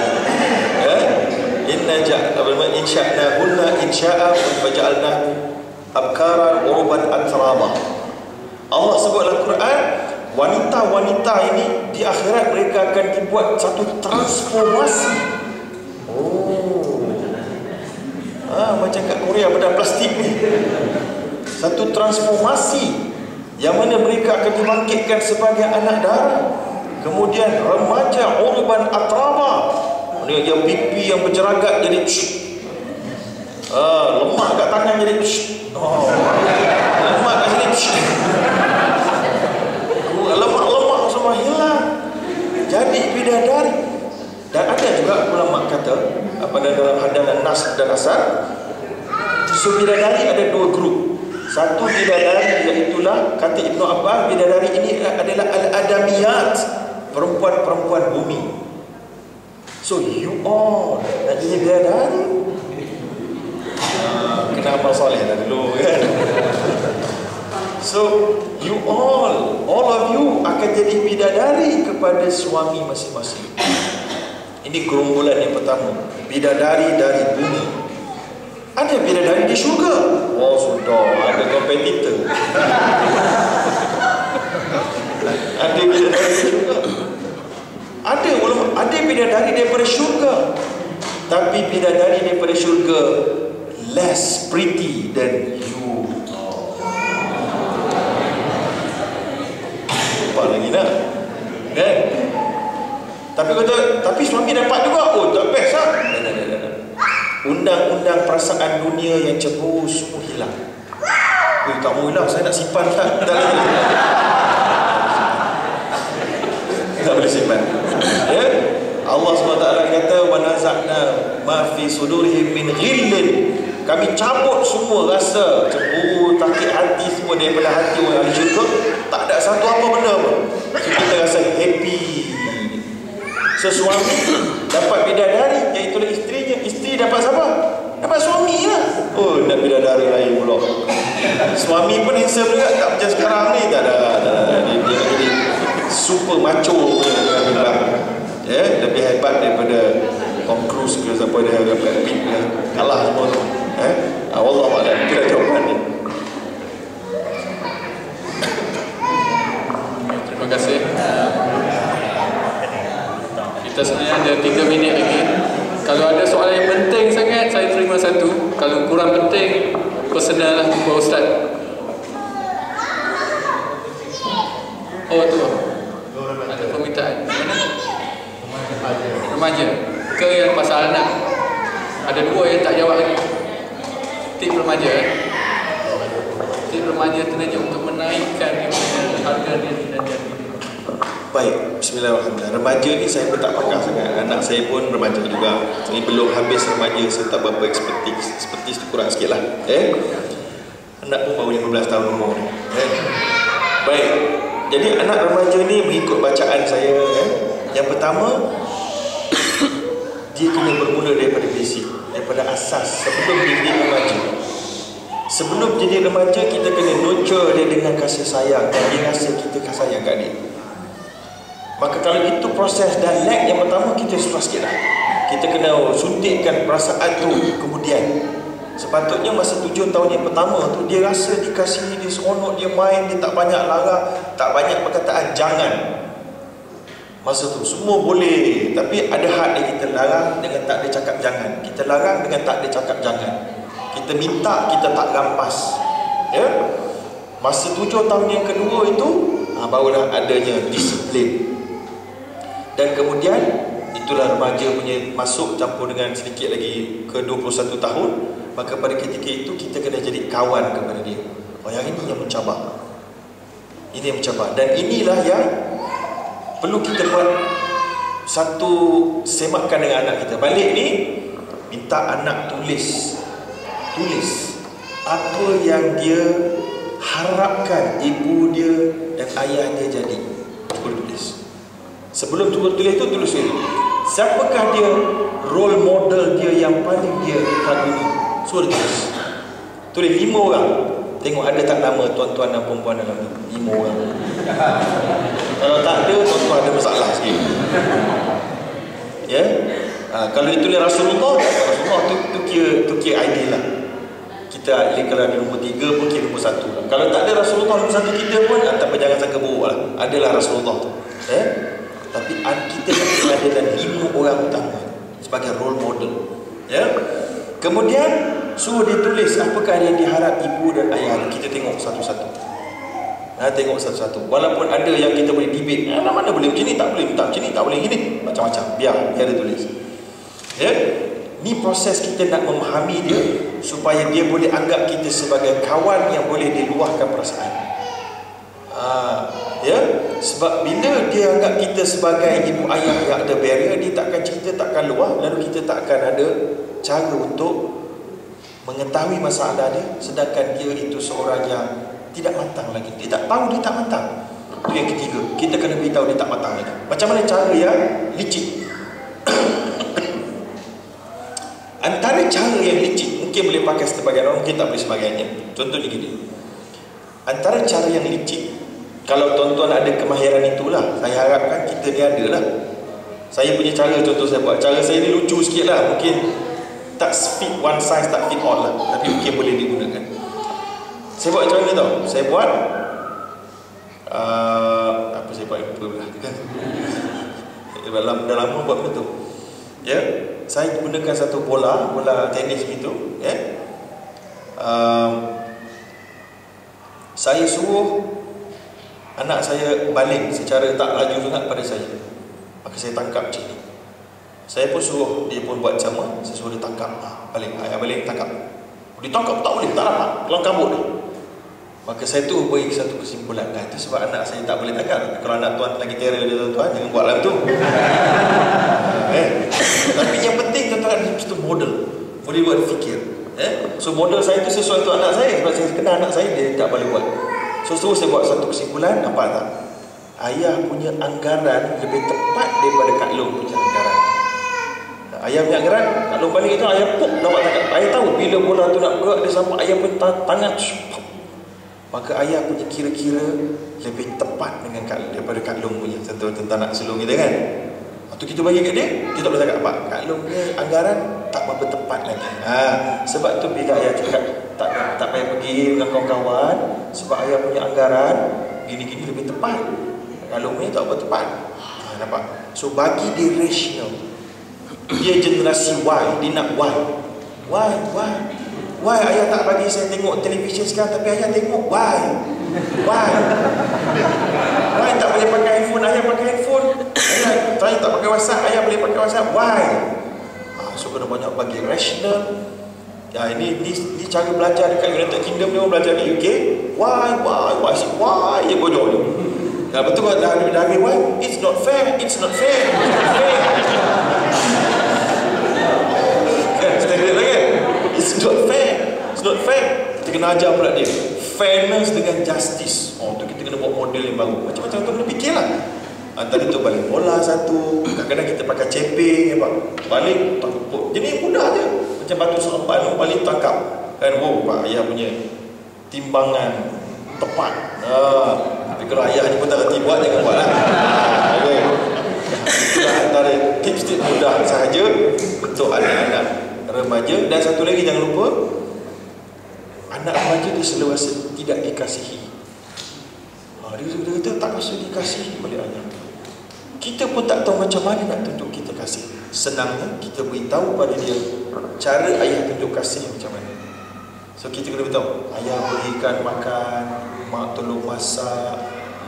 Insya'na hunna insya'a faja'alna abkaran uruban atraba. Allah sebut dalam Quran, wanita-wanita ini di akhirat mereka akan dibuat satu transformasi. Macam kat Korea bedah plastik ni. Satu transformasi yang mana mereka akan dibangkitkan sebagai anak darah. Kemudian remaja urban atraba. Dia pipi yang berjeragat jadi lemak kat tangan jadi lemak kat sini lemak semua hilang jadi bidadari. Dan ada juga ulama kata pada dalam hadalan nas dan asar, so bidadari ada dua grup. Satu bidadari iaitulah kata Ibnu Abbas, bidadari ini adalah al-adamiyat, perempuan-perempuan bumi. So you all nak jadi bidadari? Kena amal soleh dah dulu kan. So you all of you akan jadi bidadari kepada suami masing-masing. Ini gerombolan yang pertama, bidadari dari bumi. Ada bidadari di syurga. Oh sudah, ada kompetitor. Ada bidadari di syurga. Ada bidadari daripada syurga. Tapi bidadari daripada syurga less pretty than you. Apa lagi nak? Kan? Tapi suami dapat juga. Oh tak best lah. Undang-undang perasaan dunia yang cemburu semua hilang. Tak mau hilang, saya nak simpan tak? Tak boleh simpan. Ya? Allah SWT kata wa nazakna ma fi sudurihim min ghillin. Kami cabut semua rasa cemburu, sakit hati semua daripada hati orang ahli syurga. Tak ada satu apa benda pun. So, kita rasa happy. Sesuami dapat bidadari, iaitu isterinya. Isteri dapat siapa? Dapat suami lah. Oh, nak bidadari lain pula. Suami pun handsome juga. Tak macam sekarang ni. Tak ada. Dia jadi super macho punya. Ya, lebih hebat daripada Tom Cruise ke siapa dia, Brad Pitt ke. Kalah semua tu. Wallahualam, itu dah jawapan dia.
Terima kasih. Kita sebenarnya ada 3 minit lagi. Kalau ada soalan yang penting sangat, saya terima satu. Kalau kurang penting, personal lah jumpa Ustaz. Oh tu, ada permintaan. Mana? Remaja ke yang pasal anak? Ada 2 yang tak jawab lagi. Tip remaja, tip remaja tentunya untuk menaikkan harga diri dan diri.
Baik, bismillahirrahmanirrahim. Remaja ni saya pun tak pakar sangat. Anak saya pun remaja juga. Ini belum habis remaja, saya tak berapa expertise tu kurang sikit lah. Anak pun baru 15 tahun umur. Baik, jadi anak remaja ni mengikut bacaan saya. Yang pertama, dia kena bermula daripada basic, daripada asas sebelum dia jadi remaja. Sebelum jadi remaja, kita kena nurture dia dengan kasih sayang dan dia rasa kita sayang kat dia. Maka kalau itu proses dan lag yang pertama, kita susah sikit lah. Kita kena suntikkan perasaan tu kemudian. Sepatutnya masa 7 tahun yang pertama tu, dia rasa dikasihi, dia seronok, dia main, dia tak banyak larang, tak banyak perkataan jangan. Masa tu semua boleh, tapi ada had yang kita larang dengan tak ada cakap jangan. Kita larang dengan tak ada cakap jangan. Kita minta, kita tak rampas. Ya? Masa 7 tahun yang kedua itu, barulah adanya disiplin. Dan kemudian itulah remaja punya masuk campur dengan sedikit lagi ke 21 tahun. Maka pada ketika itu kita kena jadi kawan kepada dia. Oh, yang ini yang mencabar. Ini yang mencabar. Dan inilah yang perlu kita buat satu semakan dengan anak kita. Balik ni, minta anak tulis apa yang dia harapkan ibu dia dan ayah dia jadi. Boleh tulis. Sebelum tulis tu, tulis dulu. Siapakah dia role model dia yang paling dia kagumi? So dia tulis. Tulis 5 orang. Tengok ada tak nama tuan-tuan dan perempuan dalam ni. 5 orang. Kalau tak ada, tuan-tuan ada masalah sikit. Ya? Kalau ditulis Rasulullah tu kira ideal lah. Kita kalau ada nombor 3 pun kira nombor 1 lah. Kalau tak ada Rasulullah nombor 1 kita pun, tapi jangan sangka buruk lah. Adalah Rasulullah tu. Tapi kita kena ada dalam 5 orang utama sebagai role model. Ya? Kemudian suruh dia tulis apakah yang diharap ibu dan ayah. Kita tengok satu-satu. Tengok satu-satu. Walaupun ada yang kita boleh debate, mana boleh macam ni, tak boleh macam ni, tak boleh gini, macam-macam. Biar dia tulis. Ya? Ni proses kita nak memahami dia supaya dia boleh anggap kita sebagai kawan yang boleh diluahkan perasaan. Ya, sebab bila dia anggap kita sebagai ibu ayah yang ada barrier, dia takkan cerita, takkan luah, lalu kita takkan ada cara untuk mengetahui masalah dia, sedangkan dia itu seorang yang tidak matang lagi. Dia tak tahu dia tak matang. Itu yang ketiga, kita kena beritahu dia tak matang lagi. Macam mana cara yang licik? Antara cara yang licik, mungkin boleh pakai sebagian orang, mungkin tak boleh sebagainya. Contohnya gini, antara cara yang licik, kalau tuan-tuan ada kemahiran itulah, saya harapkan kita ni ada lah. Saya punya cara, contoh saya buat, cara saya ni lucu sikit lah, mungkin tak fit one size, tak fit all lah, tapi mungkin boleh digunakan. Saya buat macam mana tau? Saya buat apa saya buat lupa pula kan. Dah lama buat benda tu. Ya, saya gunakan satu bola tenis gitu, ya. Saya suruh anak saya baling secara tak laju sangat pada saya. Maka saya tangkap macam ni. Saya pun suruh dia pun buat sama. Saya suruh dia tangkap, baling, ayah baling, tangkap. Dia tangkap tak boleh, tak dapat, kelang kabut dia. Maka saya tu beri satu kesimpulan. Itu sebab anak saya tak boleh tangkap. Kalau anak tuan lagi terror dia, tuan-tuan, jangan buat dalam tu. Tapi yang penting tuan-tuan, itu model. Boleh buat fikir. So model saya tu sesuai untuk anak saya. Sebab saya kenal anak saya, dia tak boleh buat. So terus saya buat satu kesimpulan. Nampak tak? Ayah punya anggaran lebih tepat daripada Kak Long punya anggaran. Ayah punya anggaran, Kak Long balik itu, ayah puk dapat tangkap. Ayah tahu bila bola tu nak bergerak, dia sampai ayah pun tangan. Maka ayah punya kira-kira lebih tepat dengan Kak Long daripada Kak Long punya. Contoh tentang nak sulung kita kan. Waktu kita bagi kat dia, dia tak boleh cakap apa. Kak Long punya anggaran tak berapa tepat lagi. Sebab tu bila ayah cakap tak payah pergi dengan kawan-kawan, sebab ayah punya anggaran gini-gini lebih tepat. Kak Long punya tak berapa tepat. Nampak? So bagi dia rational. Dia generasi Y, dia nak Y. Why ayah tak bagi saya tengok televisyen sekarang, tapi ayah tengok? Why tak boleh pakai handphone, ayah pakai handphone. Saya tak pakai WhatsApp, ayah boleh pakai WhatsApp. Why? So kena banyak bagi rational. Ini cara belajar dekat United Kingdom, dia orang belajar di UK. Why ya bodoh ni. Betul kalau dah why? It's not fair. It's not fair. Kita kena ajar pula dia fairness dengan justice. Tu kita kena buat model yang baru. Macam-macam tu kena fikirlah. Tadi tu balik bola satu, kadang-kadang kita pakai ceping, balik tangkap. Jadi mudah je. Macam batu seremban, balik tangkap. Kan, Pak ayah punya timbangan tepat. Tapi kalau ayah ni pun tak reti buat, jangan buat lah. Okay. Itulah antara tips-tips mudah sahaja untuk anak-anak remaja. Dan satu lagi jangan lupa, anak remaja dia selewasa tidak dikasihi. Dia kata tak rasa dikasihi oleh ayah. Kita pun tak tahu macam mana nak tunjuk kita kasih. Senangnya kita beritahu pada dia cara ayah tunjuk kasih macam mana. So kita kena beritahu, ayah berikan makan, mak tolong masak,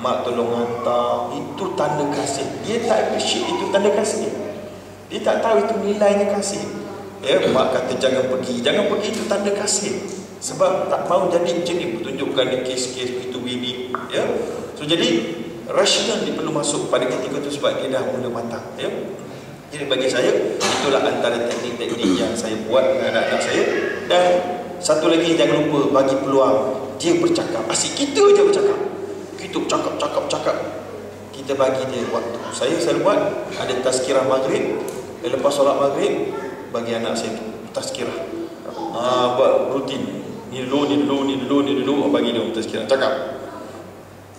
mak tolong hantar. Itu tanda kasih. Dia tak appreciate itu tanda kasih. Dia tak tahu itu nilainya kasih. Mak kata jangan pergi itu tanda kasih. Sebab tak mau jadi macam ni, tunjukkan di kes-kes begitu ini. So jadi rasional dia perlu masuk pada ketika itu sebab dia dah mula matang. Jadi bagi saya itulah antara teknik-teknik yang saya buat dengan anak-anak saya. Dan satu lagi jangan lupa bagi peluang dia bercakap. Asyik kita je bercakap. Kita cakap. Kita bagi dia waktu. Saya selalu buat ada tazkirah maghrib. Lepas solat maghrib bagi anak saya tazkirah. Buat rutin. Ni dulu bagi dia tazkirah.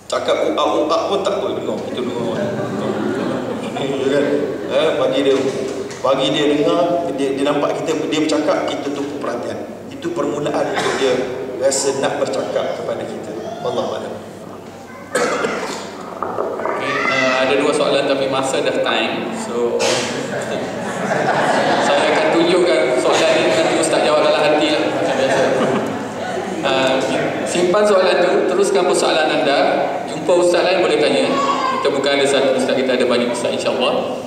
Cakap uak pun tak boleh dengar. Kita dengar. Ni kan. Bagi dia dengar, dia nampak kita dia bercakap, kita tumpu perhatian. Itu permulaan untuk dia rasa nak bercakap kepada kita. Wallahu a'lam.
Ada dua soalan tapi masa dah time. So saya akan tunjukkan soalan ni, nanti Ustaz jawab dalam hati lah macam biasa. Simpan soalan tu, teruskan persoalan anda. Jumpa Ustaz lain boleh tanya. Kita bukan ada satu Ustaz, kita ada banyak Ustaz insyaAllah.